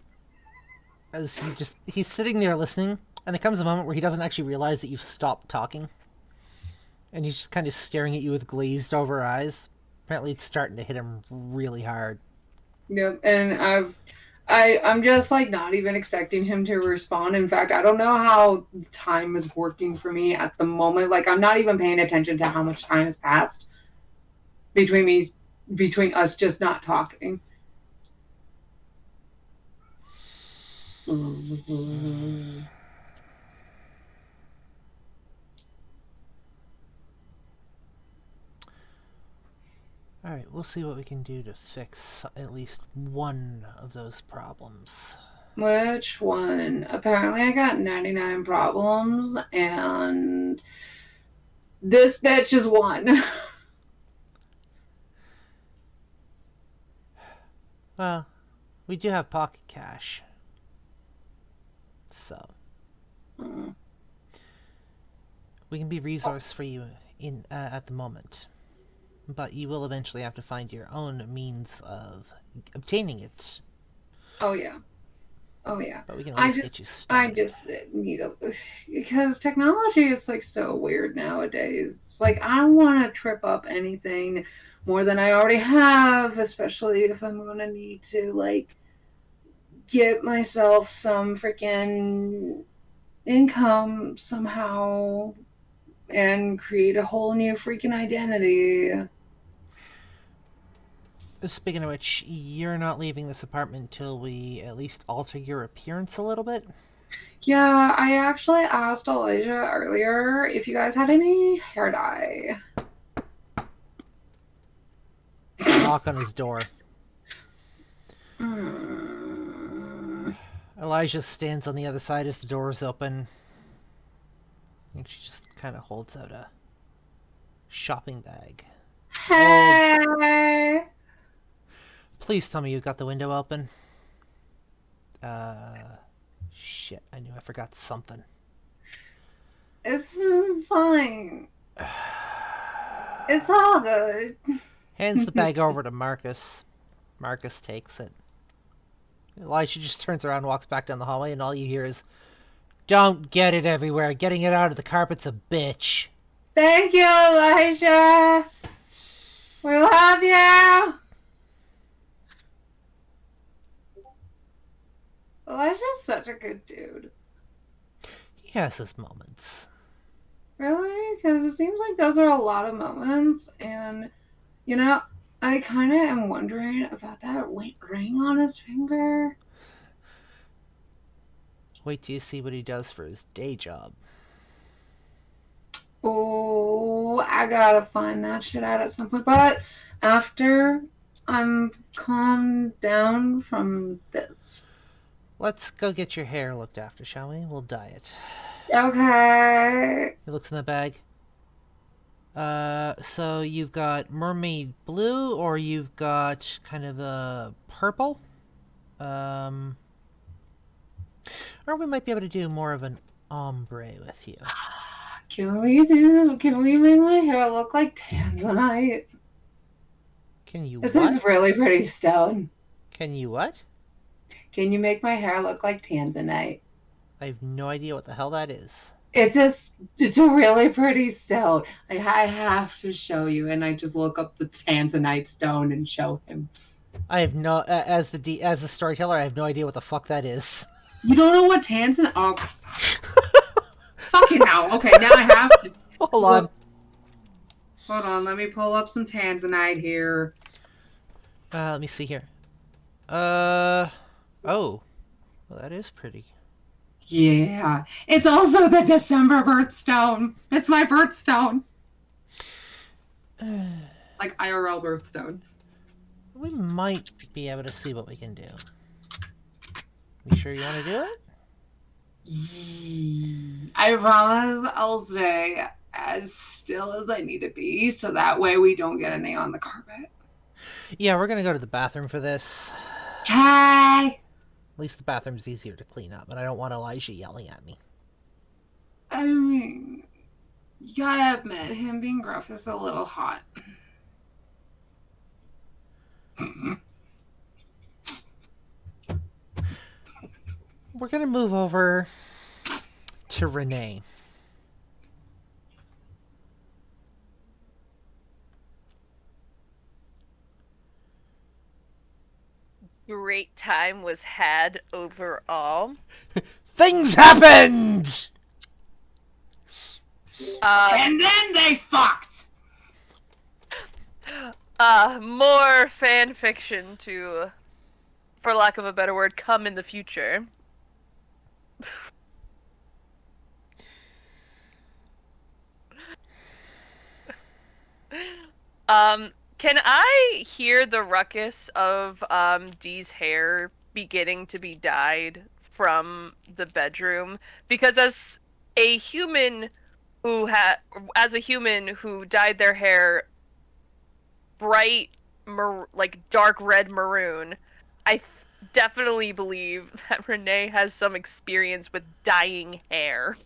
as he's sitting there listening, and there comes a moment where he doesn't actually realize that you've stopped talking, and he's just kind of staring at you with glazed over eyes. Apparently it's starting to hit him really hard. Yep, and I'm just like not even expecting him to respond. In fact, I don't know how time is working for me at the moment. Like I'm not even paying attention to how much time has passed between us just not talking. Alright, we'll see what we can do to fix at least one of those problems. Which one? Apparently I got 99 problems and this bitch is one. Well, we do have pocket cash. So, we can be resource for you in at the moment. But you will eventually have to find your own means of obtaining it. Oh yeah. Oh yeah. But we can at least get you started. I just need because technology is like so weird nowadays. It's like I don't want to trip up anything more than I already have, especially if I'm going to need to like get myself some freaking income somehow and create a whole new freaking identity. Speaking of which, you're not leaving this apartment until we at least alter your appearance a little bit? Yeah, I actually asked Elijah earlier if you guys had any hair dye. Knock on his door. Elijah stands on the other side as the door is open. I think she just kind of holds out a shopping bag. Hey! Please tell me you've got the window open. Shit, I knew I forgot something. It's fine. It's all good. Hands the bag over to Marcus. Marcus takes it. Elijah just turns around and walks back down the hallway, and all you hear is, "Don't get it everywhere. Getting it out of the carpet's a bitch." Thank you, Elijah. We love you. Elijah's such a good dude. He has his moments. Really? Because it seems like those are a lot of moments, and you know, I kind of am wondering about that ring on his finger. Wait till you see what he does for his day job. Oh, I gotta find that shit out at some point. But after I'm calmed down from this. Let's go get your hair looked after, shall we? We'll dye it. Okay. He looks in the bag. So you've got mermaid blue, or you've got kind of a purple? Or we might be able to do more of an ombre with you. Can we make my hair look like tanzanite? Can you It what? looks really pretty stone. Can you what? Can you make my hair look like tanzanite? I have no idea what the hell that is. It's a really pretty stone. I have to show you, and I just look up the tanzanite stone and show him. I have no as the storyteller, I have no idea what the fuck that is. You don't know what tanzanite? Oh, fucking hell! Okay, now I have to. Hold on. Hold on, let me pull up some tanzanite here. Let me see here. Oh, well, that is pretty. Yeah, it's also the December birthstone. It's my birthstone. Like IRL birthstone. We might be able to see what we can do. You sure you want to do it? I promise I'll stay as still as I need to be, so that way we don't get any on the carpet. Yeah, we're gonna go to the bathroom for this. Hi. At least the bathroom's easier to clean up, but I don't want Elijah yelling at me. I mean, you gotta admit, him being gruff is a little hot. We're gonna move over to Renee. Great time was had overall. Things happened! And then they fucked! More fan fiction to, for lack of a better word, come in the future. Can I hear the ruckus of Dee's hair beginning to be dyed from the bedroom? Because as a human who dyed their hair bright, like dark red maroon, I definitely believe that Renee has some experience with dyeing hair.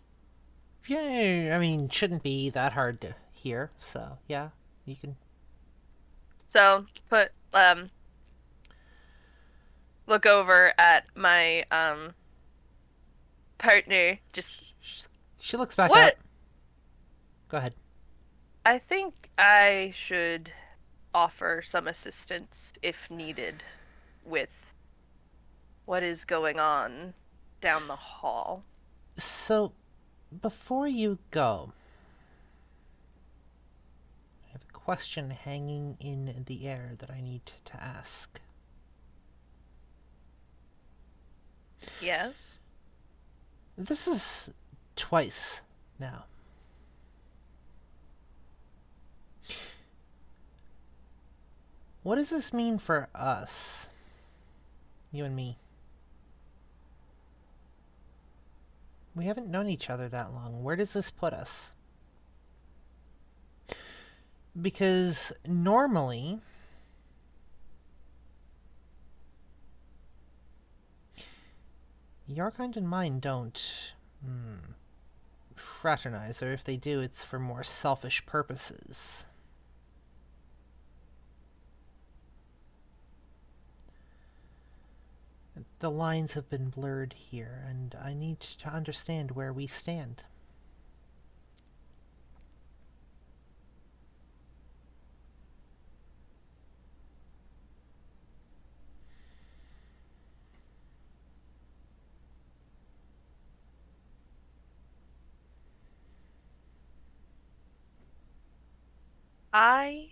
Yeah, I mean, shouldn't be that hard to hear, so yeah, you can. So, look over at my, partner, just... She looks back What? up. Go ahead. I think I should offer some assistance, if needed, with what is going on down the hall. So, before you go, I have a question hanging in the air that I need to ask. Yes? This is twice now. What does this mean for us? You and me. We haven't known each other that long. Where does this put us? Because normally, your kind and mine don't fraternize, or if they do, it's for more selfish purposes. The lines have been blurred here, and I need to understand where we stand. I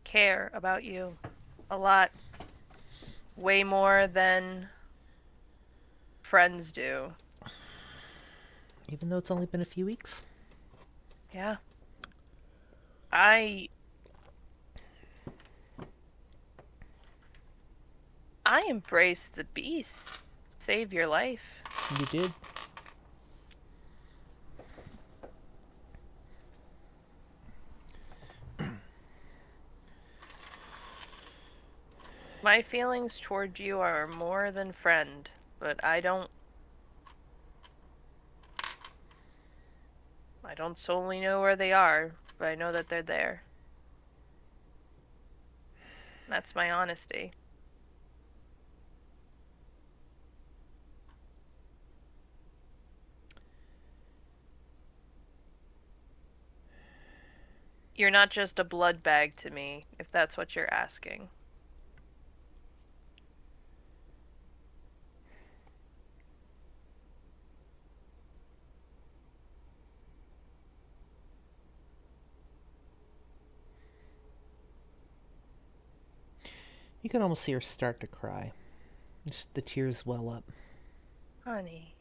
care about you a lot. Way more than friends do. Even though it's only been a few weeks? Yeah. I I embraced the beast. Save your life. You did. My feelings toward you are more than friend, but I don't solely know where they are, but I know that they're there. That's my honesty. You're not just a blood bag to me, if that's what you're asking. You can almost see her start to cry. Just the tears well up. Honey.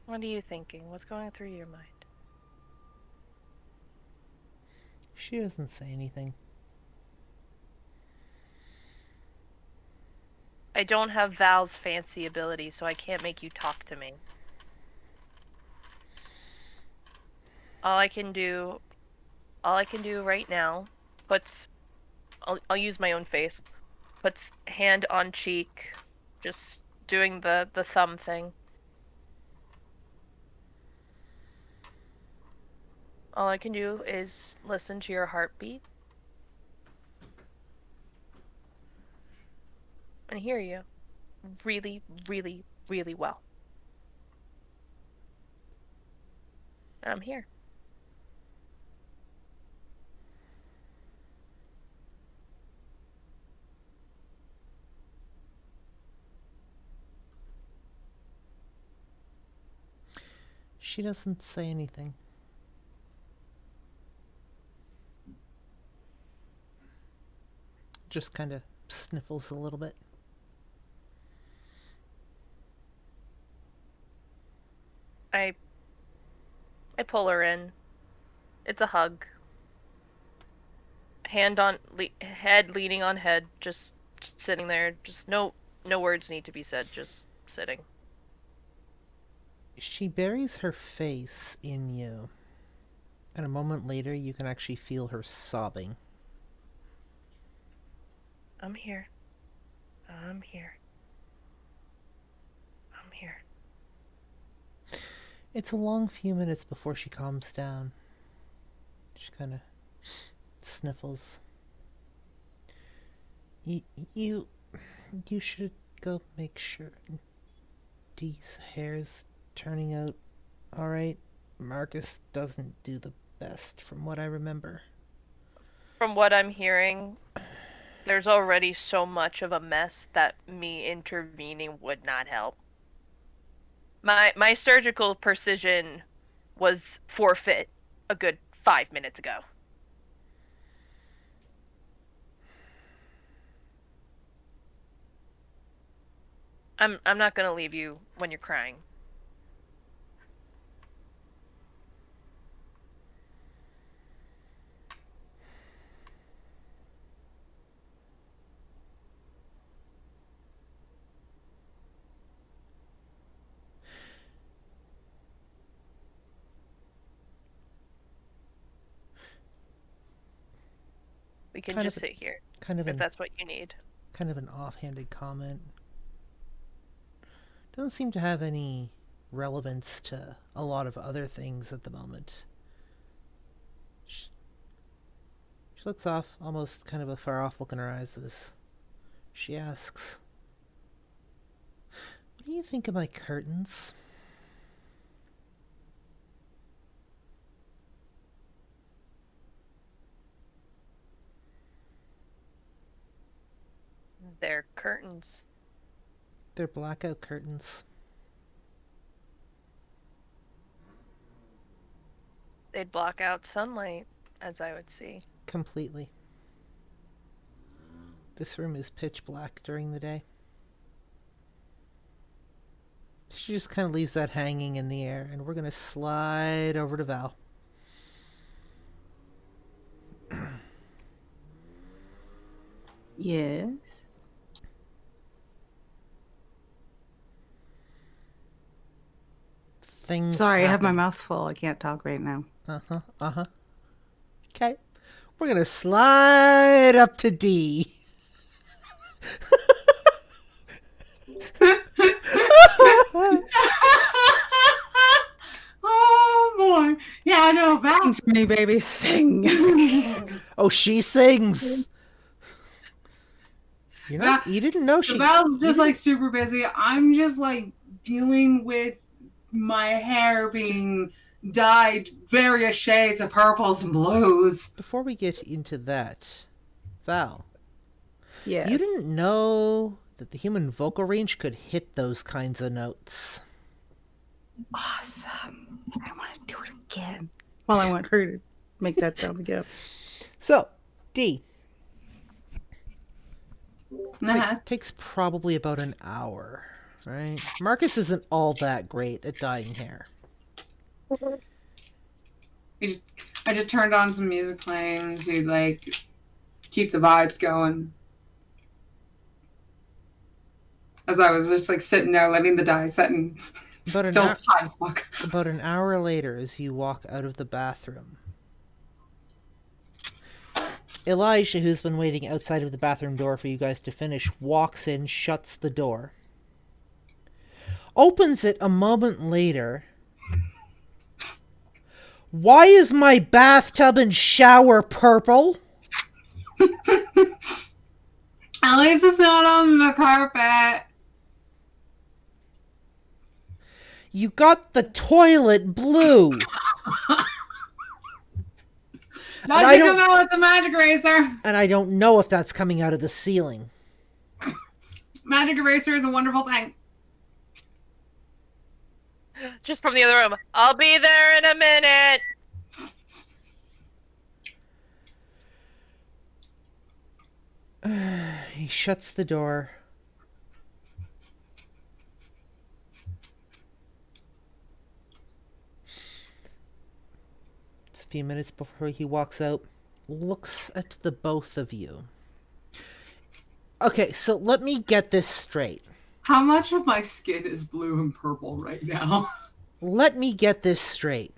What are you thinking? What's going through your mind? She doesn't say anything. I don't have Val's fancy ability, so I can't make you talk to me. All I can do right now, I'll use my own face. Puts hand on cheek, just doing the thumb thing. All I can do is listen to your heartbeat and hear you really, really, really well. And I'm here. She doesn't say anything. Just kind of sniffles a little bit. I pull her in. It's a hug. Head leaning on head, just sitting there. Just no words need to be said, just sitting. She buries her face in you. And a moment later, you can actually feel her sobbing. I'm here. I'm here. I'm here. It's a long few minutes before she calms down. She kind of sniffles. You should go make sure Dee's hair's turning out alright. Marcus doesn't do the best from what I remember. From what I'm hearing, there's already so much of a mess that me intervening would not help. My surgical precision was forfeit a good 5 minutes ago. I'm not gonna leave you when you're crying. We can just sit here if that's what you need. Kind of an offhanded comment. Doesn't seem to have any relevance to a lot of other things at the moment. She looks off, almost kind of a far-off look in her eyes as she asks, "What do you think of my curtains?" They're curtains. They're blackout curtains. They'd block out sunlight, as I would see. Completely. This room is pitch black during the day. She just kind of leaves that hanging in the air, and we're going to slide over to Val. Yes. Things Sorry, I have my happen. mouth full. I can't talk right now. Okay. We're going to slide up to D. Oh boy. Yeah, no, Sing for me, baby. Sing. Oh, she sings. You didn't know So she... Val's you just like didn't- super busy. I'm just like dealing with my hair being dyed various shades of purples and blues. Before we get into that, Val, Yes. you didn't know that the human vocal range could hit those kinds of notes. Awesome. I want to do it again. Well, I want her to make that sound again. So, D. Uh-huh. Takes probably about an hour, right? Marcus isn't all that great at dyeing hair. I just turned on some music playing to like keep the vibes going. As I was just like sitting there letting the dye set and still hot as fuck. About an hour later, as you walk out of the bathroom, Elijah, who's been waiting outside of the bathroom door for you guys to finish, walks in, shuts the door, opens it a moment later. Why is my bathtub and shower purple? At least it's not on the carpet. You got the toilet blue. Now you come out with the magic eraser. And I don't know if that's coming out of the ceiling. Magic eraser is a wonderful thing. Just from the other room. I'll be there in a minute. He shuts the door. It's a few minutes before he walks out. Looks at the both of you. Okay, so let me get this straight. How much of my skin is blue and purple right now? Let me get this straight.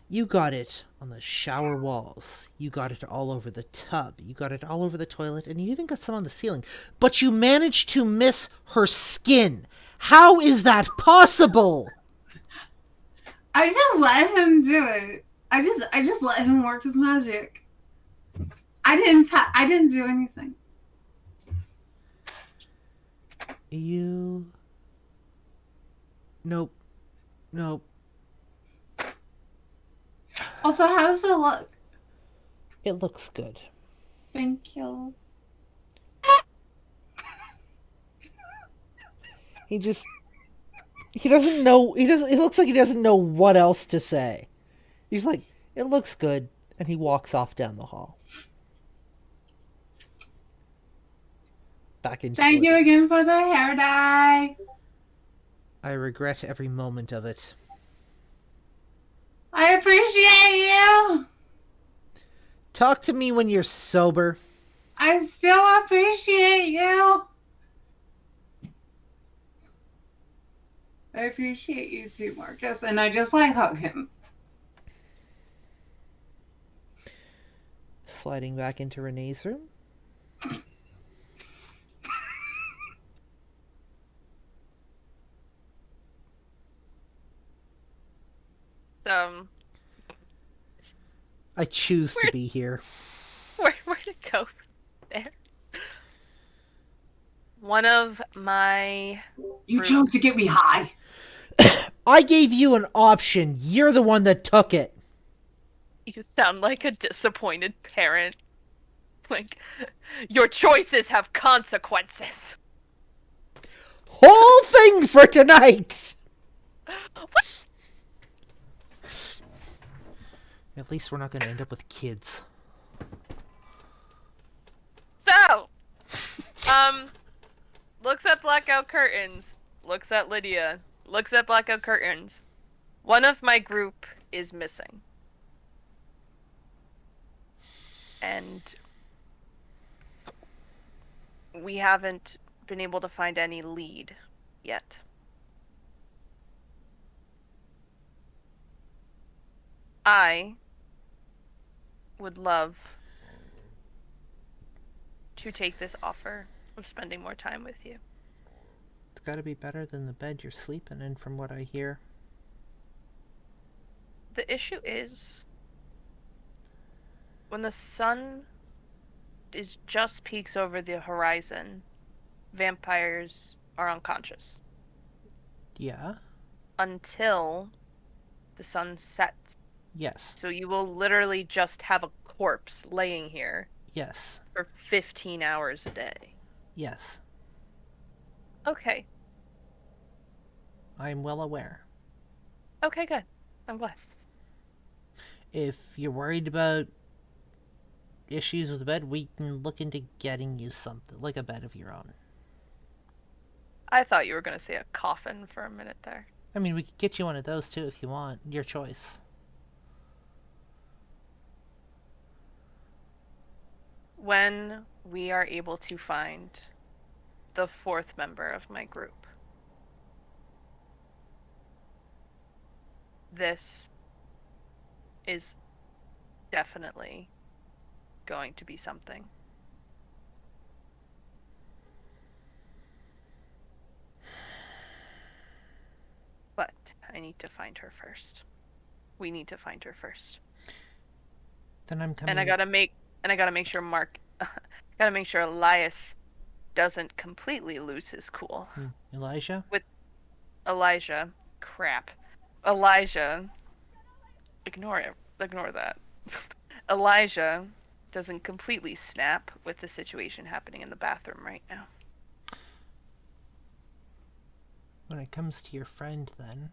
You got it on the shower walls. You got it all over the tub. You got it all over the toilet. And you even got some on the ceiling. But you managed to miss her skin. How is that possible? I just let him do it. I just let him work his magic. I didn't do anything. You... Nope. Also, how does it look? It looks good. Thank you. He doesn't know, it looks like he doesn't know what else to say. He's like, it looks good, and he walks off down the hall. Back into Thank the you again for the hair dye. I regret every moment of it. I appreciate you. Talk to me when you're sober. I still appreciate you. I appreciate you too, Marcus. And I just like hug him. Sliding back into Renee's room. So, I choose to be here. where'd it go there? One of my... You chose to get me high. I gave you an option. You're the one that took it. You sound like a disappointed parent. Like, your choices have consequences. Whole thing for tonight. What? At least we're not going to end up with kids. So, looks at blackout curtains, looks at Lydia, looks at blackout curtains. One of my group is missing. And we haven't been able to find any lead yet. I would love to take this offer of spending more time with you. It's got to be better than the bed you're sleeping in, from what I hear. The issue is, when the sun just peeks over the horizon, vampires are unconscious. Yeah? Until the sun sets. Yes. So you will literally just have a corpse laying here Yes. for 15 hours a day. Yes. Okay. I'm well aware. Okay, good. I'm glad. If you're worried about issues with the bed, we can look into getting you something, like a bed of your own. I thought you were going to say a coffin for a minute there. I mean, we could get you one of those too if you want. Your choice. When we are able to find the fourth member of my group, this is definitely going to be something. But I need to find her first. We need to find her first. Then I'm coming. And I gotta make sure gotta make sure Elias doesn't completely lose his cool. Elijah? With Elijah. Crap. Elijah. Ignore that. Elijah doesn't completely snap with the situation happening in the bathroom right now. When it comes to your friend, then,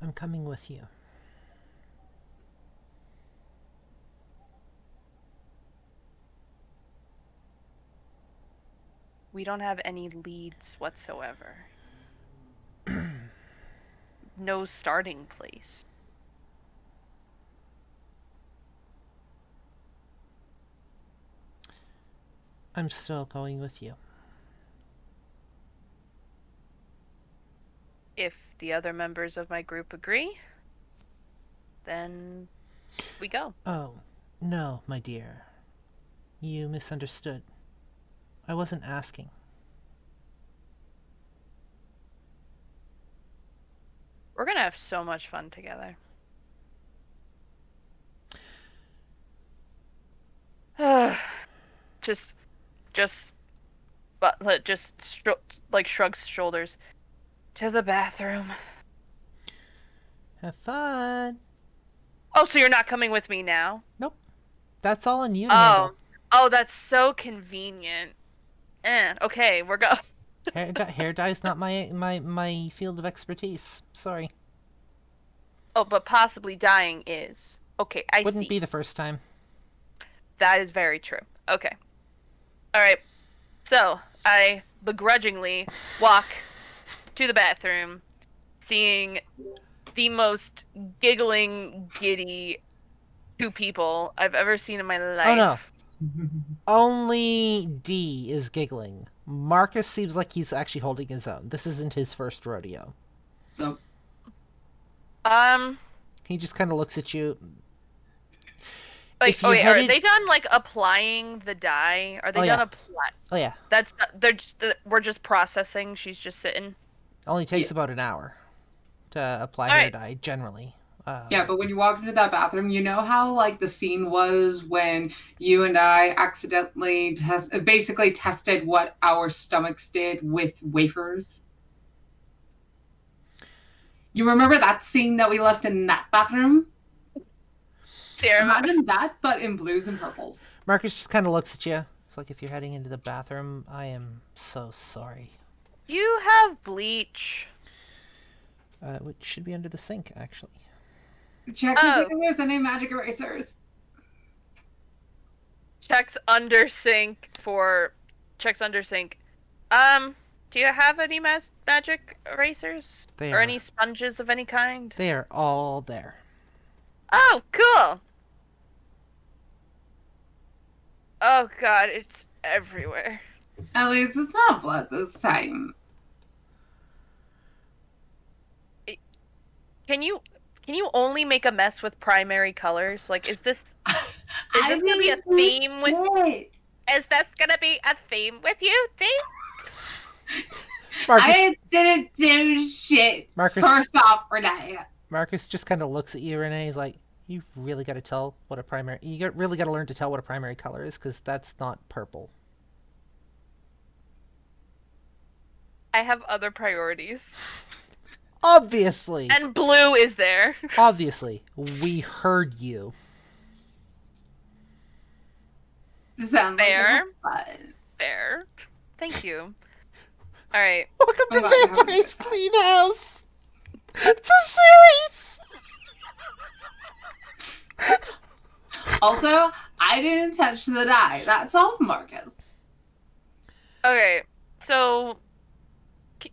I'm coming with you. We don't have any leads whatsoever. No starting place. I'm still going with you. If the other members of my group agree, then we go. Oh, no, my dear. You misunderstood. I wasn't asking. We're gonna have so much fun together. just shrugs shoulders. To the bathroom. Have fun. Oh, so you're not coming with me now? Nope. That's all on you to handle. Oh, that's so convenient. Okay, we're go. Hair dye's not my field of expertise. Sorry. Oh, but possibly dying is. Okay, I see. Wouldn't be the first time. That is very true. Okay. Alright. So, I begrudgingly walk to the bathroom, seeing the most giggling, giddy two people I've ever seen in my life. Oh no. Only D is giggling. Marcus seems like he's actually holding his own. This isn't his first rodeo. So, He just kind of looks at you. like, oh wait, are they done like applying the dye? Are they done applying? Oh yeah. We're just processing. She's just sitting. Only takes about an hour to apply hair dye, generally. yeah, but when you walked into that bathroom, you know how like the scene was when you and I accidentally basically tested what our stomachs did with wafers? You remember that scene that we left in that bathroom? Yeah, imagine that, but in blues and purples. Marcus just kind of looks at you. It's like, if you're heading into the bathroom, I am so sorry. You have bleach. Which should be under the sink, actually. Check to see if there's any magic erasers. Checks under sink. Do you have any magic erasers? They or are. any sponges of any kind? They are all there. Oh, cool. Oh god, it's everywhere. At least it's not blood this time. Can you only make a mess with primary colors? Like, is this gonna be a theme with? Is this gonna be a theme with you, Dee? Marcus, I didn't do shit. Marcus- First off, Renee. Marcus just kind of looks at you, Renee. He's like, "You really got to tell what a primary. Really got to learn to tell what a primary color is, because that's not purple." I have other priorities. Obviously. And blue is there. Obviously, we heard you. Sounds Fair. like fun. Fair. Thank you. All right. Welcome to Oh my Vampire's Clean House, the series. Also, I didn't touch the die. That's all, Marcus. Okay. So,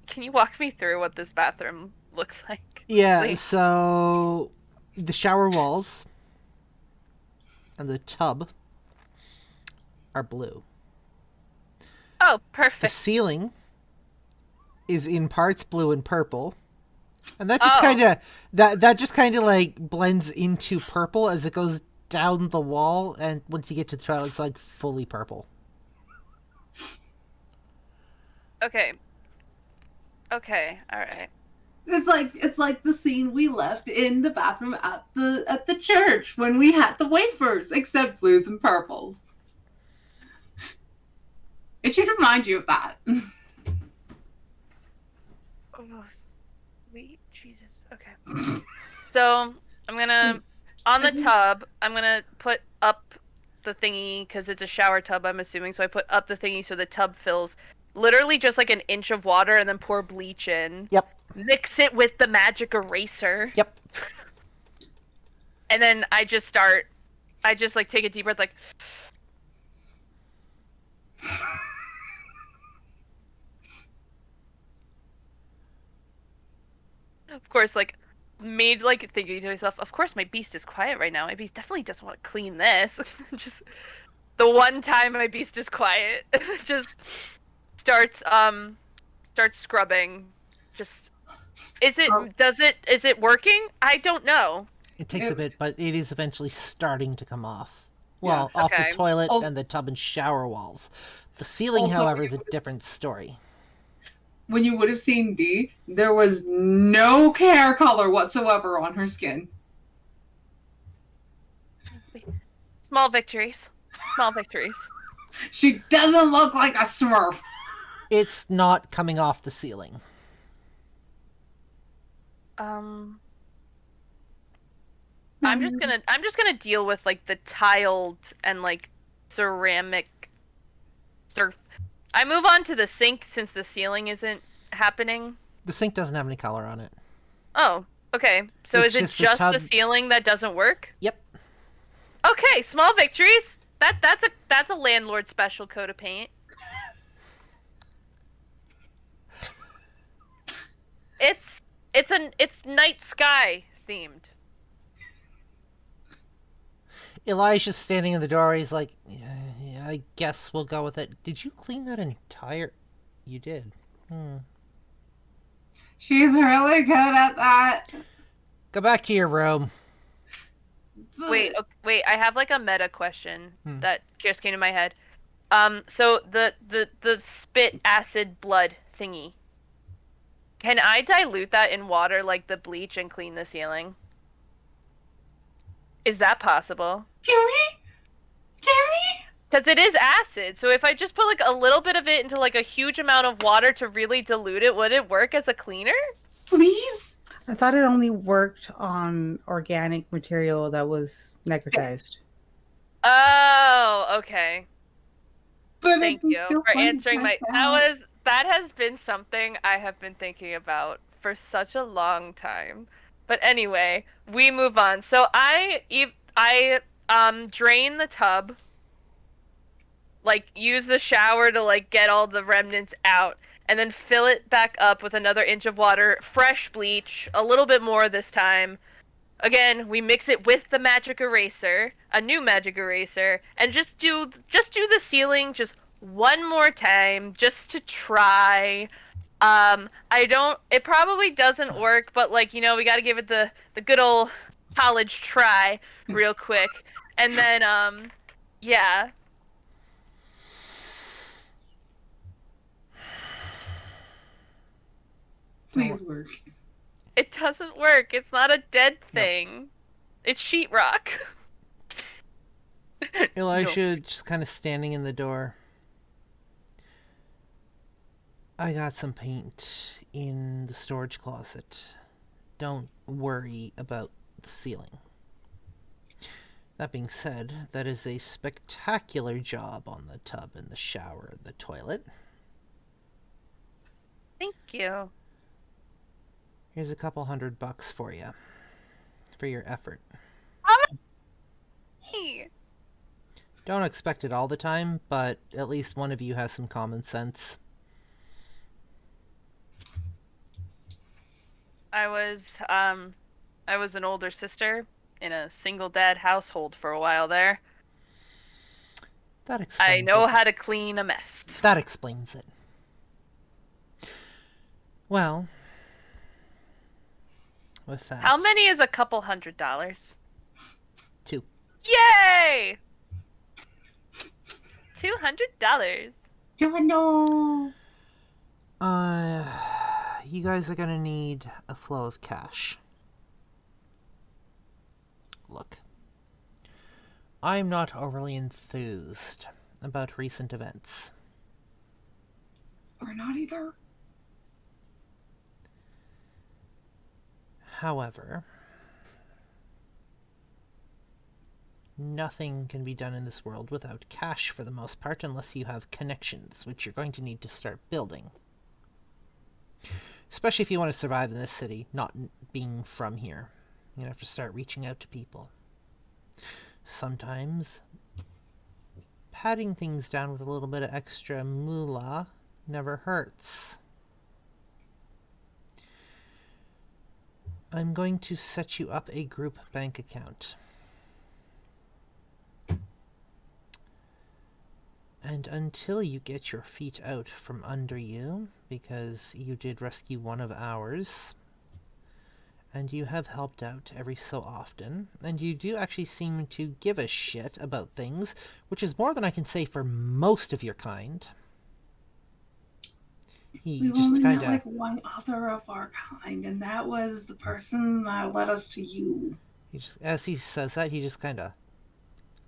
can you walk me through what this bathroom looks like? Yeah. Please? So, the shower walls and the tub are blue. Oh, The perfect. ceiling is in parts blue and purple, and that just Oh. kind of that just kind of like blends into purple as it goes down the wall, and once you get to the toilet, it's like fully purple. Okay. Okay. All right. It's like the scene we left in the bathroom at the church when we had the wafers, except blues and purples. It should remind you of that. Oh, sweet Jesus. Okay. So I'm gonna on the tub. I'm gonna put up the thingy because it's a shower tub. I'm assuming. So I put up the thingy so the tub fills literally just like an inch of water, and then pour bleach in. Yep. Mix it with the magic eraser. Yep. And then I just like take a deep breath, like. Of course, like, made like thinking to myself, of course my beast is quiet right now. My beast definitely doesn't want to clean this. Just the one time my beast is quiet, just starts scrubbing. Just is it working? I don't know. It takes a bit, but it is eventually starting to come off. Well, off Okay. the toilet Also- and the tub and shower walls. The ceiling, Also, however, is a different story. When you would have seen Dee, there was no hair color whatsoever on her skin. Small victories. Small victories. She doesn't look like a Smurf. It's not coming off the ceiling. I'm just gonna deal with like the tiled and like ceramic surf. I move on to the sink since the ceiling isn't happening. The sink doesn't have any color on it. Oh, okay. So It's is it just the just the tub- ceiling that doesn't work? Yep. Okay, small victories. That's a landlord special coat of paint. It's night sky themed. Elijah's standing in the door. He's like, yeah, I guess we'll go with it. Did you clean that entire... You did. She's really good at that. Go back to your room. Wait, I have like a meta question that just came to my head. So the spit acid blood thingy. Can I dilute that in water like the bleach and clean the ceiling? Is that possible? Can we? Because it is acid, so if I just put like a little bit of it into like a huge amount of water to really dilute it, would it work as a cleaner? Please? I thought it only worked on organic material that was necrotized. Oh, okay. But Thank it's you still for fun answering like that has been something I have been thinking about for such a long time. But anyway, we move on. So I drain the tub, like use the shower to like get all the remnants out, and then fill it back up with another inch of water, fresh bleach, a little bit more this time. Again, we mix it with the magic eraser, a new magic eraser, and just do the ceiling just one more time, just to try. I don't. It probably doesn't work, but like we got to give it the good old college try real quick, and then yeah. Please work. It doesn't work. It's not a dead thing. It's sheetrock. Elisha just kind of standing in the door. I got some paint in the storage closet. Don't worry about the ceiling. That being said, that is a spectacular job on the tub and the shower and the toilet. Thank you. Here's a couple $100 for you. For your effort. Hey. Don't expect it all the time, but at least one of you has some common sense. I was an older sister in a single dad household for a while there. That explains I know it. how to clean a mess. That explains it. Well, with that... How many is a couple $100? 2. Yay! $200. No. You guys are gonna need a flow of cash. Look, I'm not overly enthused about recent events. We're not either. However, nothing can be done in this world without cash for the most part, unless you have connections, which you're going to need to start building. Especially if you want to survive in this city, not being from here. You have to start reaching out to people. Sometimes patting things down with a little bit of extra moolah never hurts. I'm going to set you up a group bank account. And until you get your feet out from under you, because you did rescue one of ours, and you have helped out every so often, and you do actually seem to give a shit about things, which is more than I can say for most of your kind. He We've just only kind met of... like one other of our kind, and that was the person that led us to you. As he says that, he just kind of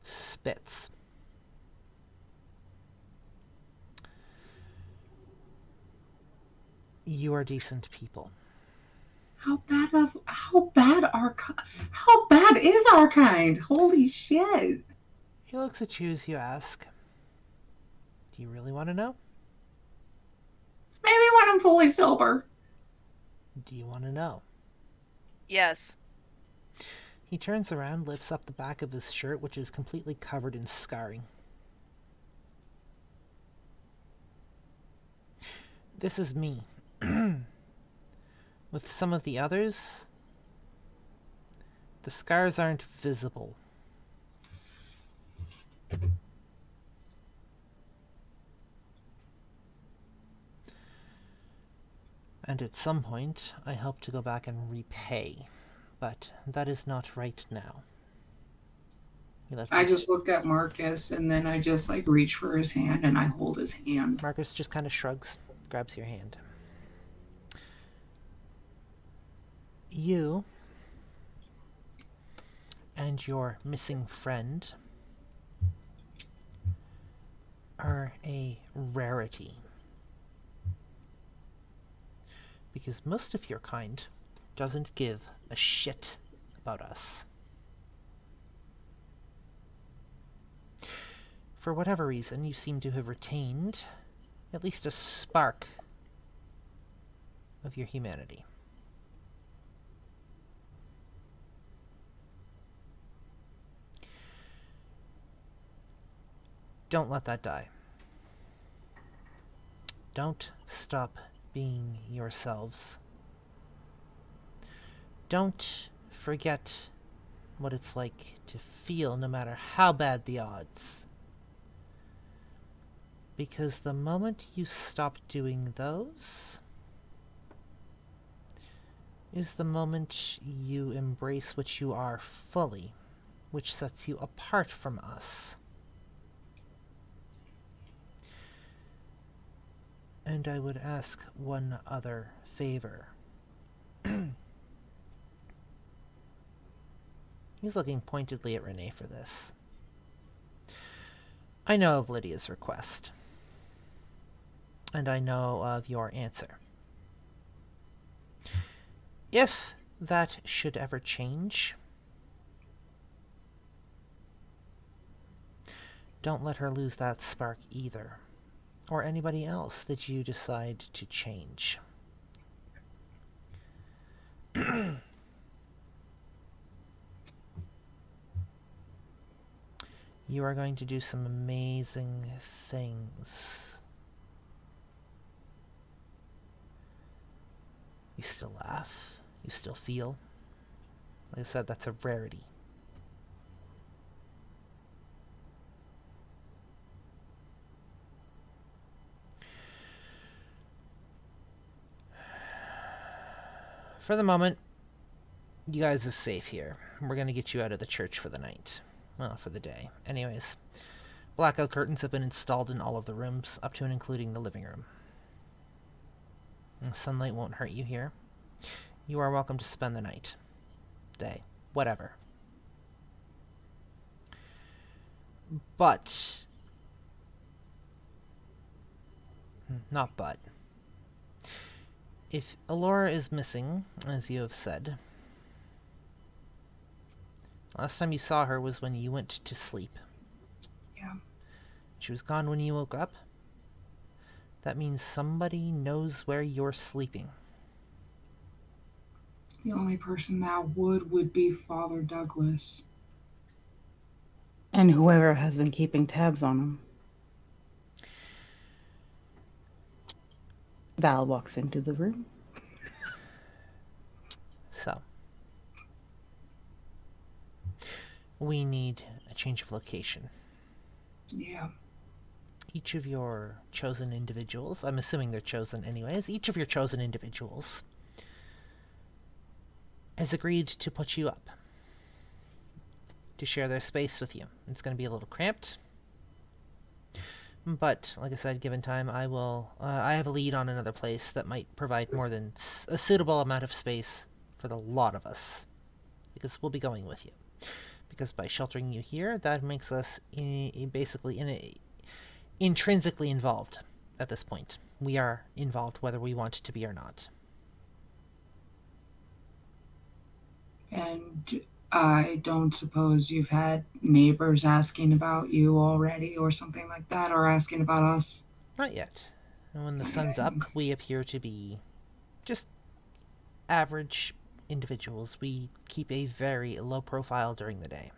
spits. You are decent people. How bad is our kind? Holy shit. He looks at you as you ask, do you really want to know? Maybe when I'm fully sober. Do you want to know? Yes. He turns around, lifts up the back of his shirt, which is completely covered in scarring. This is me. With some of the others, the scars aren't visible. And at some point, I hope to go back and repay, but that is not right now. I just look at Marcus, and then I just like reach for his hand, and I hold his hand. Marcus just kind of shrugs, grabs your hand. You and your missing friend are a rarity. Because most of your kind doesn't give a shit about us. For whatever reason, you seem to have retained at least a spark of your humanity. Don't let that die. Don't stop being yourselves. Don't forget what it's like to feel no matter how bad the odds. Because the moment you stop doing those is the moment you embrace what you are fully, which sets you apart from us. And I would ask one other favor. He's looking pointedly at Renee for this. I know of Lydia's request. And I know of your answer. If that should ever change, don't let her lose that spark either, or anybody else that you decide to change. You are going to do some amazing things. You still laugh. You still feel. Like I said, that's a rarity. For the moment, you guys are safe here. We're going to get you out of the church for the night. Well, for the day. Anyways, blackout curtains have been installed in all of the rooms, up to and including the living room. Sunlight won't hurt you here. You are welcome to spend the night. Day. Whatever. But... not but. If Alorah is missing, as you have said, last time you saw her was when you went to sleep. Yeah. She was gone when you woke up. That means somebody knows where you're sleeping. The only person that would be Father Douglas. And whoever has been keeping tabs on him. Val walks into the room. So, we need a change of location. Yeah. Each of your chosen individuals, I'm assuming they're chosen anyways, each of your chosen individuals has agreed to put you up, to share their space with you. It's going to be a little cramped, but like I said, given time, I have a lead on another place that might provide more than a suitable amount of space for the lot of us, because we'll be going with you. Because by sheltering you here, that makes us intrinsically involved at this point. We are involved whether we want to be or not. And I don't suppose you've had neighbors asking about you already or something like that, or asking about us? Not yet. And when the sun's up, we appear to be just average individuals. We keep a very low profile during the day.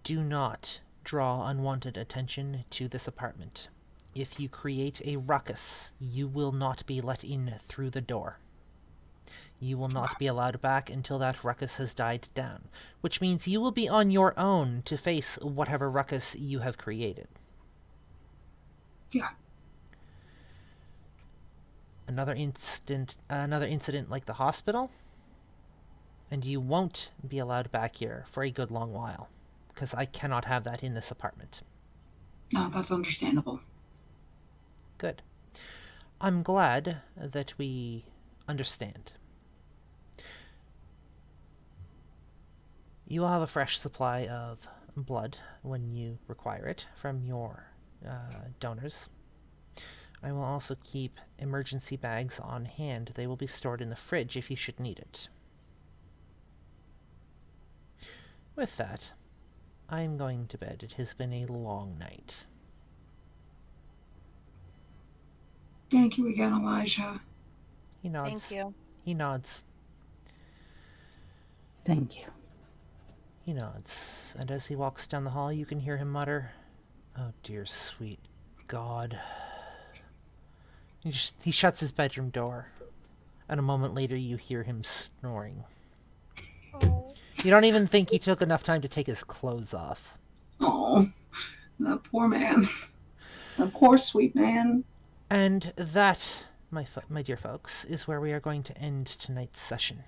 Do not draw unwanted attention to this apartment. If you create a ruckus, you will not be let in through the door. You will not be allowed back until that ruckus has died down, which means you will be on your own to face whatever ruckus you have created. Yeah. Another incident like the hospital, and you won't be allowed back here for a good long while, because I cannot have that in this apartment. No, that's understandable. Good. I'm glad that we understand. You will have a fresh supply of blood when you require it from your donors. I will also keep emergency bags on hand. They will be stored in the fridge if you should need it. With that, I'm going to bed. It has been a long night. Thank you again, Elijah. He nods. Thank you. He nods. Thank you. He nods. And as he walks down the hall, you can hear him mutter, "Oh dear sweet God. He shuts his bedroom door, and a moment later you hear him snoring. Oh. You don't even think he took enough time to take his clothes off. Oh, that poor man. That poor sweet man. And that, my dear folks, is where we are going to end tonight's session.